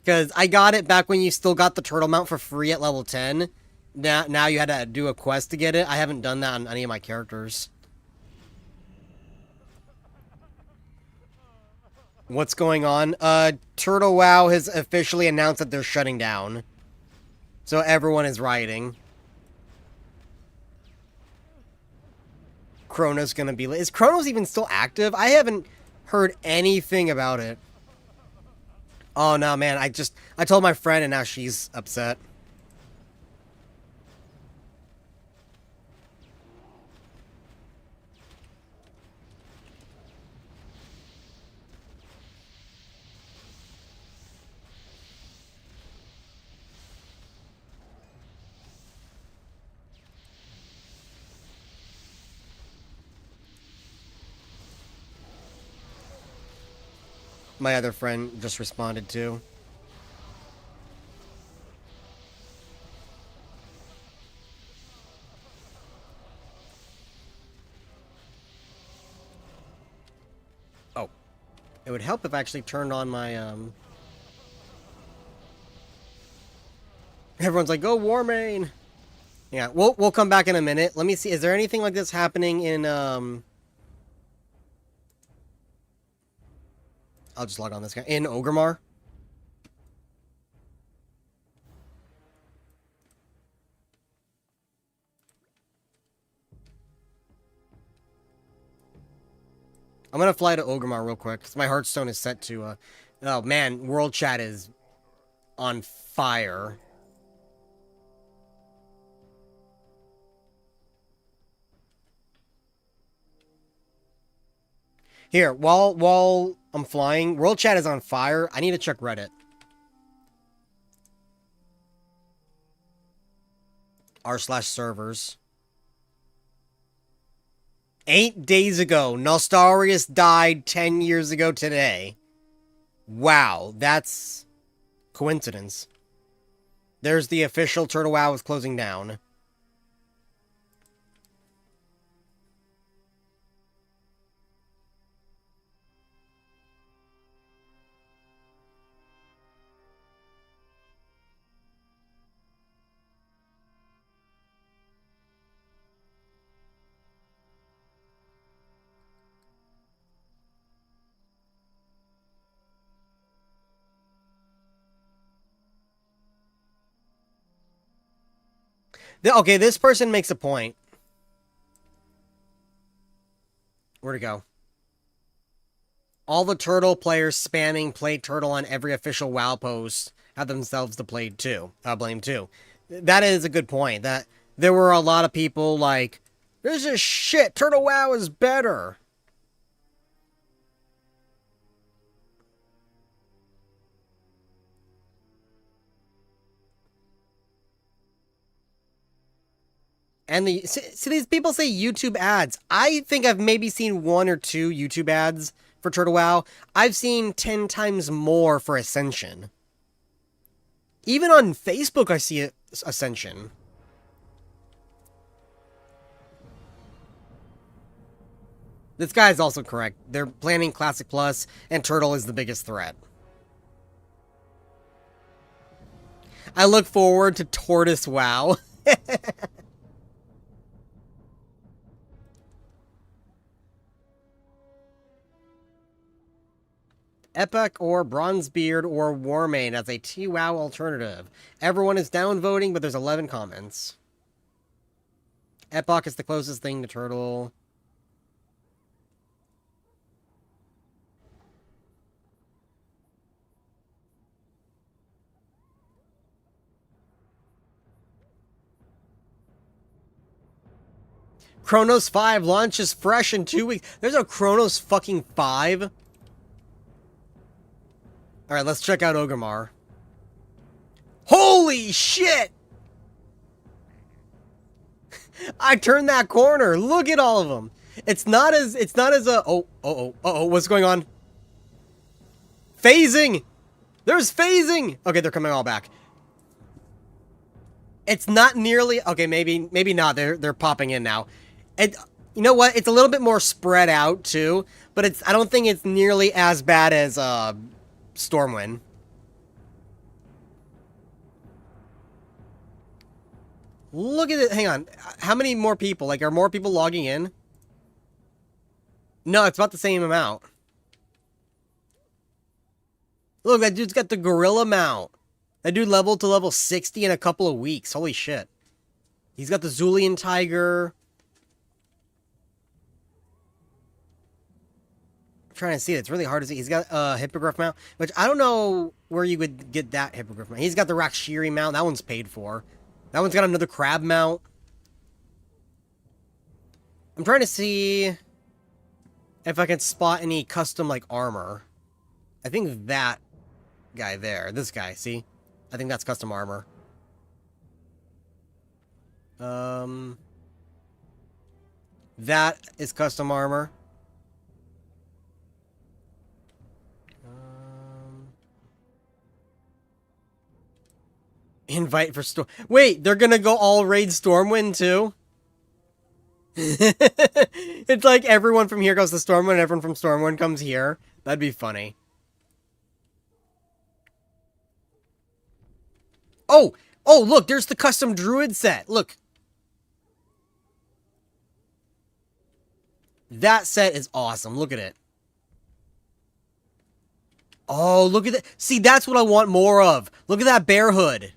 Because I got it back when you still got the turtle mount for free at level 10. Now you had to do a quest to get it. I haven't done that on any of my characters. What's going on? Turtle WoW has officially announced that they're shutting down. So everyone is rioting. Chrono's gonna be... Is Chronos even still active? I haven't heard anything about it. Oh, no, man. I told my friend and now she's upset. My other friend just responded to. Oh. It would help if I actually turned on my, Everyone's like, go Warmane! Yeah, we'll come back in a minute. Let me see, is there anything like this happening in, I'll just log on this guy. In Ogremar? I'm gonna fly to Ogremar real quick, because my Hearthstone is set to, oh man, World Chat is on fire. Here, while I'm flying, World Chat is on fire. I need to check Reddit. r/servers. 8 days ago, Nostarius died 10 years ago today. Wow, that's coincidence. There's the official Turtle WoW is closing down. Okay, this person makes a point. Where'd it go? All the turtle players spamming play turtle on every official WoW post have themselves to blame too. That is a good point. That there were a lot of people like, this is shit, Turtle WoW is better. And see, these people say YouTube ads. I think I've maybe seen 1 or 2 YouTube ads for Turtle WoW. I've seen 10 times more for Ascension. Even on Facebook, I see Ascension. This guy is also correct. They're planning Classic Plus, and Turtle is the biggest threat. I look forward to Tortoise WoW. Epic or Bronzebeard or Warmane as a TWOW alternative. Everyone is down voting, but there's 11 comments. Epoch is the closest thing to Turtle. Chronos 5 launches fresh in 2 weeks. There's a Chronos fucking 5? Alright, let's check out Ogremar. Holy shit! I turned that corner. Look at all of them. It's not as what's going on? Phasing! There's phasing! Okay, they're coming all back. It's not nearly okay, maybe not. They're popping in now. And you know what? It's a little bit more spread out too, but I don't think it's nearly as bad as Stormwind. Look at it. Hang on. How many more people? Like, are more people logging in? No, it's about the same amount. Look, that dude's got the gorilla mount. That dude leveled to level 60 in a couple of weeks. Holy shit. He's got the Zulian Tiger. I'm trying to see it. It's really hard to see. He's got a Hippogriff mount, which I don't know where you would get that Hippogriff mount. He's got the Rakshiri mount. That one's paid for. That one's got another crab mount. I'm trying to see if I can spot any custom, like, armor. I think that guy there. This guy, see? I think that's custom armor. That is custom armor. Invite for Storm. Wait, they're gonna go all raid Stormwind too? It's like everyone from here goes to Stormwind, and everyone from Stormwind comes here. That'd be funny. Oh! Oh, look, there's the custom druid set. Look. That set is awesome. Look at it. Oh, look at that. See, that's what I want more of. Look at that bear hood.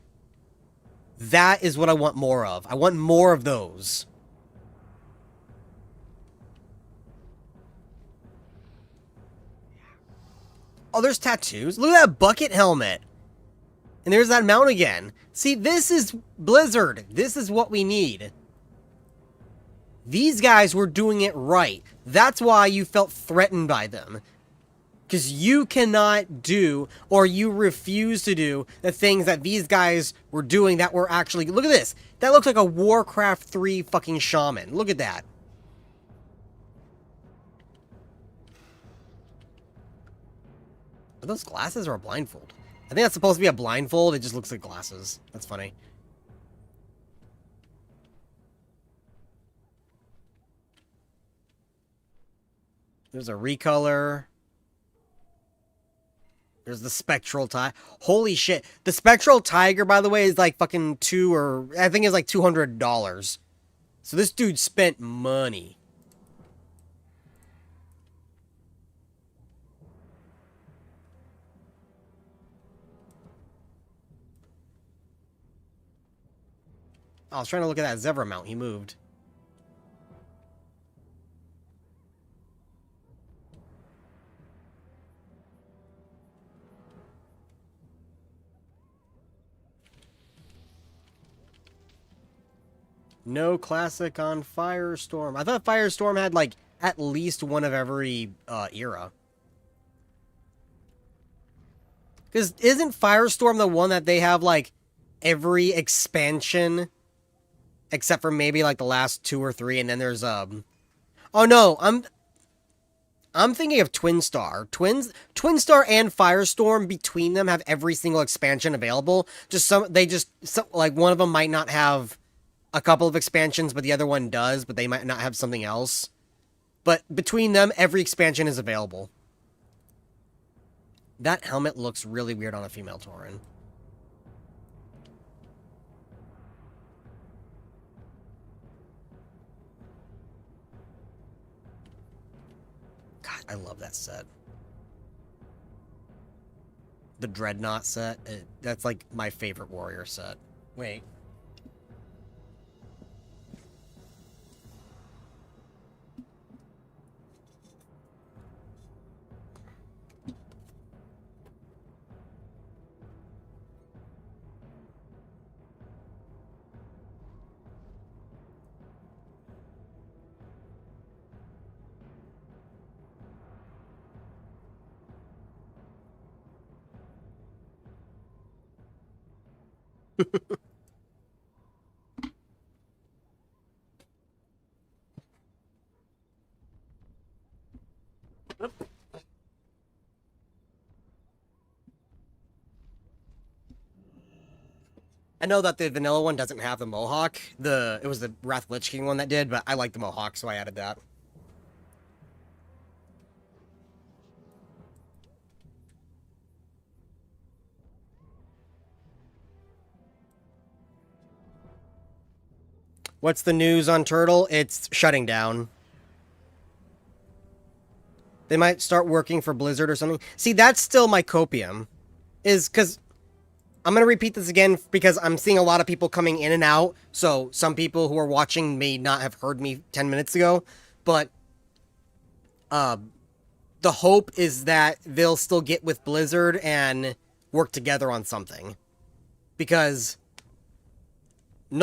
That is what I want more of. I want more of those. Oh, there's tattoos. Look at that bucket helmet. And there's that mount again. See, this is Blizzard. This is what we need. These guys were doing it right. That's why you felt threatened by them. Because you cannot do, or you refuse to do, the things that these guys were doing that were actually... Look at this. That looks like a Warcraft 3 fucking shaman. Look at that. Are those glasses or a blindfold? I think that's supposed to be a blindfold. It just looks like glasses. That's funny. There's a recolor. There's the Spectral Tiger. Holy shit. The Spectral Tiger, by the way, is like fucking I think it's like $200. So this dude spent money. I was trying to look at that Zevra mount. He moved. No classic on Firestorm. I thought Firestorm had, like, at least one of every era. Because isn't Firestorm the one that they have, like, every expansion except for maybe, like, the last 2 or 3, and then there's, Oh, no, I'm thinking of Twinstar. Twinstar and Firestorm, between them, have every single expansion available. Like, one of them might not have a couple of expansions, but the other one does, but they might not have something else. But between them, every expansion is available. That helmet looks really weird on a female Tauren. God, I love that set. the Dreadnought set. That's like my favorite warrior set. Wait. I know that the vanilla one doesn't have the mohawk. It was the Wrath Lich King one that did, but I like the mohawk, so I added that. What's the news on Turtle? It's shutting down. They might start working for Blizzard or something. See, that's still my copium. Is because I'm going to repeat this again because I'm seeing a lot of people coming in and out. So some people who are watching may not have heard me 10 minutes ago. But the hope is that they'll still get with Blizzard and work together on something. Because the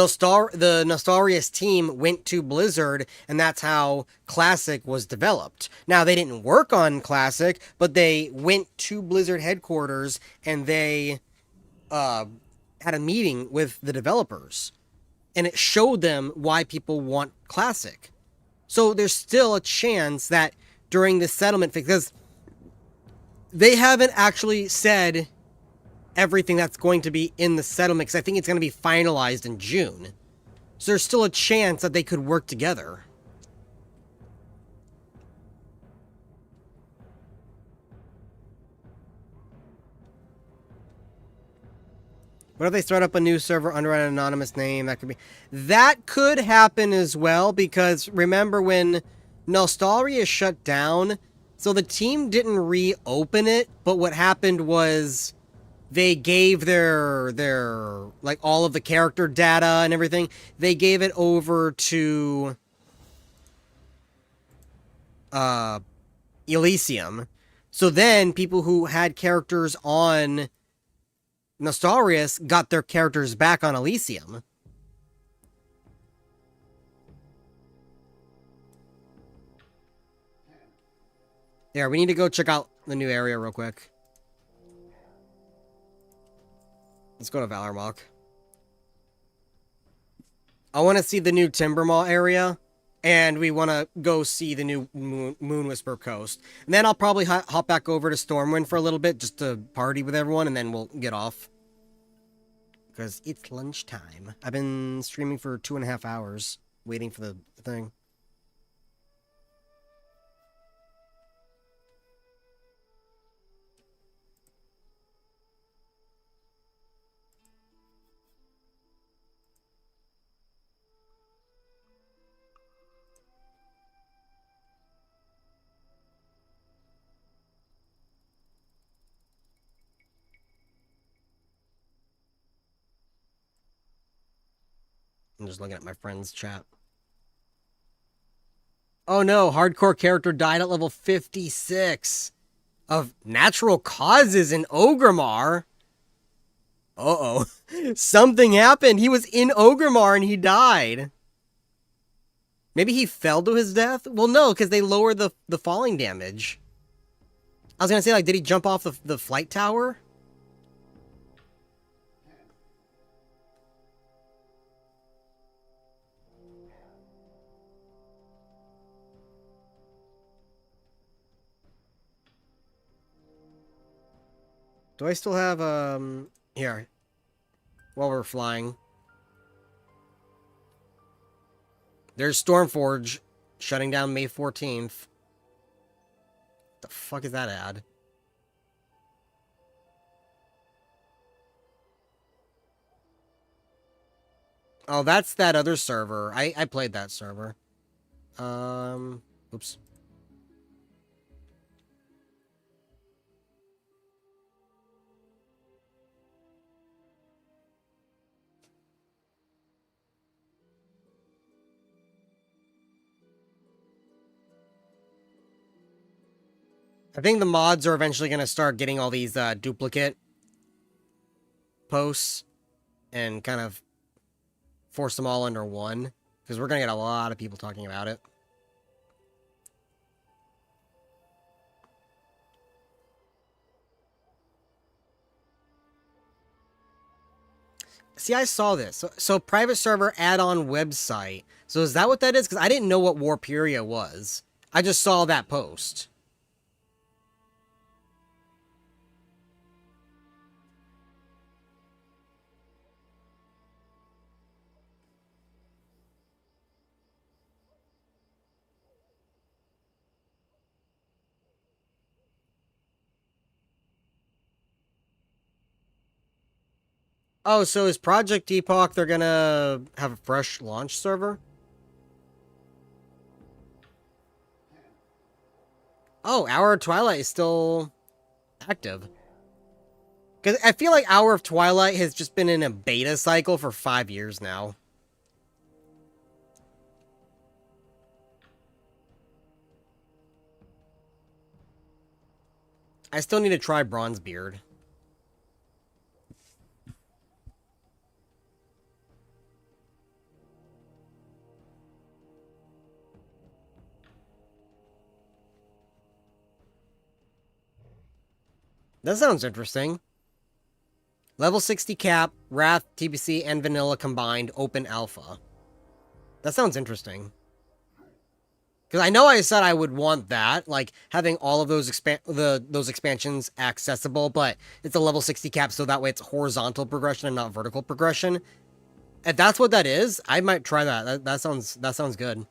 Nostarius team went to Blizzard, and that's how Classic was developed. Now, they didn't work on Classic, but they went to Blizzard headquarters, and they had a meeting with the developers. And it showed them why people want Classic. So there's still a chance that during this settlement, because they haven't actually said everything that's going to be in the settlement, because I think it's going to be finalized in June. So there's still a chance that they could work together. What if they start up a new server under an anonymous name? That could happen as well, because remember when Nostalria shut down, so the team didn't reopen it, but what happened was they gave their like all of the character data and everything, they gave it over to Elysium. So then people who had characters on Nostarius got their characters back on Elysium. Yeah, we need to go check out the new area real quick. Let's go to Valormok. I want to see the new Timbermaw area, and we want to go see the new Moonwhisper Coast. And then I'll probably hop back over to Stormwind for a little bit, just to party with everyone, and then we'll get off. Because it's lunchtime. I've been streaming for 2.5 hours, waiting for the thing. I'm just looking at my friend's chat. Oh no, hardcore character died at level 56 of natural causes in Ogremar. Uh-oh. Something happened. He was in Ogremar and he died. Maybe he fell to his death? Well, no, because they lowered the falling damage. I was going to say, like, did he jump off the flight tower? Do I still have, here. While we're flying. There's Stormforge shutting down May 14th. The fuck is that ad? Oh, that's that other server. I played that server. Oops. I think the mods are eventually going to start getting all these duplicate posts and kind of force them all under one, because we're going to get a lot of people talking about it. See, I saw this. So private server add-on website. So is that what that is? Because I didn't know what Warpuria was. I just saw that post. Oh, so is Project Epoch, they're gonna have a fresh launch server? Oh, Hour of Twilight is still active. Because I feel like Hour of Twilight has just been in a beta cycle for 5 years now. I still need to try Bronzebeard. That sounds interesting. Level 60 cap, Wrath, TBC, and Vanilla combined, open alpha. That sounds interesting. Because I know I said I would want that, like having all of those those expansions accessible, but it's a level 60 cap, so that way it's horizontal progression and not vertical progression. If that's what that is, I might try that. That sounds good.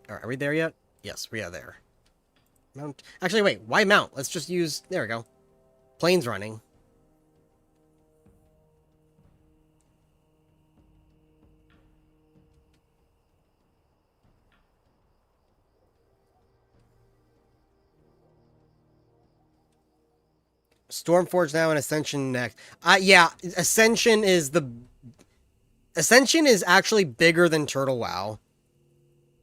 All right, are we there yet? Yes, we are there. Mount. Actually, wait. Why mount? Let's just use. There we go. Planes running. Stormforge now and Ascension next. Yeah, Ascension is actually bigger than Turtle WoW.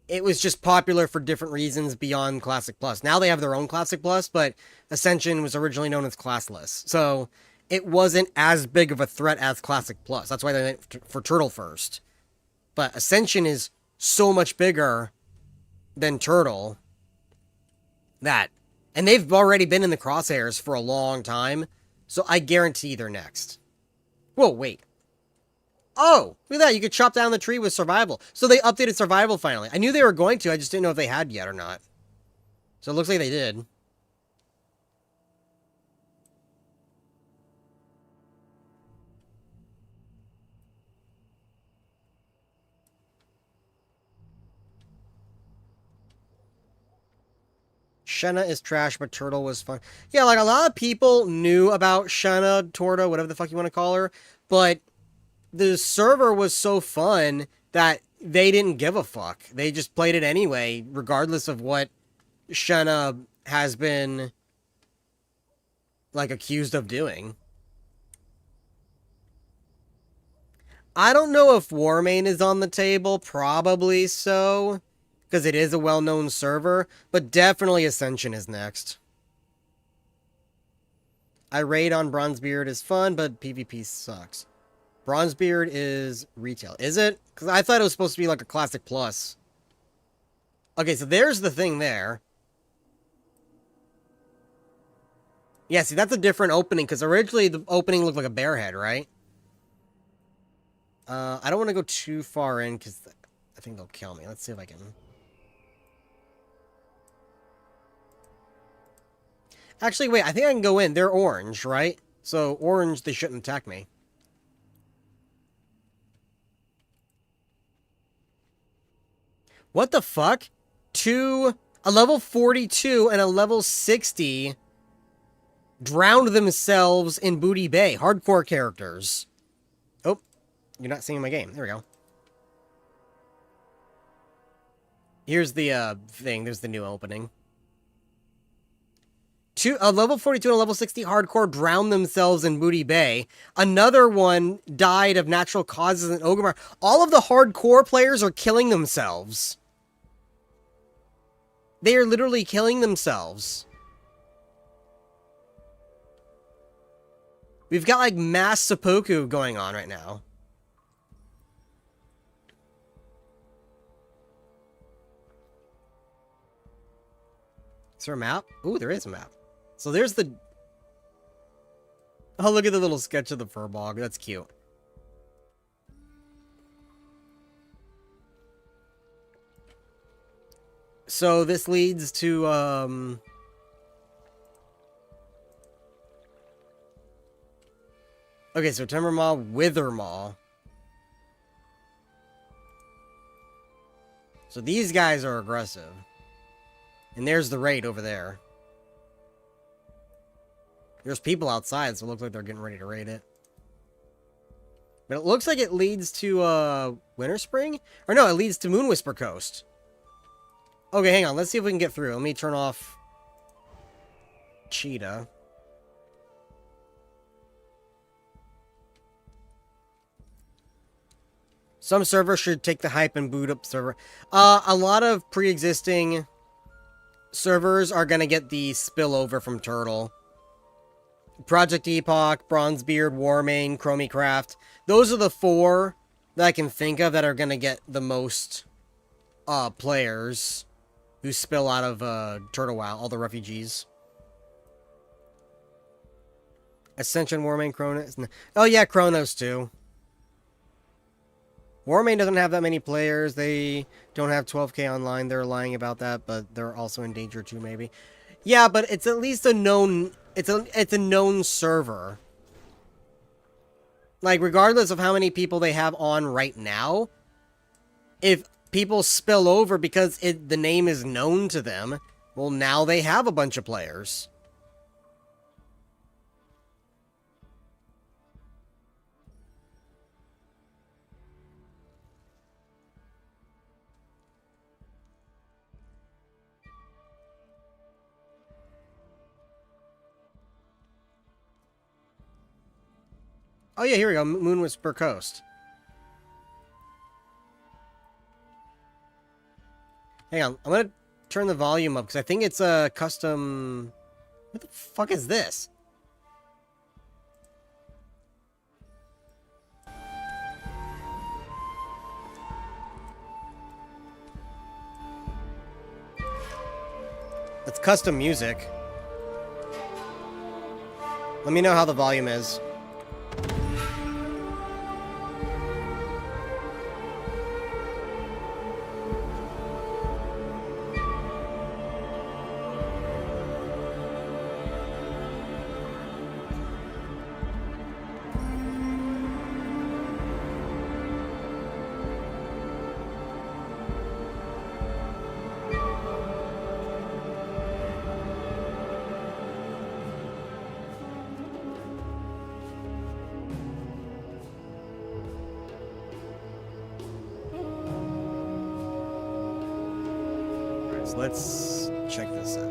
It was just popular for different reasons beyond Classic Plus. Now they have their own Classic Plus, but Ascension was originally known as Classless. So it wasn't as big of a threat as Classic Plus. That's why they went for Turtle first. But Ascension is so much bigger than Turtle that... And they've already been in the crosshairs for a long time, so I guarantee they're next. Whoa, wait. Oh, look at that. You could chop down the tree with survival. So they updated survival finally. I knew they were going to. I just didn't know if they had yet or not. So it looks like they did. Shenna is trash, but Turtle was fun. Yeah, like a lot of people knew about Shenna, Torta, whatever the fuck you want to call her, but the server was so fun that they didn't give a fuck. They just played it anyway, regardless of what Shenna has been, like, accused of doing. I don't know if Warmane is on the table. Probably so, because it is a well-known server, but definitely Ascension is next. I raid on Bronzebeard is fun, but PvP sucks. Bronzebeard is retail. Is it? Because I thought it was supposed to be like a Classic Plus. Okay, so there's the thing there. Yeah, see, that's a different opening, because originally the opening looked like a bear head, right? I don't want to go too far in, because I think they'll kill me. Let's see if I can... Actually, wait, I think I can go in. They're orange, right? So, orange, they shouldn't attack me. What the fuck? A level 42 and a level 60 drowned themselves in Booty Bay. Hardcore characters. Oh, you're not seeing my game. There we go. Here's the thing. There's the new opening. A level 42 and a level 60 hardcore drowned themselves in Booty Bay. Another one died of natural causes in Ogre. All of the hardcore players are killing themselves. They are literally killing themselves. We've got, like, mass seppuku going on right now. Is there a map? Ooh, there is a map. So there's the... Oh, look at the little sketch of the furbog. That's cute. So this leads to, okay, so Timber Maw, Wither Maw. So these guys are aggressive. And there's the raid over there. There's people outside, so it looks like they're getting ready to raid it. But it looks like it leads to, Winter Spring? Or no, it leads to Moonwhisper Coast. Okay, hang on. Let's see if we can get through. Let me turn off Cheetah. Some servers should take the hype and boot up server. A lot of pre-existing servers are going to get the spillover from Turtle. Project Epoch, Bronzebeard, Warmane, Chromicraft. Those are the 4 that I can think of that are going to get the most players who spill out of Turtle WoW, all the refugees. Ascension, Warmane, Chronos. Oh yeah, Chronos too. Warmane doesn't have that many players. They don't have 12k online. They're lying about that, but they're also in danger too, maybe. Yeah, but it's at least a known... It's a known server. Like, regardless of how many people they have on right now, if people spill over because the name is known to them, well, now they have a bunch of players. Oh yeah, here we go. Moonwhisper Coast. Hang on, I'm gonna turn the volume up because I think it's a custom... What the fuck is this? It's custom music. Let me know how the volume is. So let's check this out.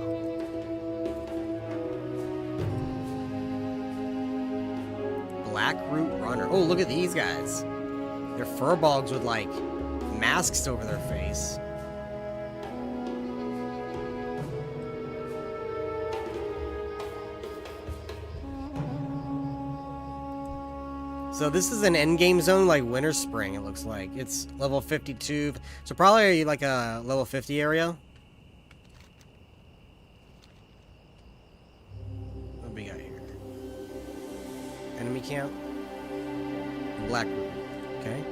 Blackroot Runner. Oh, look at these guys. They're furbogs with, like, masks over their face. So this is an endgame zone like Winter Spring, it looks like. It's level 52. So probably like a level 50 area. What do we got here? Enemy camp. Blackroot. Okay.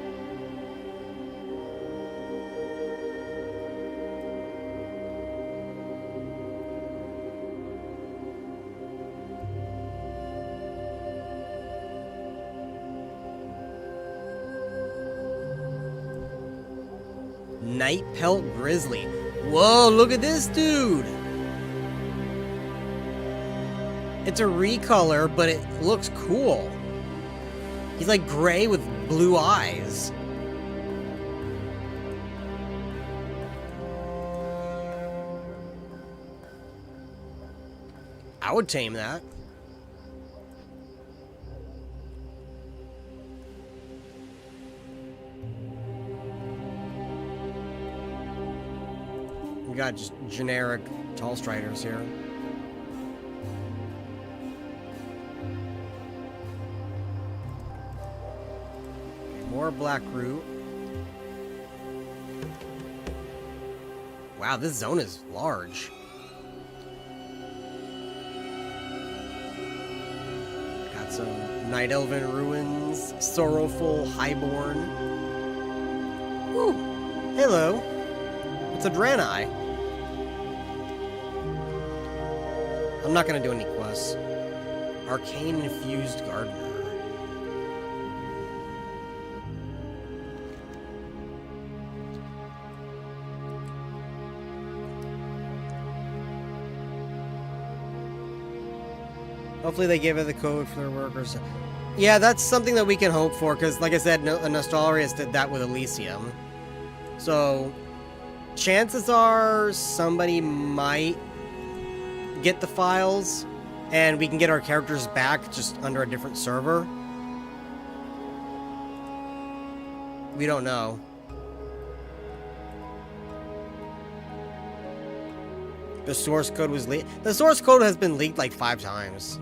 Night Pelt Grizzly. Whoa, look at this dude! It's a recolor, but it looks cool. He's like gray with blue eyes. I would tame that. got just generic tall striders here. Okay, more black root. Wow, this zone is large. Got some Night Elven ruins, sorrowful highborn. Woo! Hello. It's a Draenei. I'm not gonna do any quests. Arcane infused gardener. Hopefully they give her the code for their workers. Yeah, that's something that we can hope for, because like I said, Nostalrius did that with Elysium. So, chances are somebody might get the files, and we can get our characters back just under a different server. We don't know. The source code was leaked. The source code has been leaked like 5 times.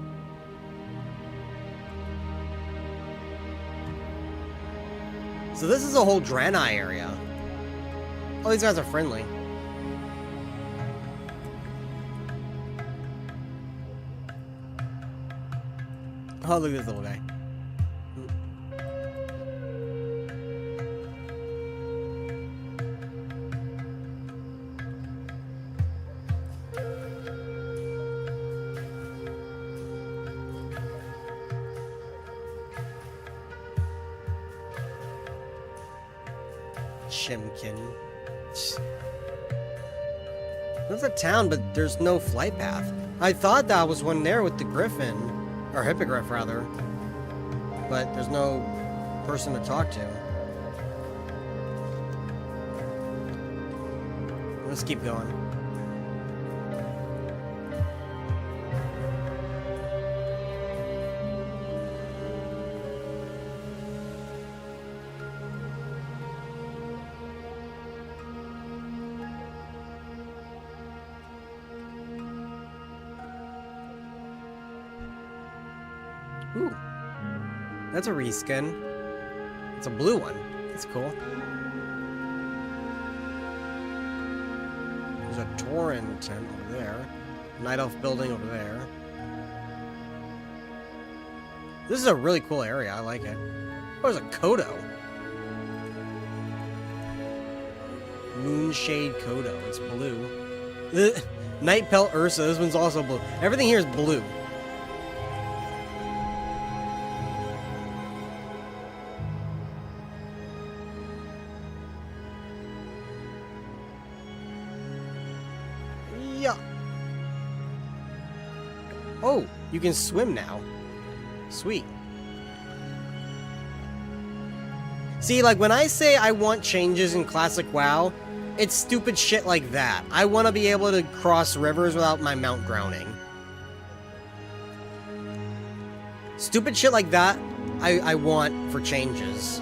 So this is a whole Draenei area. Oh, these guys are friendly. Oh, look at this little guy. Chimkin. There's a town, but there's no flight path. I thought that was one there with the griffin. Or hippogriff, rather. But there's no person to talk to. Let's keep going. Ooh. That's a reskin. It's a blue one. That's cool. There's a Tauren tent over there. Night Elf building over there. This is a really cool area. I like it. Oh, there's a Kodo. Moonshade Kodo. It's blue. Night Pelt Ursa. This one's also blue. Everything here is blue. Yeah. Oh, you can swim now. Sweet. See, like, when I say I want changes in Classic WoW, it's stupid shit like that. I want to be able to cross rivers without my mount drowning. Stupid shit like that, I want for changes.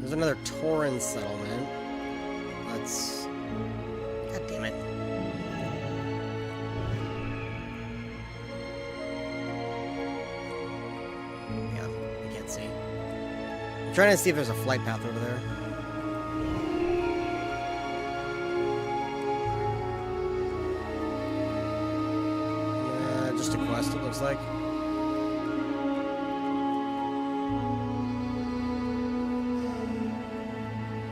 There's another Tauren settlement. Let's... God damn it. Yeah, I can't see. I'm trying to see if there's a flight path over there. Just a quest, it looks like.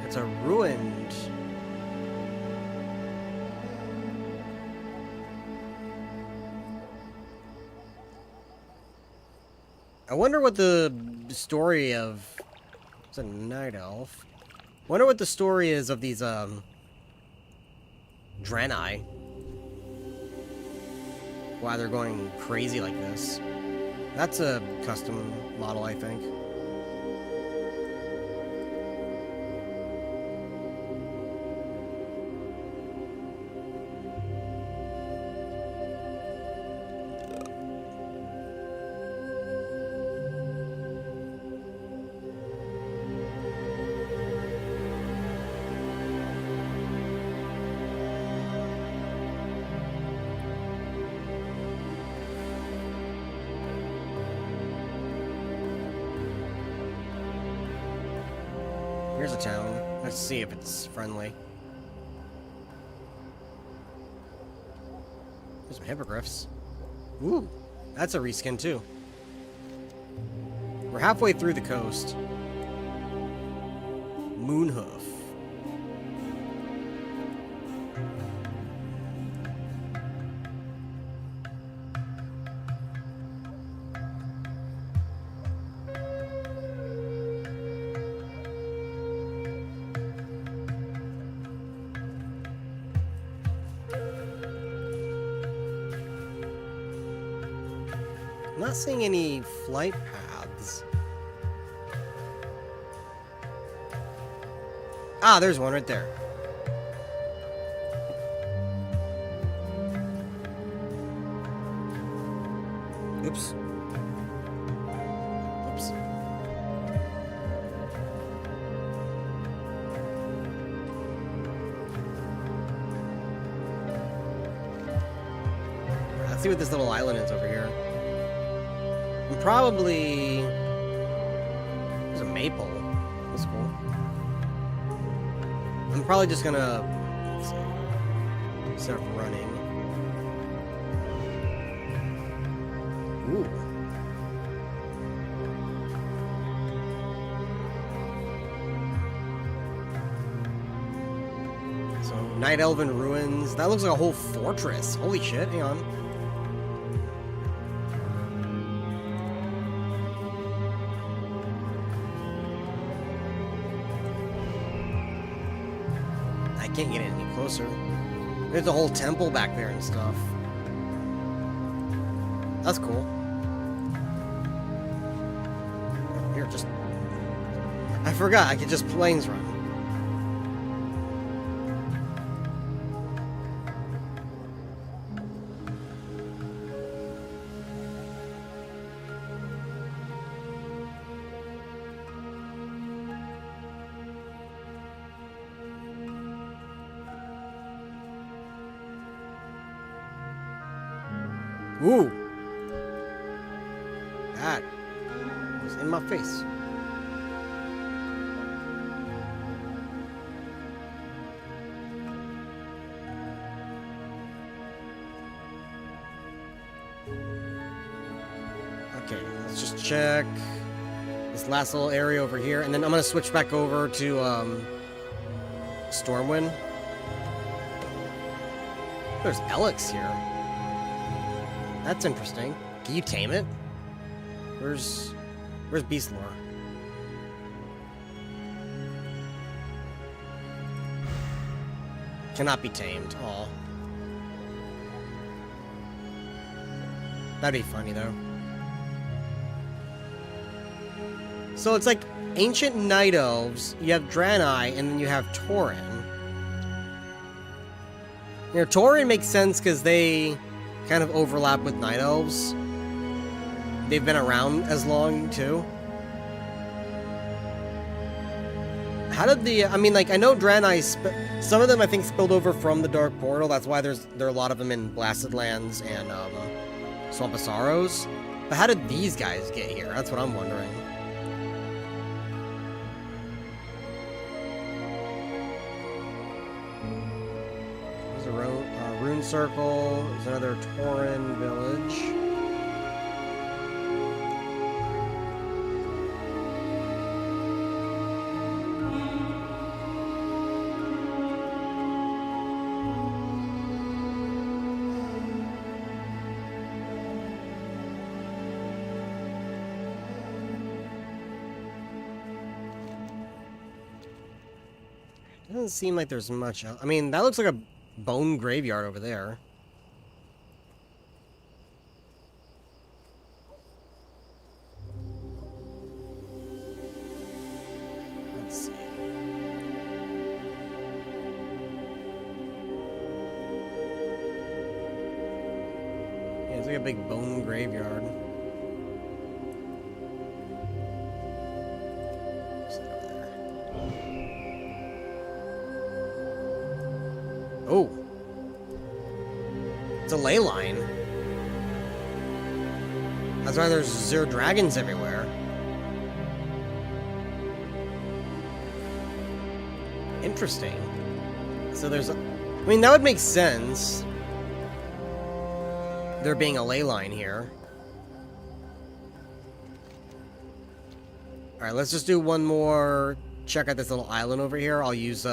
It's a ruined... I wonder what the story of... It's a night elf. Wonder what the story is of these, Draenei. Why they're going crazy like this. That's a custom model, I think. Let's see if it's friendly. There's some hippogriffs. Ooh, that's a reskin too. We're halfway through the coast. Moonhoof. I'm not seeing any flight paths. Ah, there's one right there. Oops. Oops. Let's see what this little island is over here. And probably... There's a maple. That's cool. I'm probably just gonna... Let's see. Start running. Ooh. So, Night Elven Ruins. That looks like a whole fortress. Holy shit, hang on. I can't get any closer. There's a whole temple back there and stuff. That's cool. Here, just... I forgot, I could just planes run. Ooh! That was in my face. Okay, let's just check this last little area over here, and then I'm gonna switch back over to Stormwind. There's Alex here. That's interesting. Can you tame it? Where's Beastlore? Cannot be tamed. Aw. That'd be funny though. So it's like ancient night elves, you have Draenei, and then you have Tauren. You know, Tauren makes sense because they kind of overlap with night elves. They've been around as long too. How did the... I mean, like, I know Draenei... some of them, I think, spilled over from the Dark Portal. That's why there are a lot of them in Blasted Lands and Swamp of Sorrows. But how did these guys get here? That's what I'm wondering. There's a rune circle. There's another Tauren village. Doesn't seem like there's much else. I mean, that looks like a bone graveyard over there. Let's see. Yeah, it's like a big bone graveyard. Oh. It's a ley line. That's why there's 0 dragons everywhere. interesting. So there's a... I mean, that would make sense. There being a ley line here. Alright, let's just do one more check out this little island over here. I'll use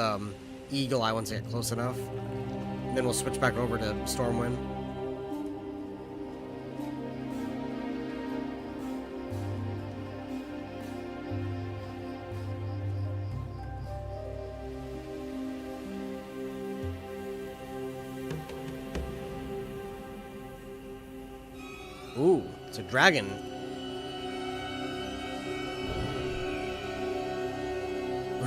Eagle Eye once I get close enough. And then we'll switch back over to Stormwind. Ooh, it's a dragon.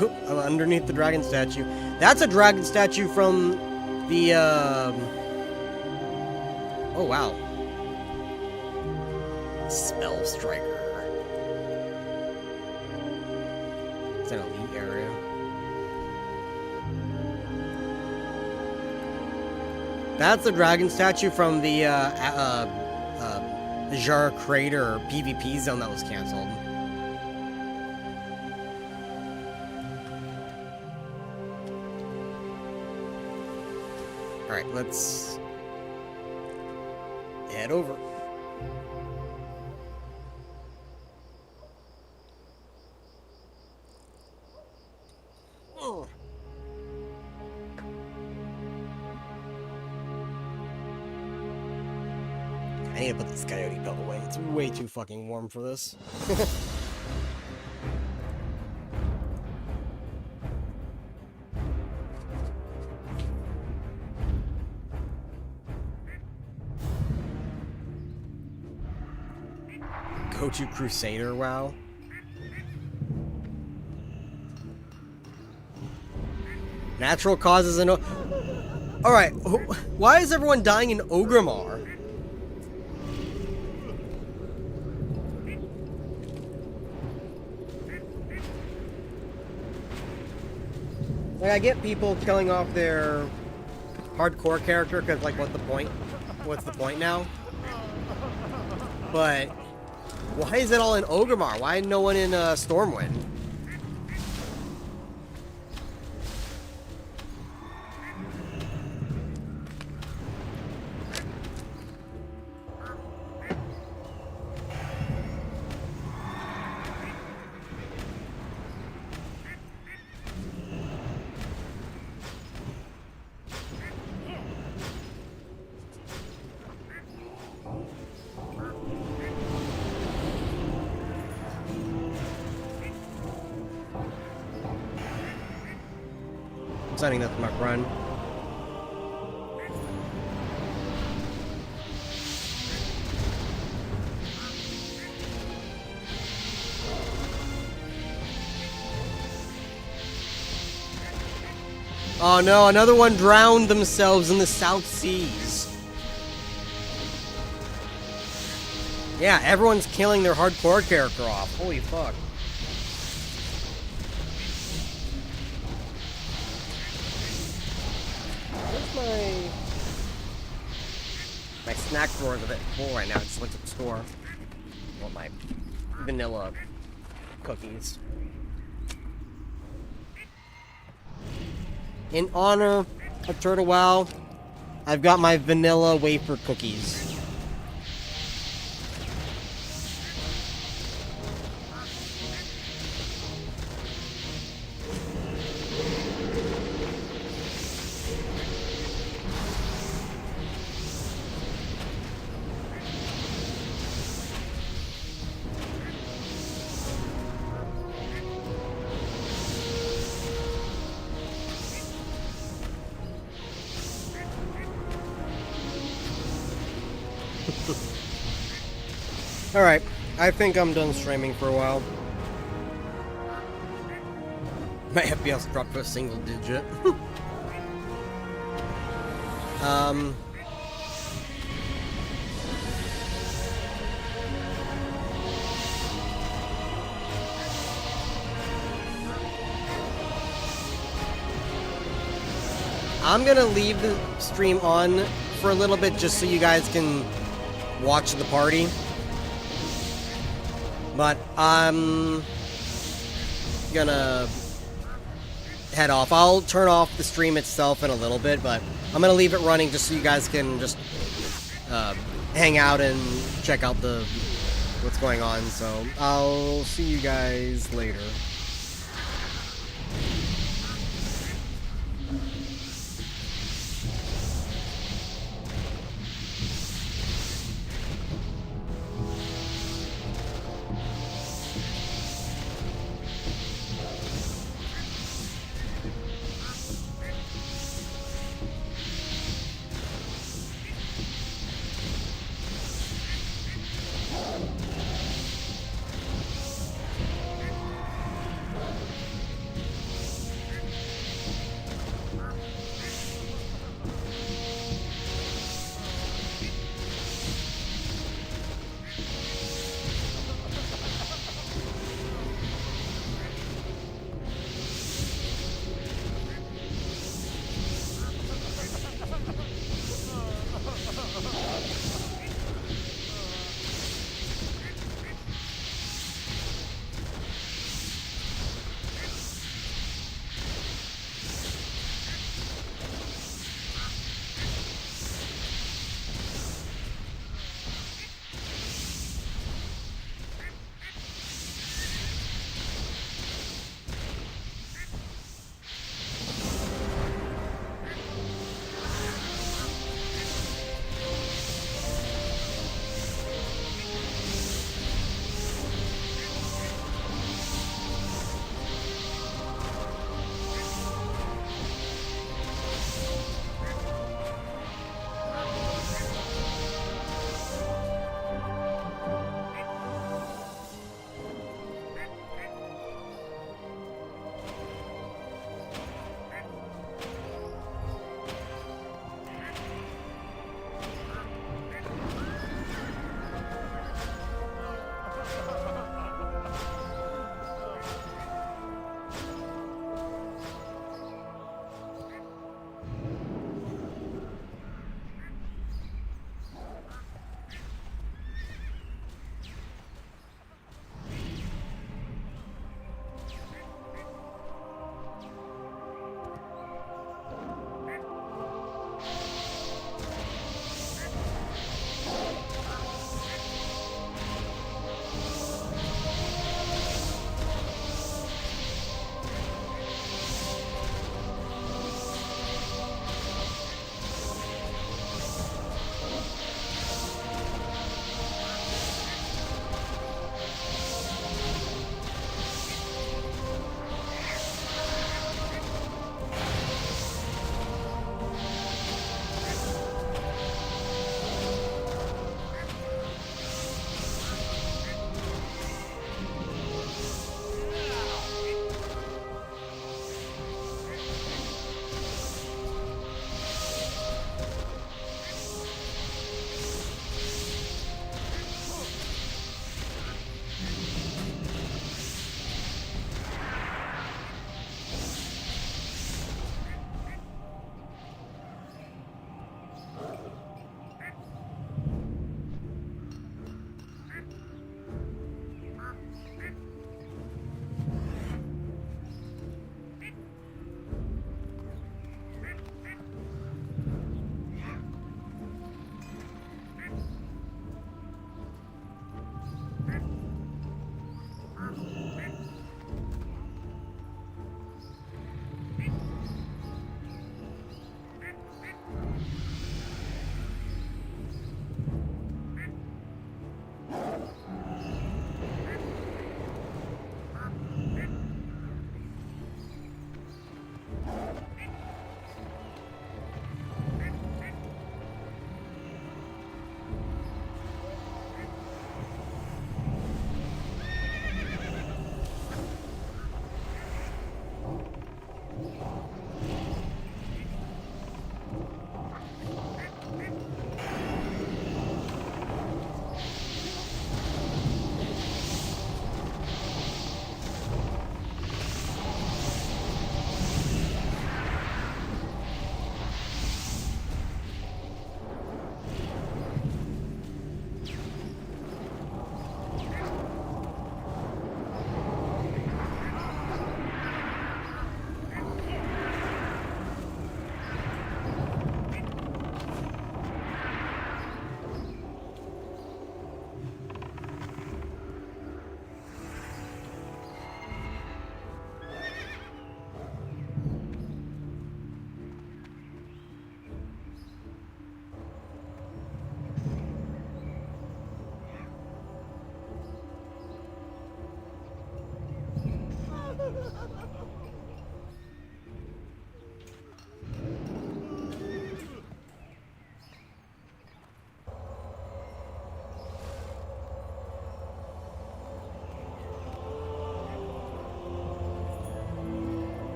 Ooh, I'm underneath the dragon statue. That's a dragon statue from the, Oh, wow. Spell Striker. It's an elite area. That's a dragon statue from the, Jar Crater PvP zone that was canceled. Alright, let's head over. Oh. I need to put this coyote belt away. It's way too fucking warm for this. Go-to Crusader, wow. Natural causes and... Alright, why is everyone dying in Ogrimmar? Like, I get people killing off their hardcore character because, like, what's the point? What's the point now? But why is it all in Ogrimmar? Why no one in Stormwind? Sending that to my friend. Oh no, another one drowned themselves in the South Seas. Yeah, everyone's killing their hardcore character off. Holy fuck. My snack drawer is a bit full right now. I just went to the store. I want my vanilla cookies. In honor of Turtle Wow, I've got my vanilla wafer cookies. Alright, I think I'm done streaming for a while. My FPS dropped to a single digit. I'm gonna leave the stream on for a little bit just so you guys can watch the party. But I'm gonna head off. I'll turn off the stream itself in a little bit, but I'm gonna leave it running just so you guys can just hang out and check out what's going on. So I'll see you guys later.